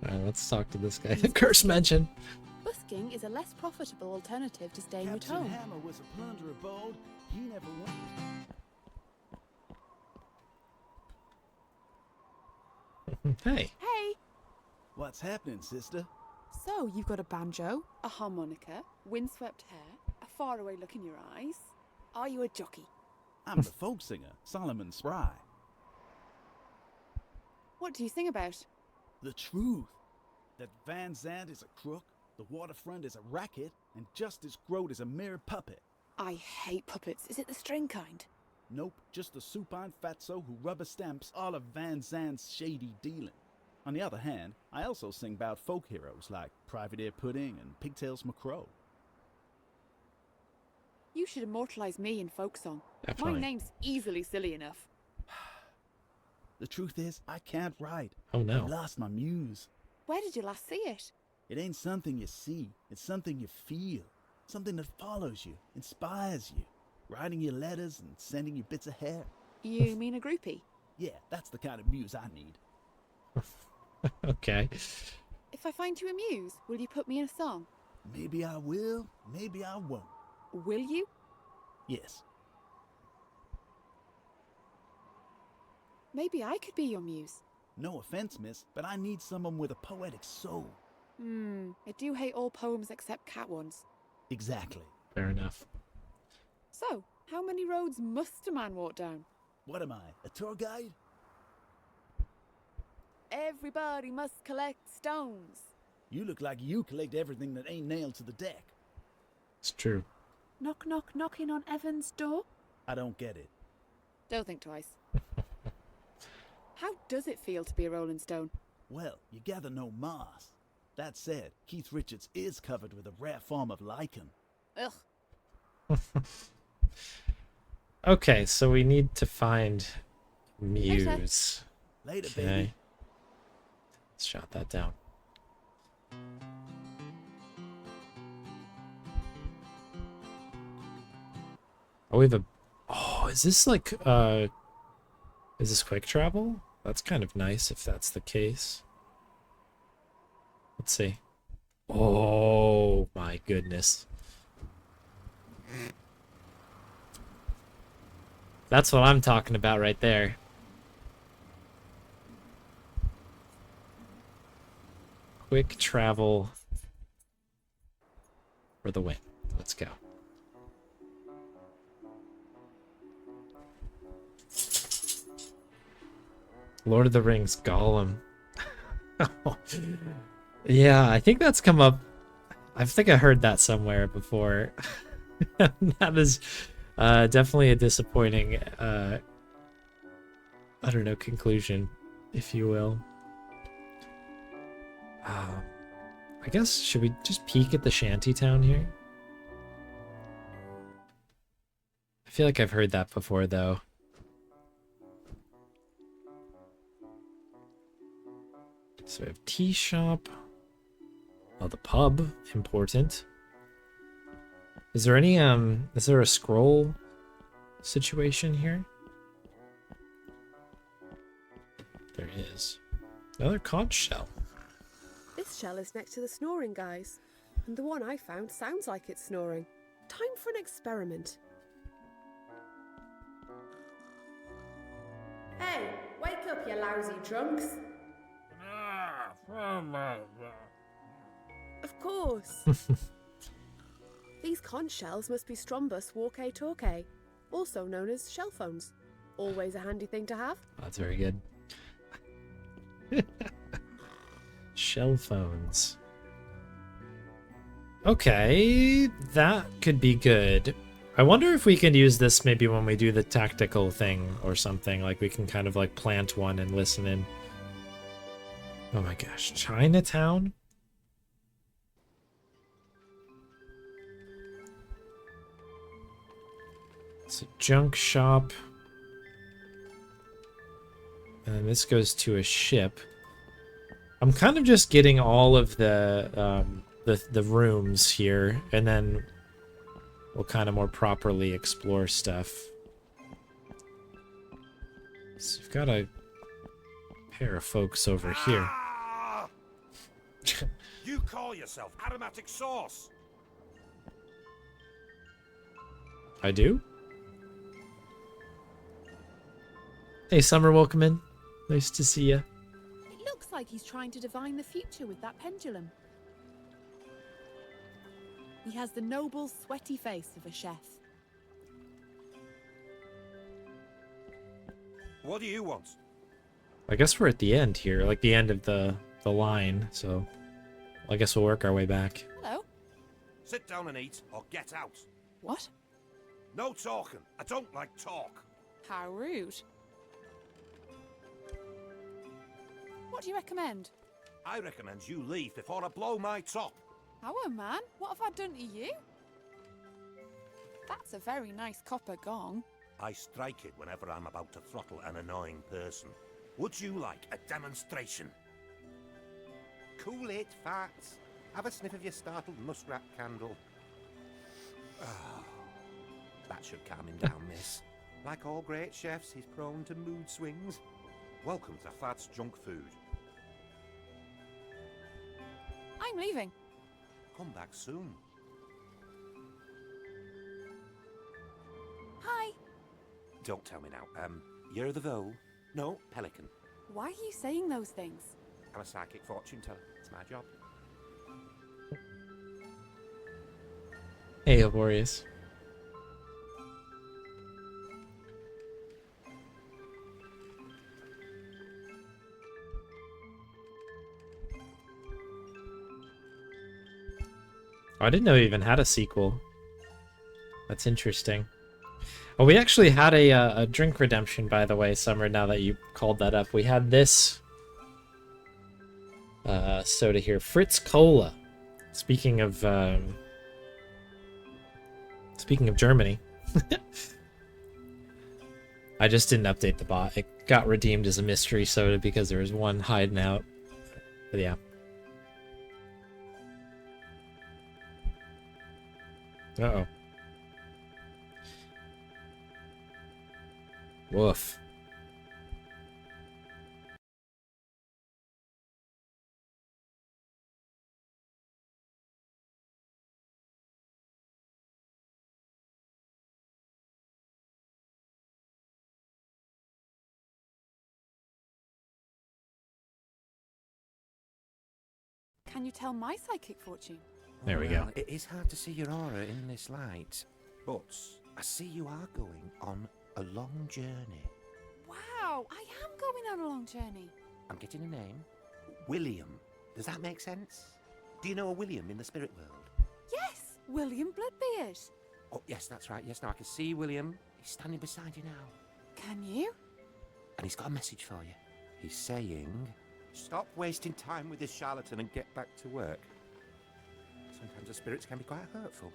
Alright, let's talk to this guy. Curse mention. Busking is a less profitable alternative to staying at Captain home. Hammer was a plunderer bold. He never won. Hey. Hey! What's happening, sister? So, you've got a banjo? A harmonica, windswept hair, a faraway look in your eyes. Are you a jockey? I'm the folk singer, Solomon Spry. What do you sing about? The truth. That Van Zandt is a crook, the waterfront is a racket, and Justice Groat is a mere puppet. I hate puppets. Is it the string kind? Nope, just the supine fatso who rubber stamps all of Van Zandt's shady dealing. On the other hand, I also sing about folk heroes like Privateer Pudding and Pigtails McCrow. You should immortalize me in folk song. Definitely. My name's easily silly enough. The truth is, I can't write. Oh no. I lost my muse. Where did you last see it? It ain't something you see, it's something you feel. Something that follows you, inspires you. Writing you letters and sending you bits of hair. You mean a groupie? Yeah, that's the kind of muse I need. Okay. If I find you a muse, will you put me in a song? Maybe I will, maybe I won't. Will you? Yes. Maybe I could be your muse. No offense, miss, but I need someone with a poetic soul. I do hate all poems except cat ones. Exactly. Fair enough. So, how many roads must a man walk down? What am I, a tour guide? Everybody must collect stones. You look like you collect everything that ain't nailed to the deck. It's true. Knock, knock, knocking on Evan's door? I don't get it. Don't think twice. How does it feel to be a Rolling Stone? Well, you gather no moss. That said, Keith Richards is covered with a rare form of lichen. Ugh. Okay, so we need to find Muse. Later, Okay. baby. Let's jot that down. Oh, we have a... Oh, is this like... Is this quick travel? That's kind of nice if that's the case. Let's see. Oh, my goodness. That's what I'm talking about right there. Quick travel for the win. Let's go. Lord of the Rings, Gollum. Yeah, I think that's come up. I think I heard that somewhere before. That is Definitely a disappointing, I don't know, conclusion, if you will. I guess, should we just peek at the shantytown here? I feel like I've heard that before, though. So we have tea shop. Oh, the pub, important. Is there any, is there a scroll situation here? There is. Another conch shell. This shell is next to the snoring guys, and the one I found sounds like it's snoring. Time for an experiment. Hey, wake up, you lousy trunks. Of course. These conch shells must be Strombus walkie-talkie, also known as shell phones. Always a handy thing to have. That's very good. Shell phones. Okay, that could be good. I wonder if we can use this maybe when we do the tactical thing or something. Like we can kind of like plant one and listen in. Oh my gosh, Chinatown? It's a junk shop. And then this goes to a ship. I'm kind of just getting all of the rooms here, and then we'll kind of more properly explore stuff. So you've got a pair of folks over here. You call yourself aromatic sauce? I do? Hey, Summer, welcome in. Nice to see you. It looks like he's trying to divine the future with that pendulum. He has the noble, sweaty face of a chef. What do you want? I guess we're at the end here, like the end of the line, so I guess we'll work our way back. Hello? Sit down and eat, or get out. What? No talking. I don't like talk. How rude. What do you recommend? I recommend you leave before I blow my top. Oh, man, what have I done to you? That's a very nice copper gong. I strike it whenever I'm about to throttle an annoying person. Would you like a demonstration? Cool it, farts. Have a sniff of your startled muskrat candle. Oh, that should calm him down, miss. Like all great chefs, he's prone to mood swings. Welcome to Fat's Junk Food. I'm leaving. Come back soon. Hi. Don't tell me now. You're the vole? No, pelican. Why are you saying those things? I'm a psychic fortune teller. It's my job. Hey, Laborious. Oh, I didn't know we even had a sequel. That's interesting. Oh, we actually had a drink redemption, by the way, Summer, now that you called that up. We had this soda here, Fritz-Kola. Speaking of Germany. I just didn't update the bot. It got redeemed as a mystery soda because there was one hiding out. But yeah. Uh-oh. Woof. Can you tell my psychic fortune? There we go. It is hard to see your aura in this light, but I see you are going on a long journey. Wow, I am going on a long journey. I'm getting a name. William. Does that make sense? Do you know a William in the spirit world? Yes, William Bloodbeard. Oh, yes, that's right. Yes, now I can see William. He's standing beside you now. Can you? And he's got a message for you. He's saying, stop wasting time with this charlatan and get back to work. Sometimes the spirits can be quite hurtful.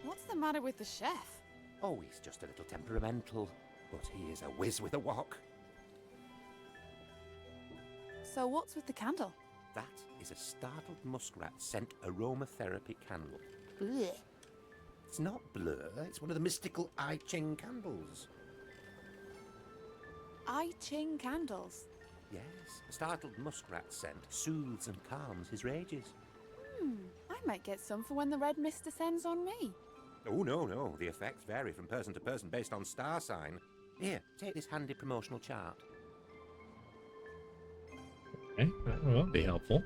What's the matter with the chef? Oh, he's just a little temperamental, but he is a whiz with a wok. So what's with the candle? That is a startled muskrat scent aromatherapy candle. Blech. It's not blur, it's one of the mystical I Ching candles. I Ching candles? Yes, a startled muskrat scent soothes and calms his rages. I might get some for when the red mist descends on me. Oh, no. The effects vary from person to person based on star sign. Here, take this handy promotional chart. Okay, that will be helpful.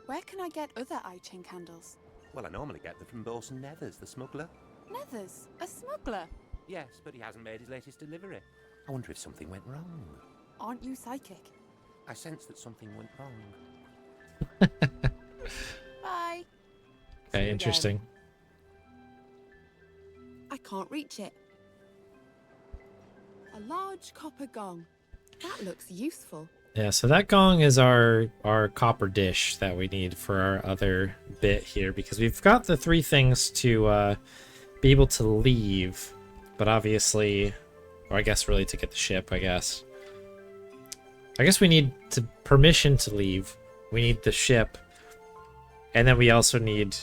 Where can I get other I Ching candles? Well, I normally get them from Bosun Nethers, the smuggler. Nethers? A smuggler? Yes, but he hasn't made his latest delivery. I wonder if something went wrong. Aren't you psychic? I sense that something went wrong. Bye. Okay, interesting. I can't reach it. A large copper gong. That looks useful. Yeah, so that gong is our copper dish that we need for our other bit here, because we've got the 3 things to be able to leave, but obviously, or I guess really to get the ship, I guess. I guess we need permission to leave. We need the ship, and then we also need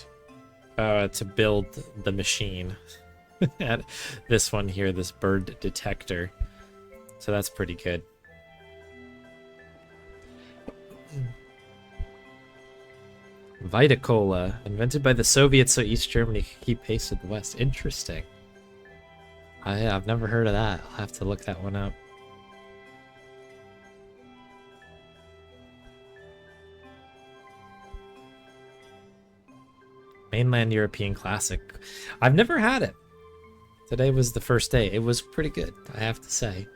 to build the machine. At this one here, this bird detector. So that's pretty good. Fritz-Kola, invented by the Soviets so East Germany could keep pace with the West. Interesting. I've never heard of that. I'll have to look that one up. Mainland European classic. I've never had it. Today was the first day. It was pretty good, I have to say.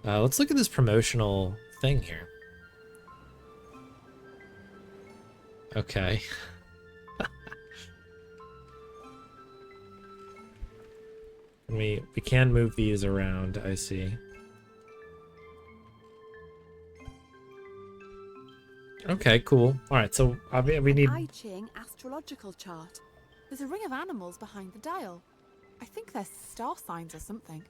Let's look at this promotional thing here. Okay. we can move these around, I see. Okay, cool. Alright, so we need... I Ching astrological chart. There's a ring of animals behind the dial. I think they're star signs or something.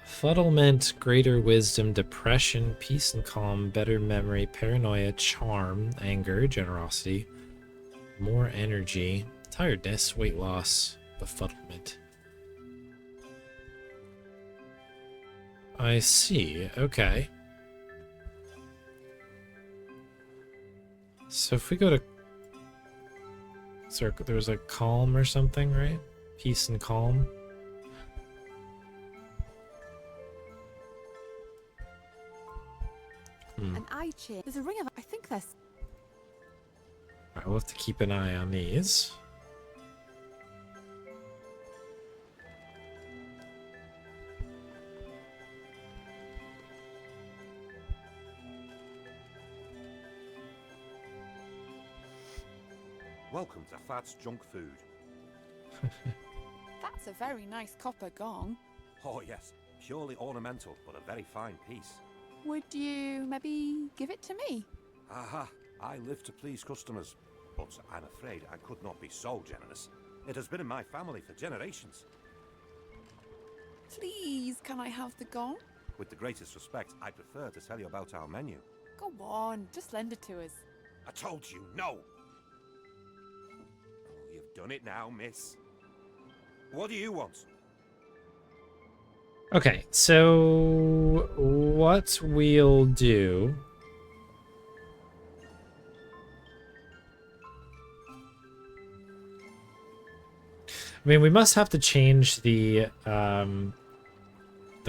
Befuddlement, greater wisdom, depression, peace and calm, better memory, paranoia, charm, anger, generosity, more energy, tiredness, weight loss, befuddlement. I see, okay. So if we go to... So there's a calm or something, right? Peace and calm. An I Ching. There's a ring of... I think there's... Alright, we'll have to keep an eye on these. Welcome to Fat's Junk Food. That's a very nice copper gong. Oh yes, purely ornamental, but a very fine piece. Would you maybe give it to me? Aha, I live to please customers, but I'm afraid I could not be so generous. It has been in my family for generations. Please, can I have the gong? With the greatest respect, I prefer to tell you about our menu. Go on, just lend it to us. I told you, no! You've done it now, miss. What do you want? Okay, so what we'll do... I mean, we must have to change the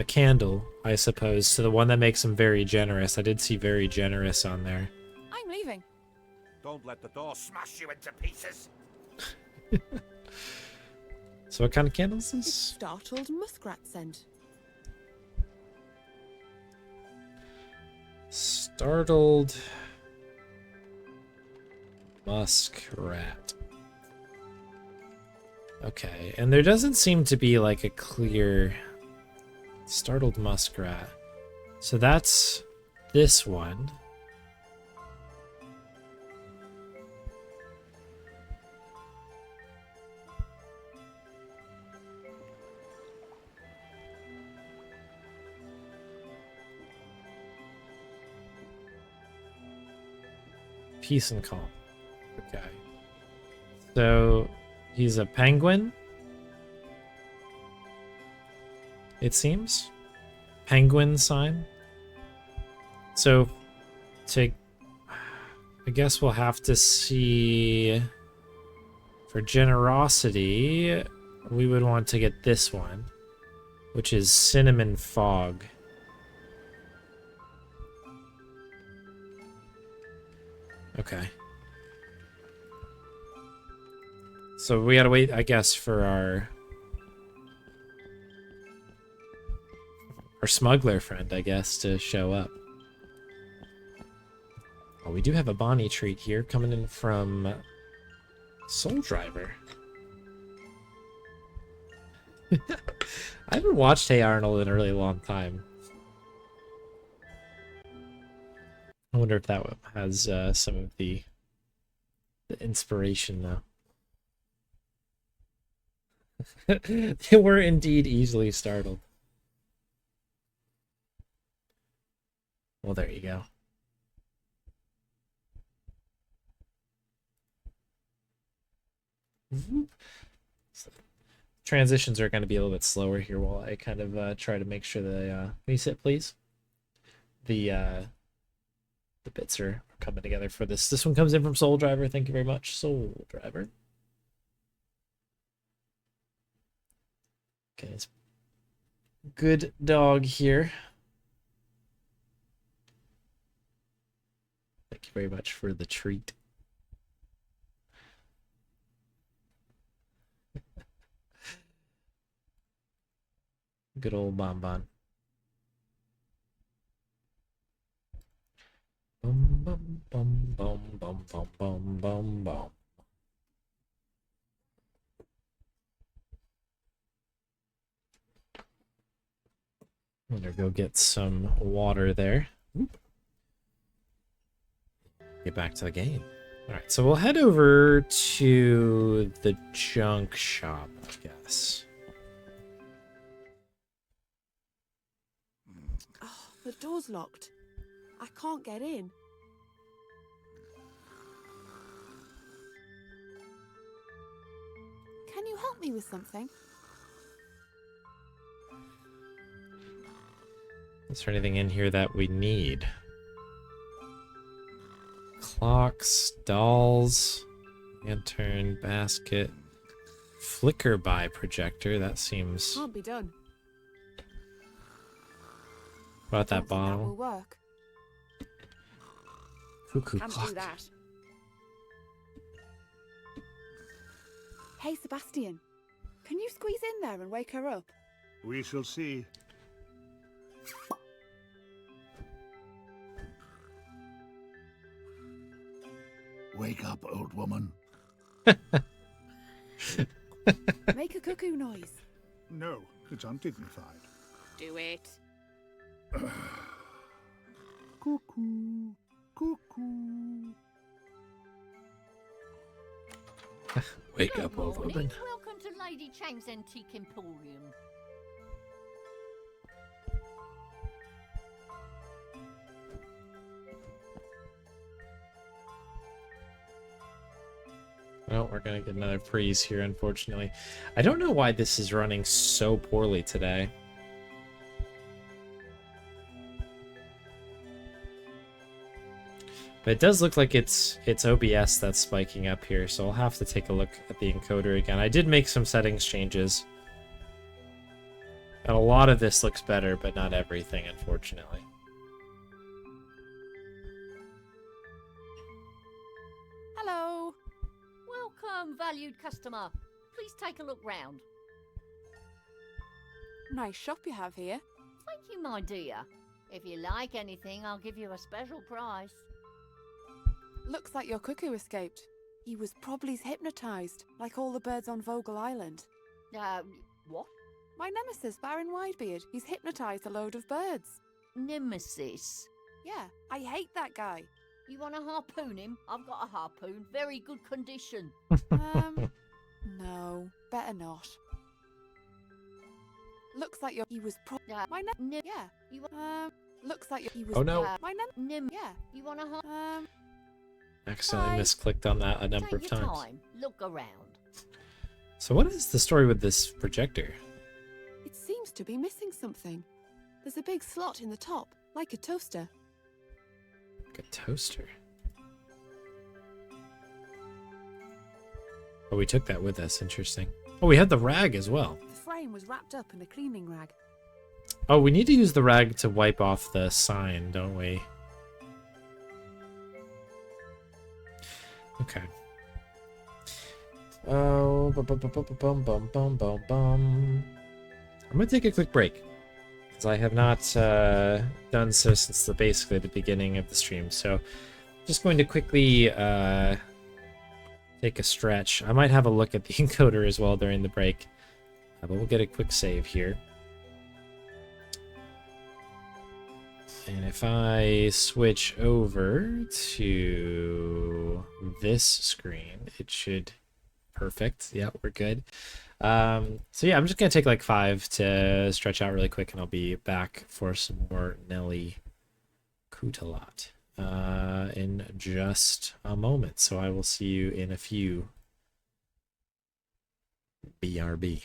candle, I suppose, to the one that makes him very generous. I did see very generous on there. I'm leaving. Don't let the door smash you into pieces. So what kind of candle is It's this? startled muskrat scent. Startled muskrat. Okay, and there doesn't seem to be like a clear startled muskrat. So that's this one. Peace and calm. Okay. So he's a penguin. It seems. Penguin sign. So I guess we'll have to see for generosity, we would want to get this one, which is cinnamon fog. Okay. So we gotta wait, I guess, for our smuggler friend, I guess, to show up. Oh, we do have a Bonnie treat here coming in from Soul Driver. I haven't watched Hey Arnold in a really long time. I wonder if that has some of the inspiration now. They were indeed easily startled. Well, there you go. So, transitions are going to be a little bit slower here while I kind of try to make sure that can you sit, please? The bits are coming together for this. This one comes in from Soul Driver. Thank you very much, Soul Driver. Okay, it's good dog here. Thank you very much for the treat. Good old Bonbon. Bum bum bum bum bum bum bum bum bum. I'm gonna go get some water there. Get back to the game. Alright, so we'll head over to the junk shop, I guess. Oh, the door's locked. I can't get in. Can you help me with something? Is there anything in here that we need? Clocks, dolls, lantern, basket, flicker by projector. That seems. Can't be done. What about that That will bottle? work. Cuckoo Can't clock. do that. Hey, Sebastian. Can you squeeze in there and wake her up? We shall see. Wake up, old woman. Make a cuckoo noise. No, it's undignified. Do it. Cuckoo, cuckoo. Wake up, old Morning. woman. Welcome to Lady Chang's Antique Emporium. Well, we're gonna get another freeze here, unfortunately. I don't know why this is running so poorly today. But it does look like it's OBS that's spiking up here, so I'll have to take a look at the encoder again. I did make some settings changes. And a lot of this looks better, but not everything, unfortunately. Hello. Welcome, valued customer. Please take a look round. Nice shop you have here. Thank you, my dear. If you like anything, I'll give you a special price. Looks like your cuckoo escaped. He was probably hypnotized, like all the birds on Vogel Island. What? My nemesis, Baron Widebeard. He's hypnotized a load of birds. Nemesis? Yeah, I hate that guy. You want to harpoon him? I've got a harpoon. Very good condition. No, better not. Looks like he was my yeah. Looks like he was Oh, no. my yeah. You want to Accidentally misclicked on that a number of Take your times. time. Look around. So what is the story with this projector? It seems to be missing something. There's a big slot in the top, like a toaster. Like a toaster. Oh, we took that with us. Interesting. Oh, we had the rag as well. The frame was wrapped up in a cleaning rag. Oh, we need to use the rag to wipe off the sign, don't we? Okay. Oh, bum. I'm gonna take a quick break because I have not done so since basically the beginning of the stream. So, just going to quickly take a stretch. I might have a look at the encoder as well during the break, but we'll get a quick save here. And if I switch over to this screen, it should... Perfect. Yeah, we're good. So yeah, I'm just going to take like 5 to stretch out really quick, and I'll be back for some more Nelly Cootalot in just a moment. So I will see you in a few. BRB.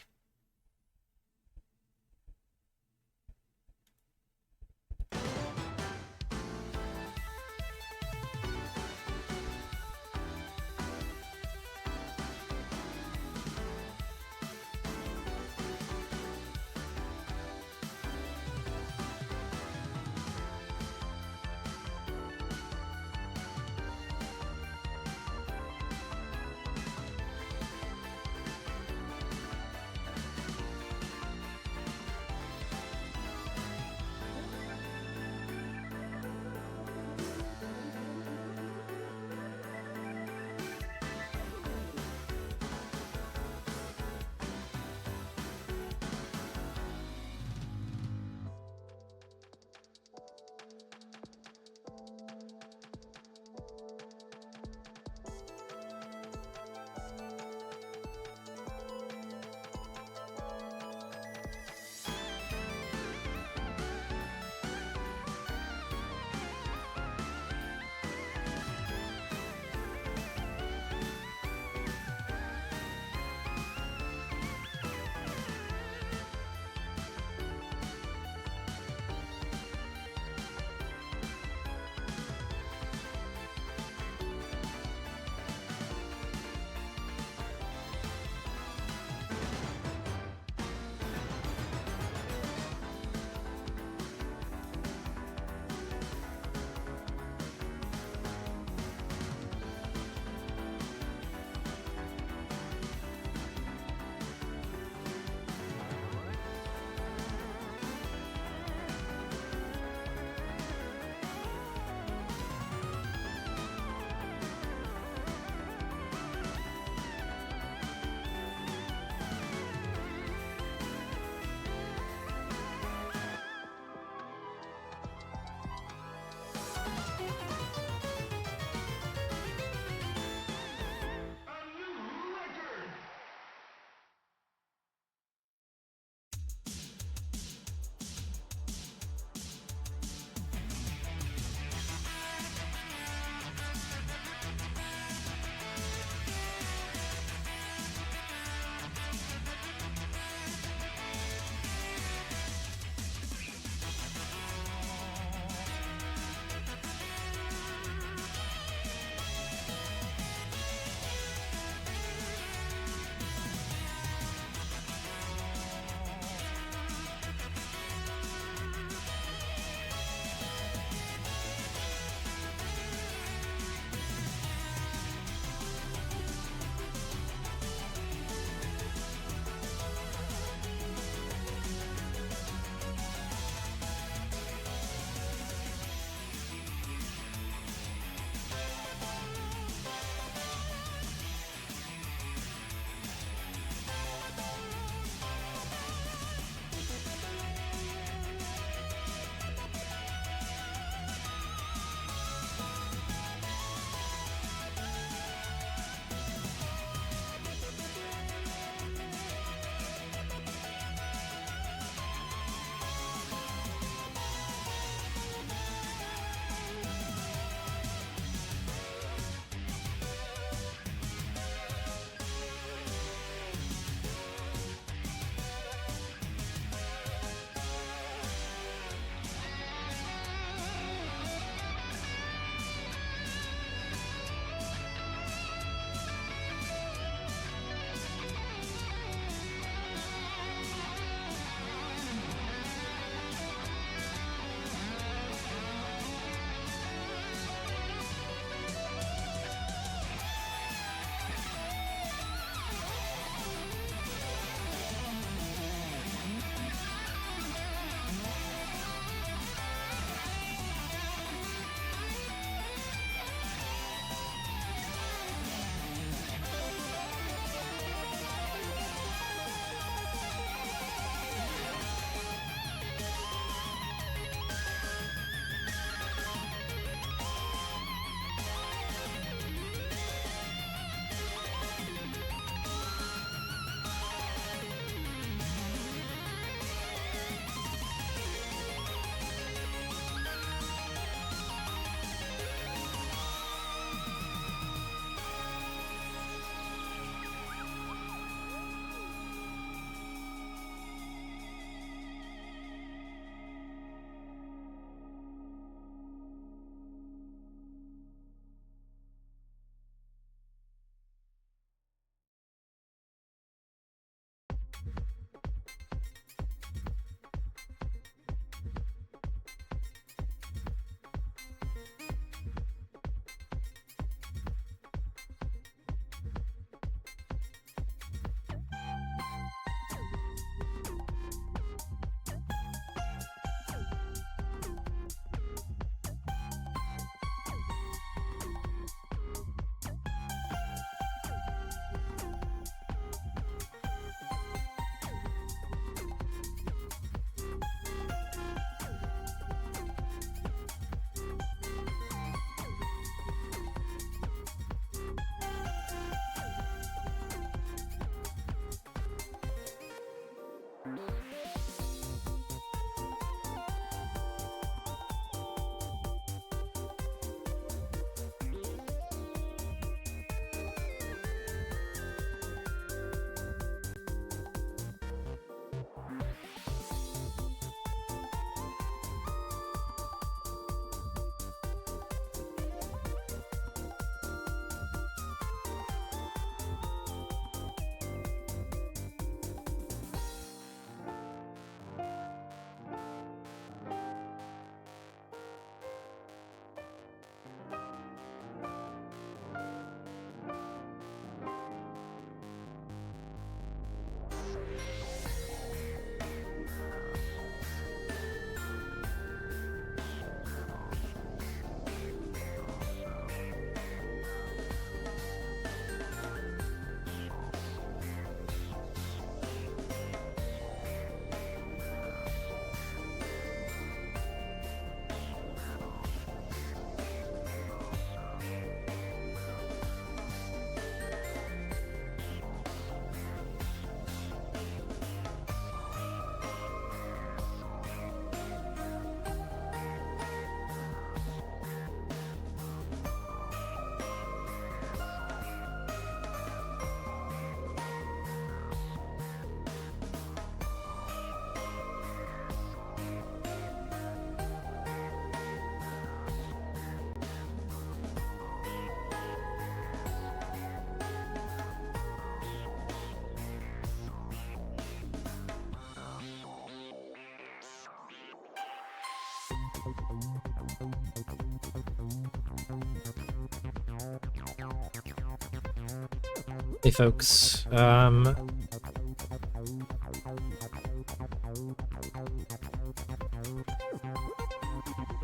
Hey folks,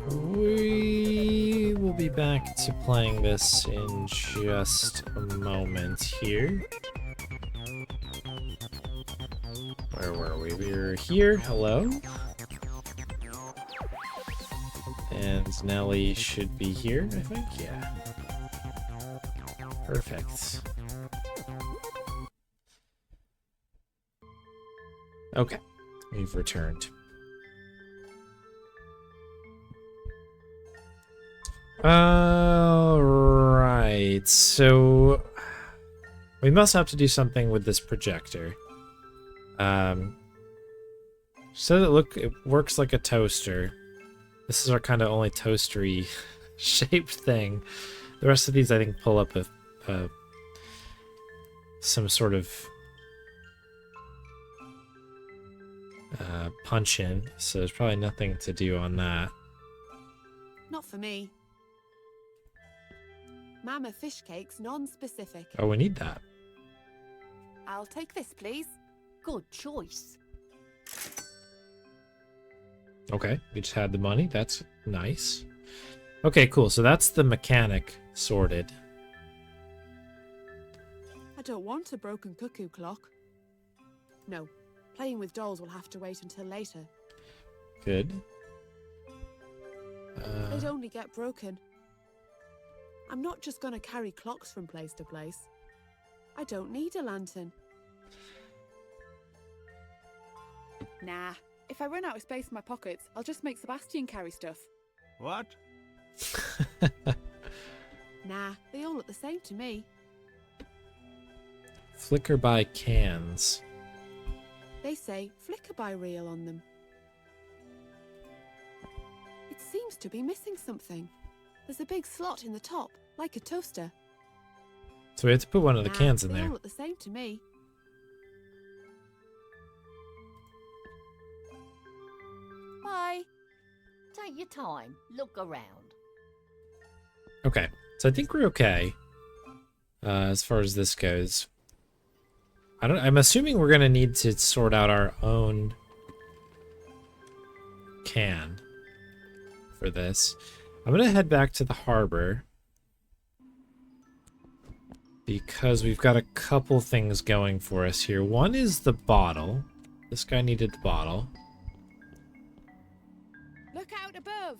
we will be back to playing this in just a moment here. Where were we? We were here. Hello. And Nelly should be here, I think. Yeah. Perfect. Okay. We've returned. Alright, so we must have to do something with this projector. So it works like a toaster. This is our kind of only toastery shaped thing. The rest of these, I think, pull up some sort of punch in, so there's probably nothing to do on that. Not for me. Mama fish cakes non-specific. Oh, we need that. I'll take this, please. Good choice. Okay, we just had the money. That's nice. Okay, cool. So that's the mechanic sorted. I don't want a broken cuckoo clock. No, playing with dolls will have to wait until later. Good. They'd only get broken. I'm not just gonna carry clocks from place to place. I don't need a lantern. Nah, if I run out of space in my pockets, I'll just make Sebastian carry stuff. What? Nah, they all look the same to me. Flicker by cans. They say flicker by reel on them. It seems to be missing something. There's a big slot in the top, like a toaster. So we have to put one of the cans in they there. all look the same to me. Bye. Take your time. Look around. Okay, so I think we're okay as far as this goes. I'm assuming we're gonna need to sort out our own can for this. I'm gonna head back to the harbor because we've got a couple things going for us here. One is the bottle. This guy needed the bottle. Look out above!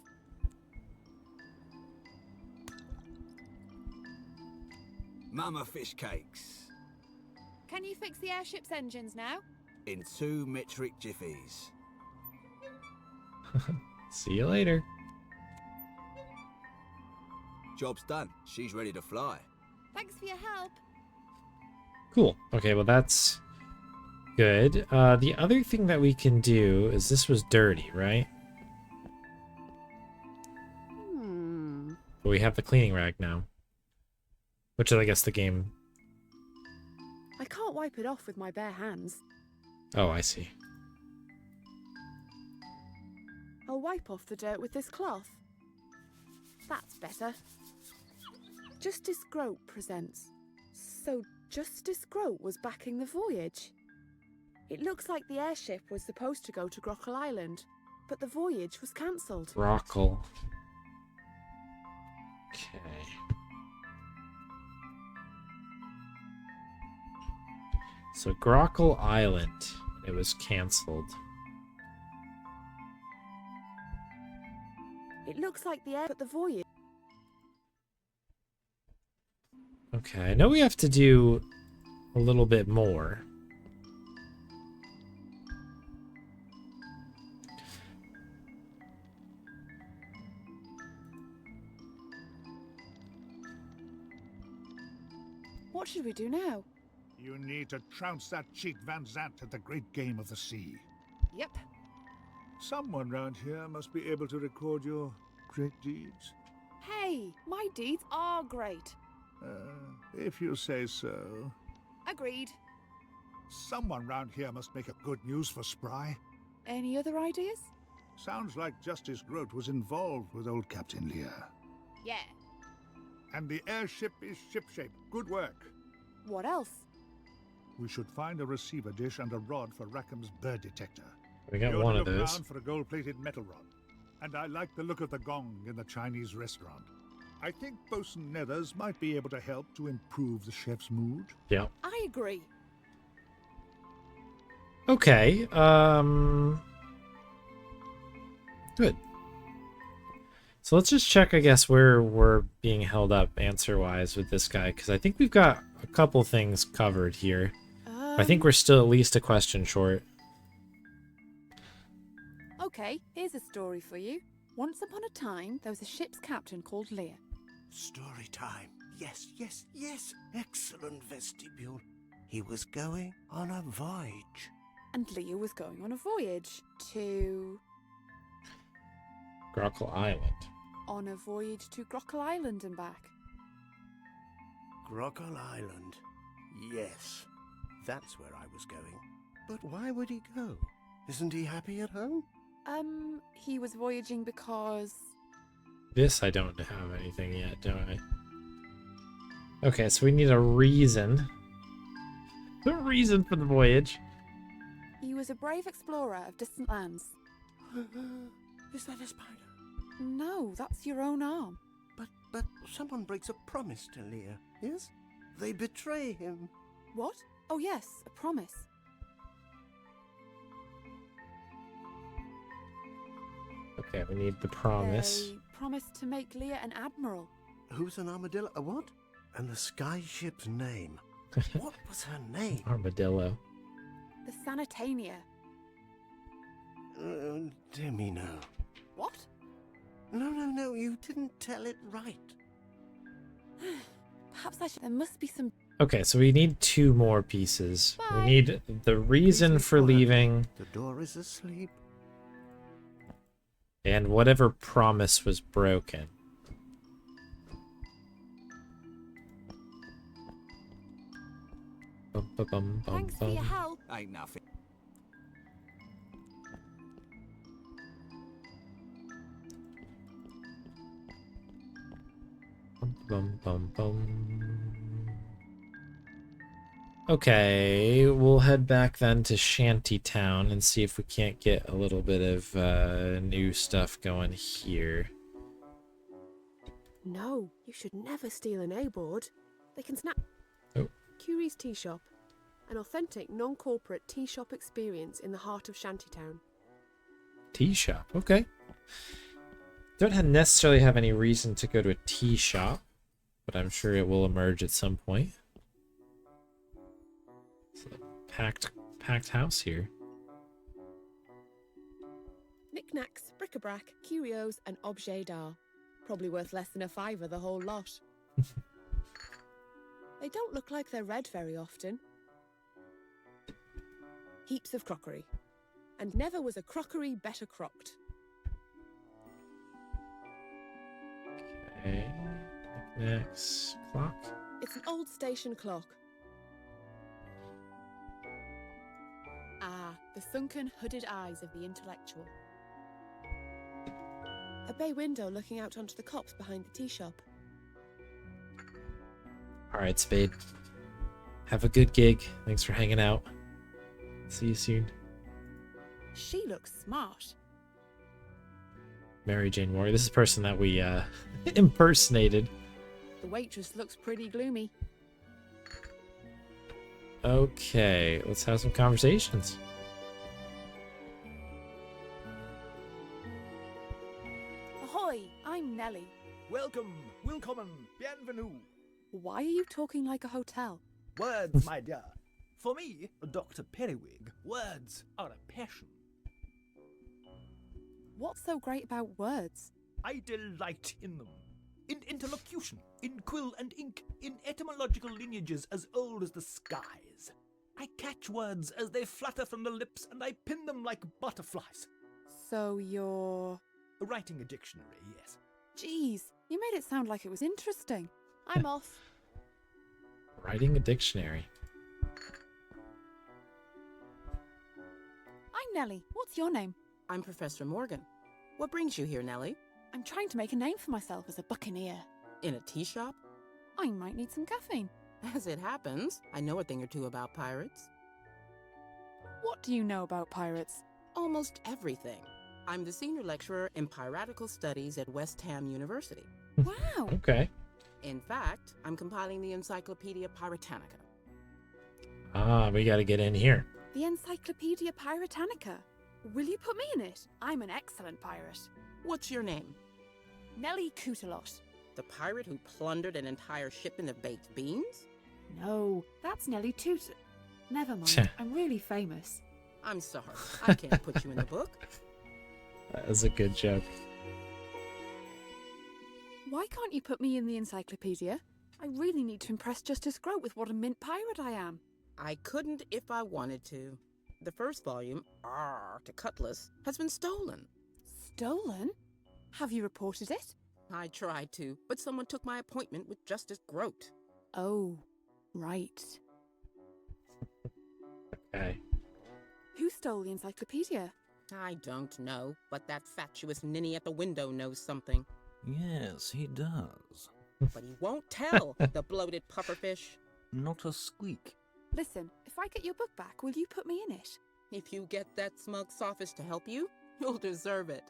Mama fish cakes. Can you fix the airship's engines now? In 2 metric jiffies. See you later. Job's done. She's ready to fly. Thanks for your help. Cool. Okay, well that's good. The other thing that we can do is this was dirty, right? But we have the cleaning rag now. Which is, I guess, the game. I can't wipe it off with my bare hands. Oh, I see. I'll wipe off the dirt with this cloth. That's better. Justice Grote presents. So Justice Grote was backing the voyage. It looks like the airship was supposed to go to Grockle Island, but the voyage was cancelled. Grockle. Okay. So Grockle Island, it was cancelled. It looks like the air, but the voyage. Okay, I know we have to do a little bit more. What should we do now? You need to trounce that cheat Van Zant at the great game of the sea. Yep. Someone round here must be able to record your great deeds. Hey, my deeds are great. If you say so. Agreed. Someone round here must make a good news for Spry. Any other ideas? Sounds like Justice Grote was involved with old Captain Lear. Yeah. And the airship is shipshape. Good work. What else? We should find a receiver dish and a rod for Rackham's bird detector. We got You're one to of look those. round for a gold-plated metal rod. And I like the look of the gong in the Chinese restaurant. I think Bosun Nethers might be able to help to improve the chef's mood. Yeah. I agree. Okay. Good. So let's just check, I guess, where we're being held up answer-wise with this guy, because I think we've got a couple things covered here. I think we're still at least a question short. Okay, here's a story for you. Once upon a time, there was a ship's captain called Lear. Story time. Yes, yes, yes. Excellent vestibule. He was going on a voyage. And Lear was going on a voyage to... Grockle Island. On a voyage to Grockle Island and back. Grockle Island. Yes, that's where I was going. But why would he go? Isn't he happy at home? He was voyaging because... This I don't have anything yet, do I? Okay, so we need a reason. A reason for the voyage. He was a brave explorer of distant lands. Is that a spider? No, that's your own arm. But someone breaks a promise to Lear, yes? They betray him. What? Oh yes, a promise. Okay, we need the promise. They promised to make Lear an admiral. Who's an armadillo? A what? And the sky ship's name. What was her name? Armadillo. The Sanitania. Dear me, no. What? No, you didn't tell it right. Perhaps I should... There must be some... Okay, so we need two more pieces. Bye. We need the reason for leaving The door is asleep. and whatever promise was broken. Bum, ba, bum, bum, Thanks for your bum. help. Ain't nothing. Bum, bum, bum. Okay, we'll head back then to Shantytown and see if we can't get a little bit of new stuff going here. No, you should never steal an A-board. They can snap... Oh. Curie's Tea Shop. An authentic, non-corporate tea shop experience in the heart of Shantytown. Tea shop, okay. Don't necessarily have any reason to go to a tea shop, but I'm sure it will emerge at some point. It's a packed house here. Knickknacks, bric-a-brac, curios and objets d'art. Probably worth less than a fiver, the whole lot. They don't look like they're read very often. Heaps of crockery. And never was a crockery better crocked. Okay. Next clock. It's an old station clock. Ah, the sunken, hooded eyes of the intellectual. A bay window looking out onto the copse behind the tea shop. Alright, Spade. Have a good gig. Thanks for hanging out. See you soon. She looks smart. Mary Jane Warrior. This is the person that we impersonated. The waitress looks pretty gloomy. Okay, let's have some conversations. Ahoy, I'm Nelly. Welcome, willkommen, bienvenue. Why are you talking like a hotel? Words, my dear. For me, Dr. Periwig, words are a passion. What's so great about words? I delight in them. In interlocution, in quill and ink, in etymological lineages as old as the skies. I catch words as they flutter from the lips and I pin them like butterflies. So you're... Writing a dictionary, yes. Jeez, you made it sound like it was interesting. I'm off. Writing a dictionary. I'm Nelly. What's your name? I'm Professor Morgan. What brings you here, Nelly? I'm trying to make a name for myself as a buccaneer. In a tea shop? I might need some caffeine. As it happens, I know a thing or two about pirates. What do you know about pirates? Almost everything. I'm the senior lecturer in piratical studies at West Ham University. Wow. Okay. In fact, I'm compiling the Encyclopedia Pirattanica. Ah, we gotta get in here. The Encyclopedia Pirattanica. Will you put me in it? I'm an excellent pirate. What's your name? Nelly Cootalot. The pirate who plundered an entire shipment of baked beans? No, that's Nelly Toot. Never mind, I'm really famous. I'm sorry, I can't put you in the book. That was a good joke. Why can't you put me in the encyclopedia? I really need to impress Justice Groat with what a mint pirate I am. I couldn't if I wanted to. The first volume, to Cutlass, has been stolen. Stolen? Have you reported it? I tried to, but someone took my appointment with Justice Groat. Oh, right. Okay. Who stole the encyclopedia? I don't know, but that fatuous ninny at the window knows something. Yes, he does. But he won't tell, the bloated pufferfish. Not a squeak. Listen, if I get your book back, will you put me in it? If you get that smug sophist to help you, you'll deserve it.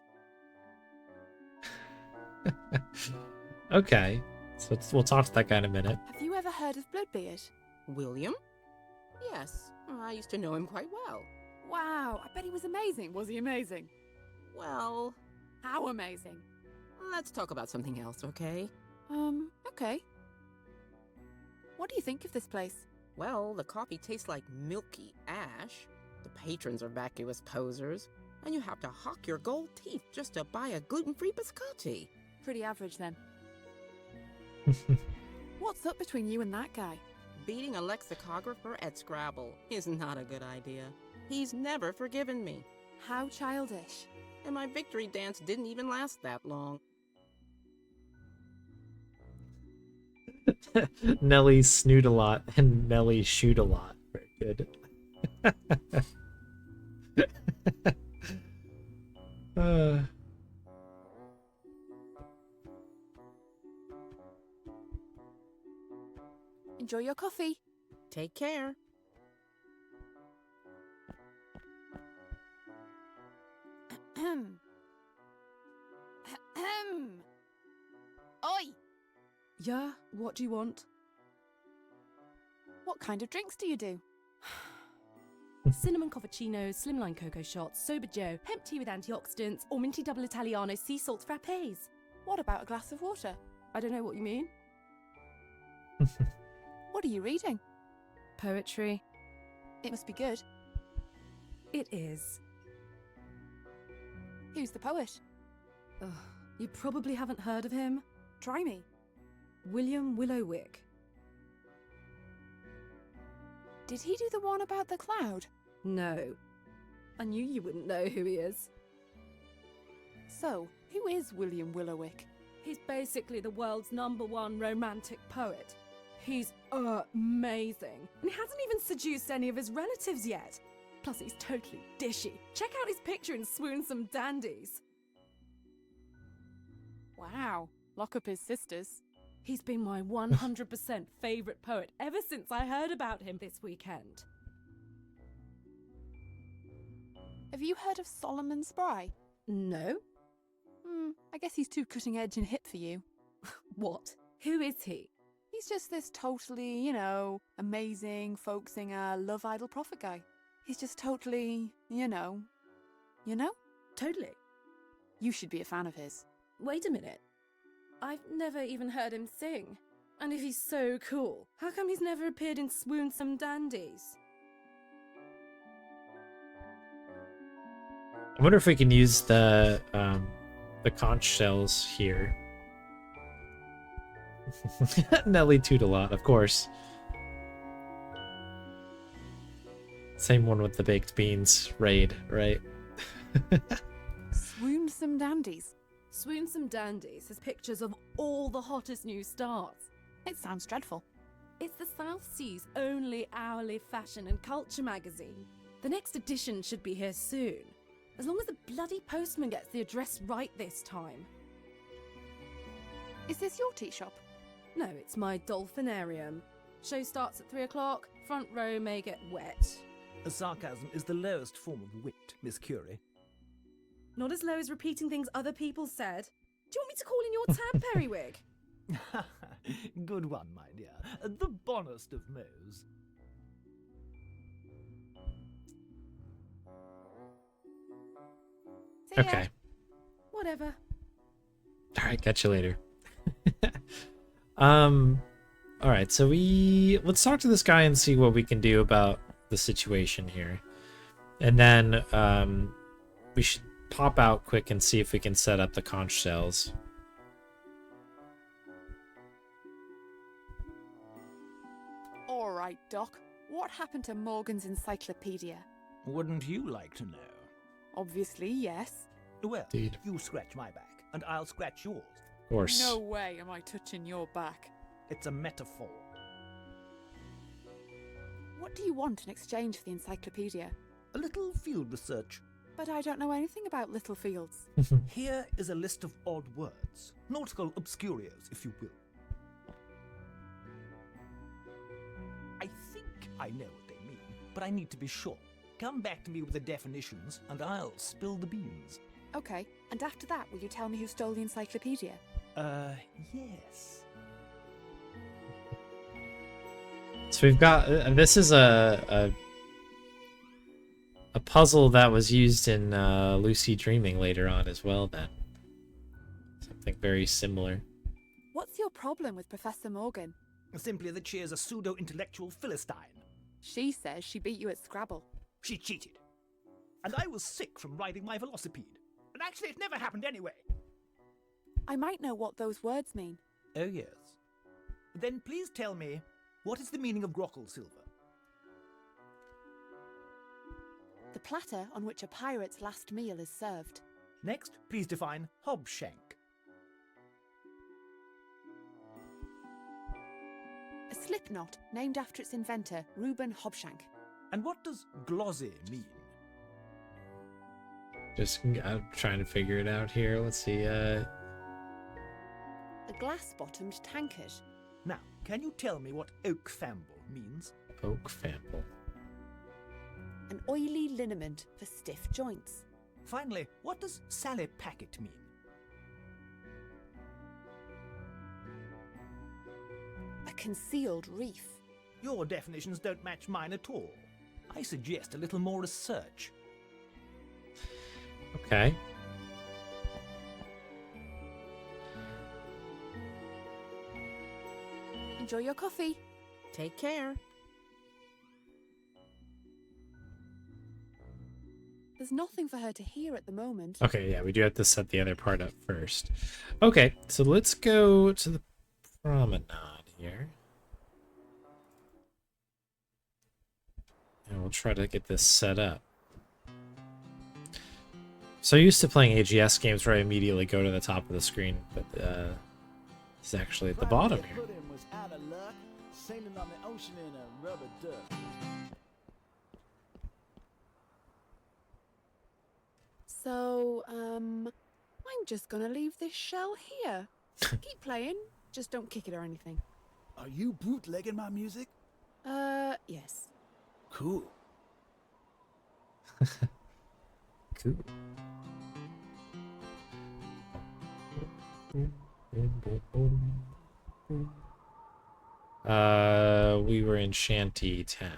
Okay. So we'll talk to that guy in a minute. Have you ever heard of Bloodbeard? William? Yes, I used to know him quite well. Wow, I bet he was amazing. Was he amazing? Well, how amazing? Let's talk about something else, okay? Okay. What do you think of this place? Well, the coffee tastes like milky ash. The patrons are vacuous posers. And you have to hawk your gold teeth just to buy a gluten-free biscotti. Pretty average, then. What's up between you and that guy? Beating a lexicographer at Scrabble is not a good idea. He's never forgiven me. How childish. And my victory dance didn't even last that long. Nelly Snoot-a-lot and Nelly Shoot-a-lot. Very good. Enjoy your coffee. Take care. Oi! Yeah, what do you want? What kind of drinks do you do? Cinnamon cappuccinos, slimline cocoa shots, soba joe, hemp tea with antioxidants, or minty double Italiano sea salt frappes. What about a glass of water? I don't know what you mean. What are you reading? Poetry. It must be good. It is. Who's the poet? Ugh, you probably haven't heard of him. Try me. William Willowick. Did he do the one about the cloud? No. I knew you wouldn't know who he is. So, who is William Willowick? He's basically the world's #1 romantic poet. He's amazing. And he hasn't even seduced any of his relatives yet. Plus, he's totally dishy. Check out his picture in Swoon Some Dandies. Wow, lock up his sisters. He's been my 100% favourite poet ever since I heard about him this weekend. Have you heard of Solomon Spry? No. I guess he's too cutting edge and hip for you. What? Who is he? He's just this totally, amazing folk singer, love idol prophet guy. He's just totally, You know? Totally. You should be a fan of his. Wait a minute. I've never even heard him sing. And if he's so cool, how come he's never appeared in Swoon Some Dandies? I wonder if we can use the conch shells here. Nelly Cootalot, of course. Same one with the baked beans raid, right? Swoon Some Dandies. Swoon Some Dandies has pictures of all the hottest new stars. It sounds dreadful. It's the South Sea's only hourly fashion and culture magazine. The next edition should be here soon. As long as the bloody postman gets the address right this time. Is this your tea shop? No, it's my dolphinarium. Show starts at 3 o'clock. Front row may get wet. Sarcasm is the lowest form of wit, Miss Curie. Not as low as repeating things other people said. Do you want me to call in your tab, Periwig? Good one, my dear. The bonest of mows. Okay. Whatever. All right, catch you later. All right, so let's talk to this guy and see what we can do about the situation here. And then we should pop out quick and see if we can set up the conch shells. All right, Doc. What happened to Morgan's encyclopedia? Wouldn't you like to know? Obviously, yes. Well, Indeed. you scratch my back, and I'll scratch yours. Of course. No way am I touching your back. It's a metaphor. What do you want in exchange for the encyclopedia? A little field research. But I don't know anything about little fields. Here is a list of odd words. Nautical obscurios, if you will. I think I know what they mean, but I need to be sure. Come back to me with the definitions, and I'll spill the beans. Okay, and after that, will you tell me who stole the encyclopedia? Yes. So we've got this is a puzzle that was used in Lucid Dreaming later on as well. Then something very similar. What's your problem with Professor Morgan? Simply that she is a pseudo-intellectual Philistine. She says she beat you at Scrabble. She cheated. And I was sick from riding my velocipede. And actually, it never happened anyway. I might know what those words mean. Oh, yes. Then please tell me, what is the meaning of grockle silver? The platter on which a pirate's last meal is served. Next, please define hobshank. A slip knot named after its inventor, Reuben Hobshank. And what does glozzy mean? Just I'm trying to figure it out here. Let's see. A glass-bottomed tankard. Now, can you tell me what oak famble means? Oak famble. An oily liniment for stiff joints. Finally, what does Sally packet mean? A concealed reef. Your definitions don't match mine at all. I suggest a little more research. Okay. Enjoy your coffee. Take care. There's nothing for her to hear at the moment. Okay, yeah, we do have to set the other part up first. Okay, so let's go to the promenade here. And we'll try to get this set up. So used to playing AGS games where I immediately go to the top of the screen, but it's actually at the bottom here. Was out of luck, sailing on the ocean in a rubber duck. So, I'm just gonna leave this shell here. Keep playing, just don't kick it or anything. Are you bootlegging my music? Yes. Cool. Cool. We were in Shanty Town.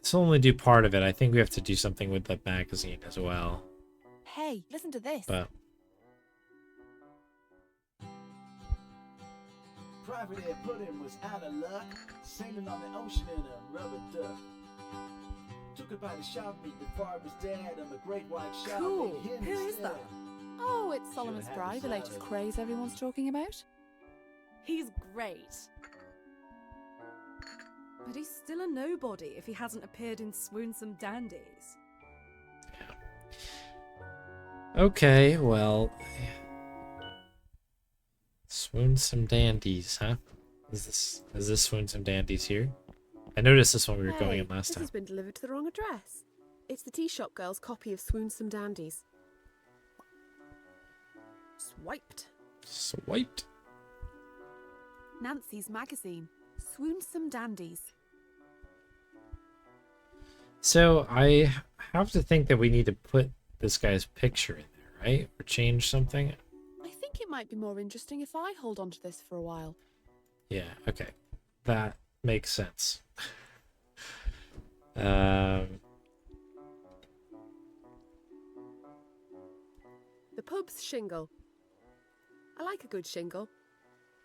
This will only do part of it. I think we have to do something with the magazine as well. Hey, listen to this. But Private Air Pudding was out of luck, sailing on the ocean in a rubber duck. Took it by the shark beat before it was dead on the great white shark. Cool. Who is that? Oh, it's Solomon Spry, the latest craze everyone's talking about. He's great. But he's still a nobody if he hasn't appeared in Swoonsome Dandies. okay, well, Swoonsome Dandies, huh? Is this Swoonsome Dandies here? I noticed this when we were going Hey, in last this time. has been delivered to the wrong address. It's the tea shop girl's copy of Swoonsome Dandies. Swiped. Swiped. Nancy's magazine. Swoonsome Dandies. So I have to think that we need to put this guy's picture in there, right? Or change something. I think it might be more interesting if I hold on to this for a while. Yeah, okay. That makes sense. The pub's shingle. I like a good shingle.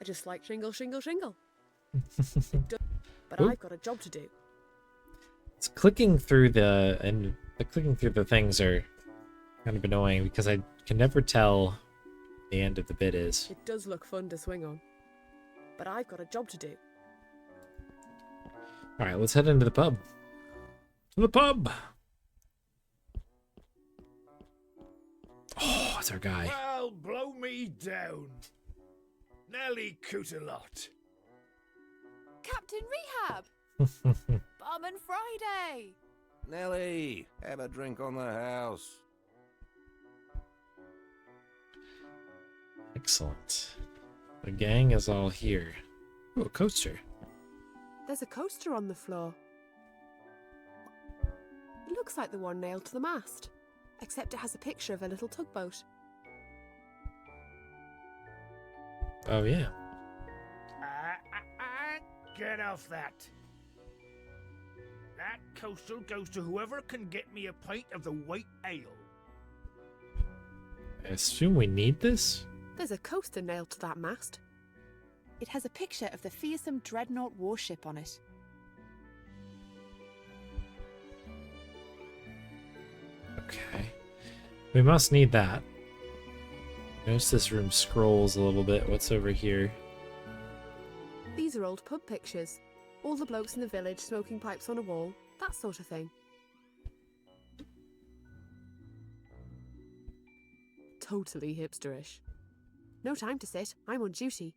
I just like shingle, shingle, shingle. But Ooh. I've got a job to do. It's clicking through the things are kind of annoying because I can never tell what the end of the bit is. It does look fun to swing on. But I've got a job to do. All right, let's head into the pub. To the pub. Oh, it's our guy. Well, blow me down. Nelly Cootalot. Captain Rehab! Barman Friday! Nelly, have a drink on the house. Excellent. The gang is all here. Oh, a coaster. There's a coaster on the floor. It looks like the one nailed to the mast, except it has a picture of a little tugboat. Oh, yeah. Get off that. That coaster goes to whoever can get me a pint of the white ale. I assume we need this? There's a coaster nailed to that mast. It has a picture of the fearsome dreadnought warship on it. Okay. We must need that. Notice this room scrolls a little bit. What's over here? These are old pub pictures. All the blokes in the village smoking pipes on a wall, that sort of thing. Totally hipsterish. No time to sit, I'm on duty.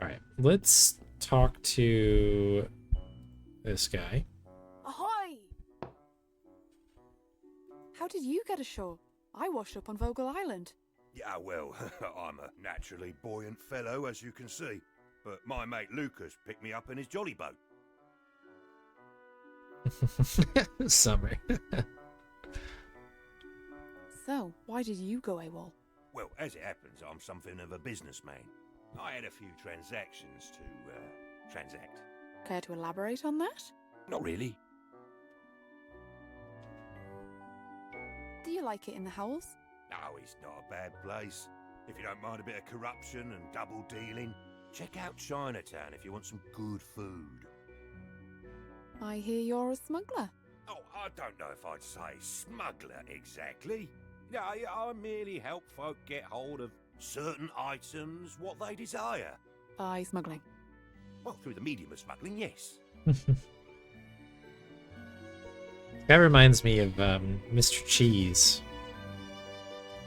All right, let's talk to this guy. Ahoy! How did you get ashore? I washed up on Vogel Island. Yeah, well, I'm a naturally buoyant fellow, as you can see. But my mate Lucas picked me up in his jolly boat. Summer. So, why did you go AWOL? Well, as it happens, I'm something of a businessman. I had a few transactions to transact. Care to elaborate on that? Not really. Do you like it in the Howells? No, it's not a bad place. If you don't mind a bit of corruption and double dealing, check out Chinatown if you want some good food. I hear you're a smuggler. Oh, I don't know if I'd say smuggler exactly. No, I merely help folk get hold of certain items, what they desire. By smuggling. Well, through the medium of smuggling, yes. That reminds me of Mr. Cheese.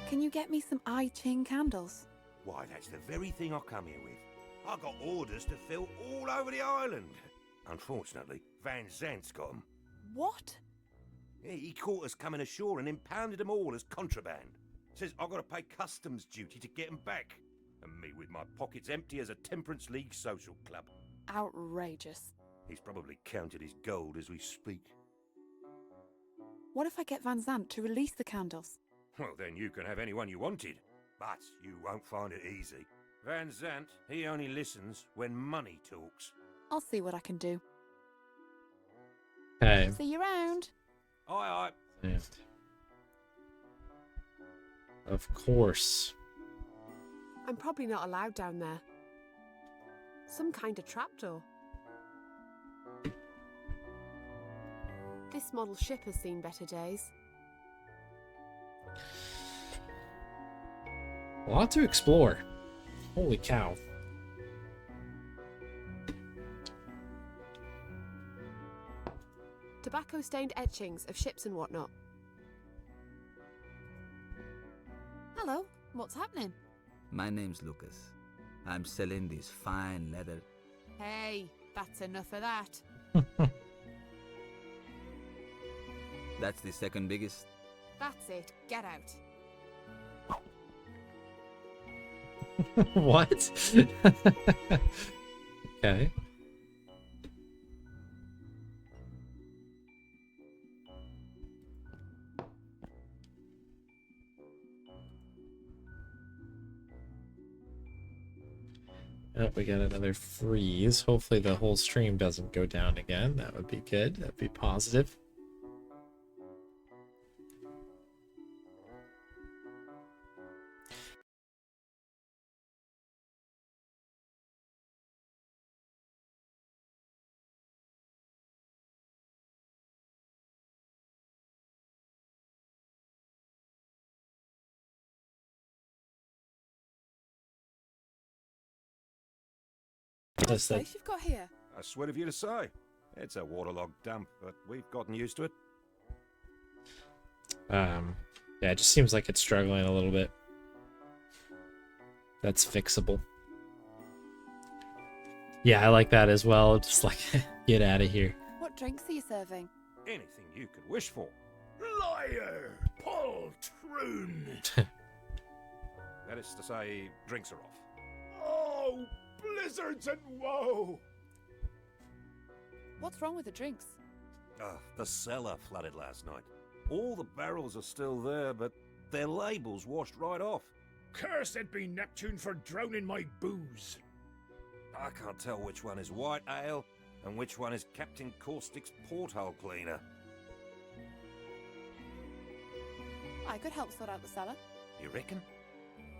Can you get me some I Ching candles? Why, that's the very thing I come here with. I got orders to fill all over the island. Unfortunately, Van Zant's got 'em. What? He caught us coming ashore and impounded them all as contraband. Says I've got to pay customs duty to get 'em back. And me with my pockets empty as a Temperance League social club. Outrageous. He's probably counted his gold as we speak. What if I get Van Zant to release the candles? Well, then you can have anyone you wanted. But you won't find it easy. Van Zant, he only listens when money talks. I'll see what I can do. Okay. See you around. Aye, aye. Yeah. Of course. I'm probably not allowed down there. Some kind of trapdoor. This model ship has seen better days. A lot to explore. Holy cow. Tobacco-stained etchings of ships and whatnot. Hello, what's happening? My name's Lucas. I'm selling this fine leather. Hey, That's enough of that. That's the second biggest. That's it. Get out. What? Okay. Oh, we got another freeze. Hopefully the whole stream doesn't go down again. That would be good. That'd be positive. Nice place you've got here. I swear of you to say. It's a waterlogged dump, but we've gotten used to it. Yeah, it just seems like it's struggling a little bit. That's fixable. Yeah, I like that as well. Just like, get out of here. What drinks are you serving? Anything you could wish for. Liar! Poltroon! That is to say, drinks are off. Oh, blizzards and woe! What's wrong with the drinks? The cellar flooded last night. All the barrels are still there, but their labels washed right off. Cursed be Neptune for drowning my booze. I can't tell which one is white ale and which one is Captain Caustic's porthole cleaner. I could help sort out the cellar. You reckon?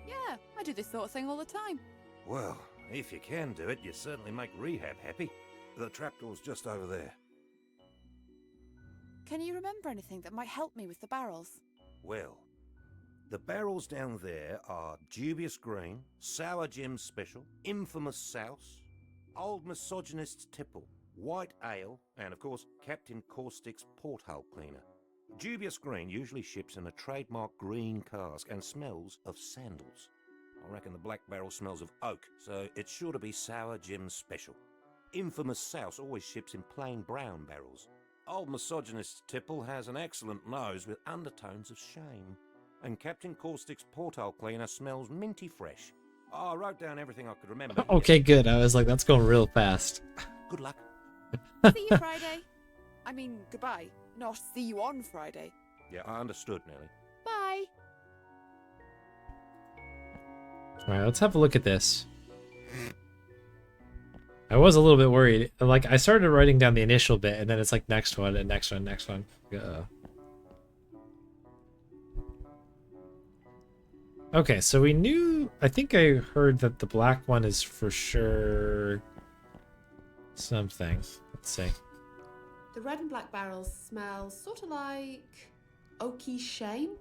Yeah, I do this sort of thing all the time. Well, if you can do it, you certainly make rehab happy. The trapdoor's just over there. Can you remember anything that might help me with the barrels? Well, the barrels down there are Dubious Green, Sour Jim's Special, Infamous Souse, Old Misogynist's Tipple, White Ale, and of course, Captain Caustic's Porthole Cleaner. Dubious Green usually ships in a trademark green cask and smells of sandals. I reckon the black barrel smells of oak, so it's sure to be Sour Jim's Special. Infamous Souse always ships in plain brown barrels. Old Misogynist's Tipple has an excellent nose with undertones of shame. And Captain Caustic's Porthole Cleaner smells minty fresh. I wrote down everything I could remember. Okay, good. I was like, that's going real fast. Good luck. See you Friday. I mean, goodbye. Not see you on Friday. Yeah, I understood, Nelly. Bye. Alright, let's have a look at this. I was a little bit worried. Like, I started writing down the initial bit, and then it's like next one, and next one, next one. Okay, so we knew... I think I heard that the black one is for sure... something. Let's see. The red and black barrels smell sort of like oaky shame.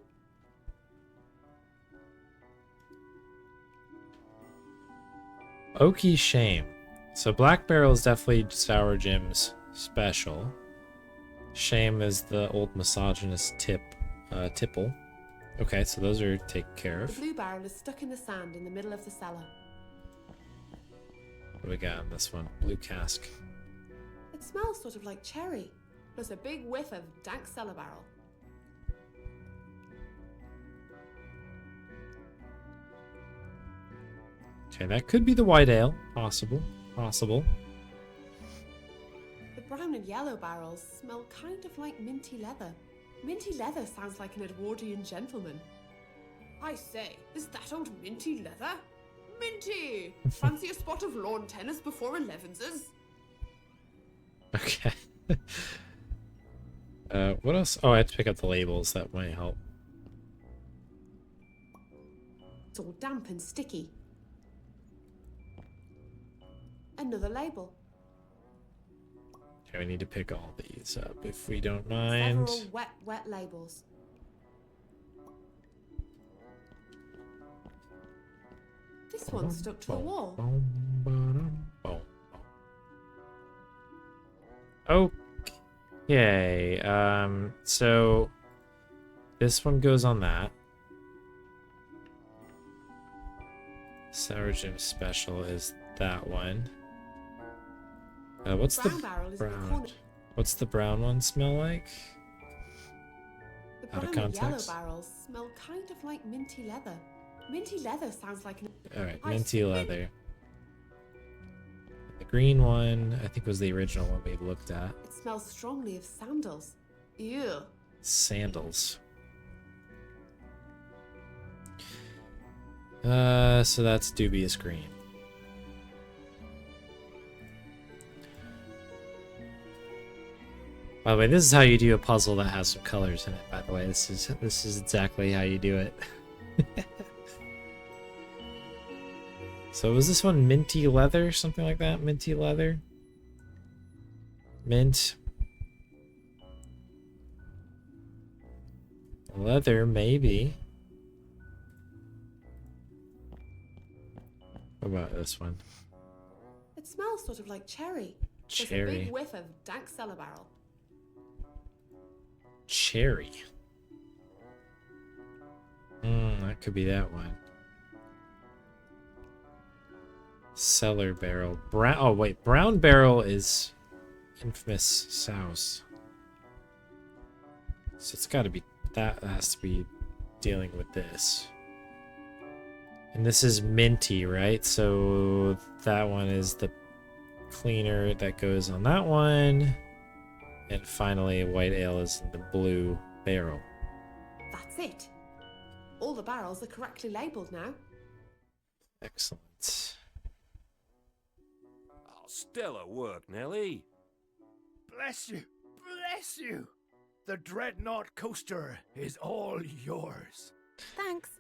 Oaky Shame. So Black Barrel is definitely Sour Jim's special. Shame is the Old Misogynist Tipple. Okay, so those are taken care The of. blue barrel is stuck in the sand in the middle of the cellar. What do we got on this one? Blue cask. It smells sort of like cherry, plus a big whiff of dank cellar barrel. Okay, that could be the white ale. Possible. Possible. The brown and yellow barrels smell kind of like minty leather. Minty leather sounds like an Edwardian gentleman. I say, is that old minty leather? Minty! Fancy a spot of lawn tennis before 11s? Okay. What else? Oh, I have to pick up the labels. That might help. It's all damp and sticky. Another label. Okay, we need to pick all these up if we don't mind. Several wet labels. This one's stuck to a wall. Okay, so this one goes on that. Sour Jim Special is that one. What's the Brown barrel is in the brown? corner. What's the brown one smell like? The Out of brown and yellow context. barrels smell kind of like minty leather. Minty leather sounds like an. All right, I minty see. leather. The green one, I think, was the original one we looked at. It smells strongly of sandals. Ew. Sandals. So that's dubious green. By the way, this is how you do a puzzle that has some colors in it. By the way, this is exactly how you do it. So was this one minty leather, something like that? Minty leather? Mint. Leather, maybe. What about this one? It smells sort of like cherry. There's a Cherry. big whiff of dank cellar barrel. Cherry. That could be that one. Cellar barrel. Brown. Oh wait, brown barrel is infamous souse. So it's got to be that. Has to be dealing with this. And this is minty, right? So that one is the cleaner that goes on that one. And finally, white ale is in the blue barrel. That's it. All the barrels are correctly labelled now. Excellent. Oh, stellar work, Nelly. Bless you, bless you. The Dreadnought coaster is all yours. Thanks.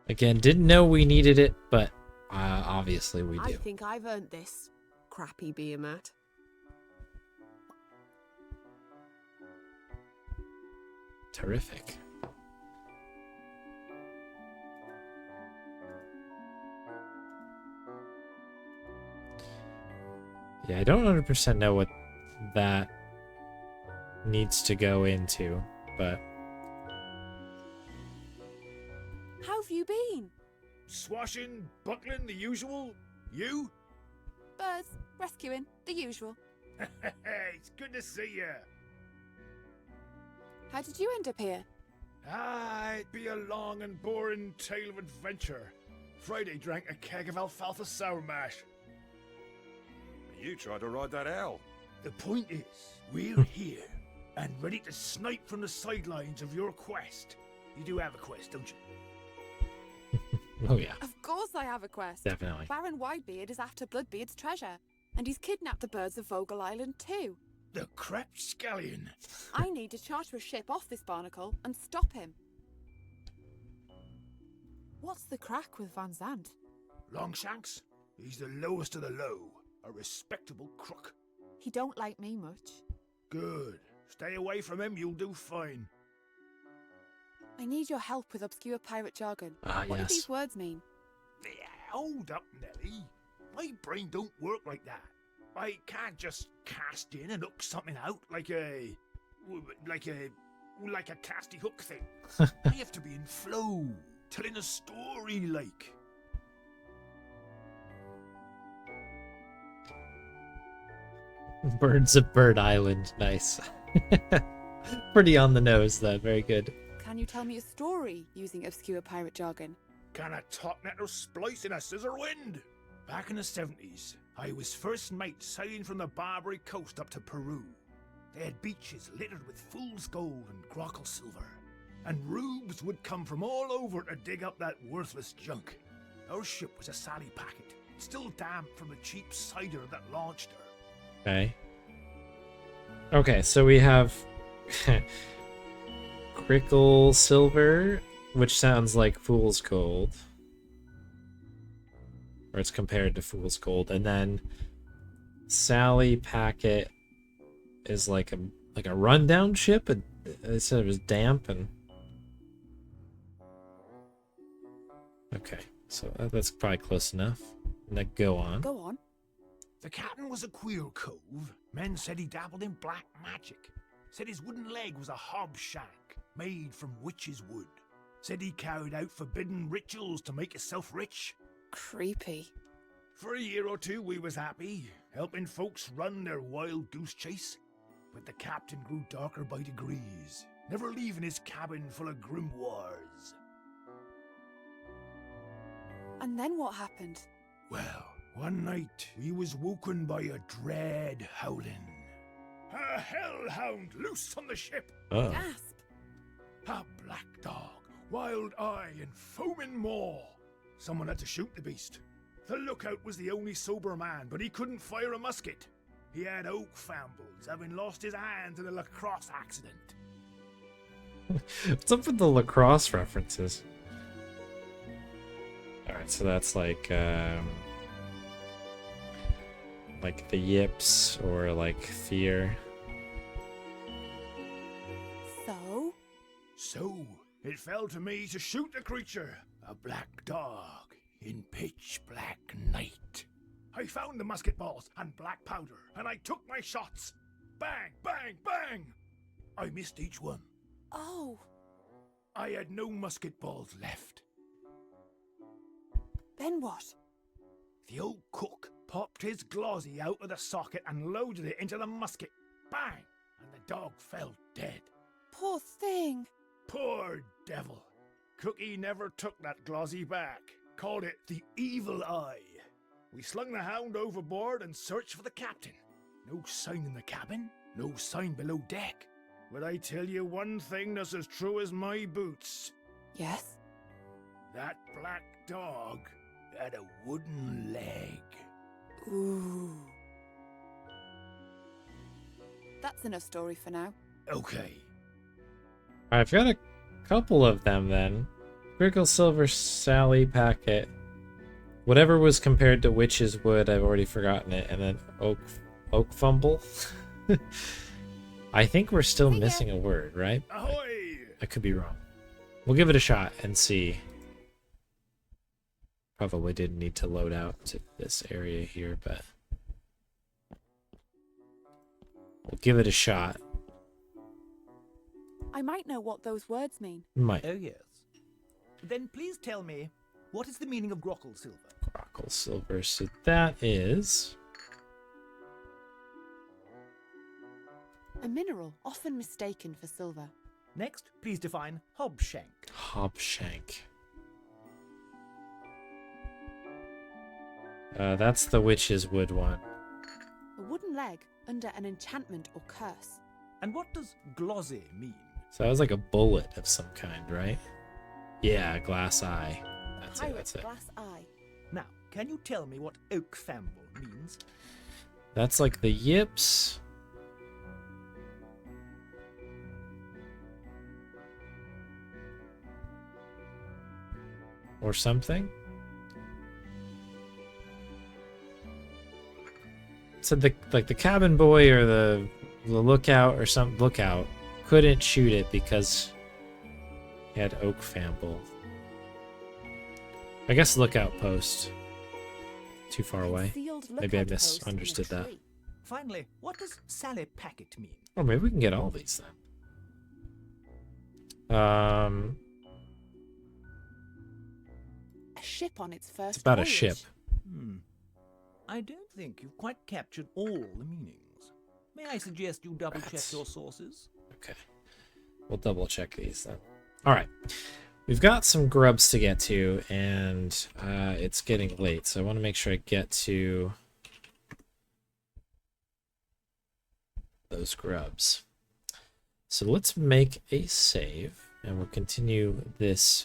Again, didn't know we needed it, but obviously we I do. think I've earned this. Crappy Behemoth. Terrific. Yeah, I don't 100% know what that needs to go into, but How have you been? Swashing, buckling, the usual. You? Birds, rescuing, the usual. It's good to see you. How did you end up here? It'd be a long and boring tale of adventure. Friday drank a keg of alfalfa sour mash. You tried to ride that owl. The point is, we're here and ready to snipe from the sidelines of your quest. You do have a quest, don't you? oh yeah, Of course I have a quest. definitely. Baron Whitebeard is after Bloodbeard's treasure, and he's kidnapped the birds of Vogel Island too. The crap scallion. I need to charter a ship off this barnacle and stop him. What's the crack with Van Zandt? Longshanks? He's the lowest of the low. A respectable crook. He don't like me much. Good. Stay away from him, you'll do fine. I need your help with obscure pirate jargon. Ah, What do yes. these words mean? Hold up, Nelly. My brain don't work like that. I can't just cast in and hook something out like a casty hook thing. I have to be in flow, telling a story like. Birds of Bird Island, nice. Pretty on the nose, though. Very good. Can you tell me a story using obscure pirate jargon? Can a top net or splice in a scissor wind? Back in the 70s, I was first mate sailing from the Barbary coast up to Peru. They had beaches littered with fool's gold and grockle silver, and rubes would come from all over to dig up that worthless junk. Our ship was a Sally packet, still damp from the cheap cider that launched her. Okay. Okay, so we have Crickle Silver, which sounds like Fool's Gold. Or it's compared to Fool's Gold. And then Sally Packet is like a rundown ship. They said it was damp and... Okay, so that's probably close enough. Now go on. Go on. The captain was a queer cove. Men said he dabbled in black magic. Said his wooden leg was a hob shank, made from witch's wood. Said he carried out forbidden rituals to make himself rich. Creepy. For a year or two we was happy, helping folks run their wild goose chase. But the captain grew darker by degrees, never leaving his cabin full of grimoires. And then what happened? Well, one night we was woken by a dread howling. A hellhound loose on the ship. Oh. Gasp! A black dog, wild eye and foaming maw. Someone had to shoot the beast. The lookout was the only sober man, but he couldn't fire a musket. He had oak fambles, having lost his hand in a lacrosse accident. What's up with the lacrosse references? Alright, so that's like the yips or like fear. So, it fell to me to shoot the creature, a black dog, in pitch black night. I found the musket balls and black powder, and I took my shots. Bang, bang, bang! I missed each one. Oh. I had no musket balls left. Then what? The old cook popped his glozzy out of the socket and loaded it into the musket. Bang! And the dog fell dead. Poor thing. Poor devil. Cookie never took that glozzy back. Called it the evil eye. We slung the hound overboard and searched for the captain. No sign in the cabin, no sign below deck. But I tell you one thing that's as true as my boots. Yes? That black dog had a wooden leg. Ooh. That's enough story for now. Okay. I've got a couple of them then. Sprinkle Silver Sally packet. Whatever was compared to Witch's Wood, I've already forgotten it. And then Oak Fumble. I think we're still missing a word, right? Ahoy! I could be wrong. We'll give it a shot and see. Probably didn't need to load out to this area here, but we'll give it a shot. I might know what those words mean. Might. Oh, yes. Then please tell me, what is the meaning of Grockle Silver? Grockle Silver. So that is... a mineral often mistaken for silver. Next, please define Hobshank. Hobshank. That's the Witch's Wood one. A wooden leg under an enchantment or curse. And what does glozzy mean? So that was like a bullet of some kind, right? Yeah, glass eye. That's Pirate it, that's it. glass eye. Now, can you tell me what oak famble means? That's like the yips. Or something. So the cabin boy or the lookout or some lookout couldn't shoot it because he had oak famble. I guess lookout post. Too far away. Maybe I misunderstood that. Finally, what does Sally packet mean? Or maybe we can get all these then. A ship on its first It's about voyage. a ship. I don't think you've quite captured all the meanings. May I suggest you double-check your sources? Okay. We'll double check these then. Alright. We've got some grubs to get to, and it's getting late, so I want to make sure I get to those grubs. So let's make a save, and we'll continue this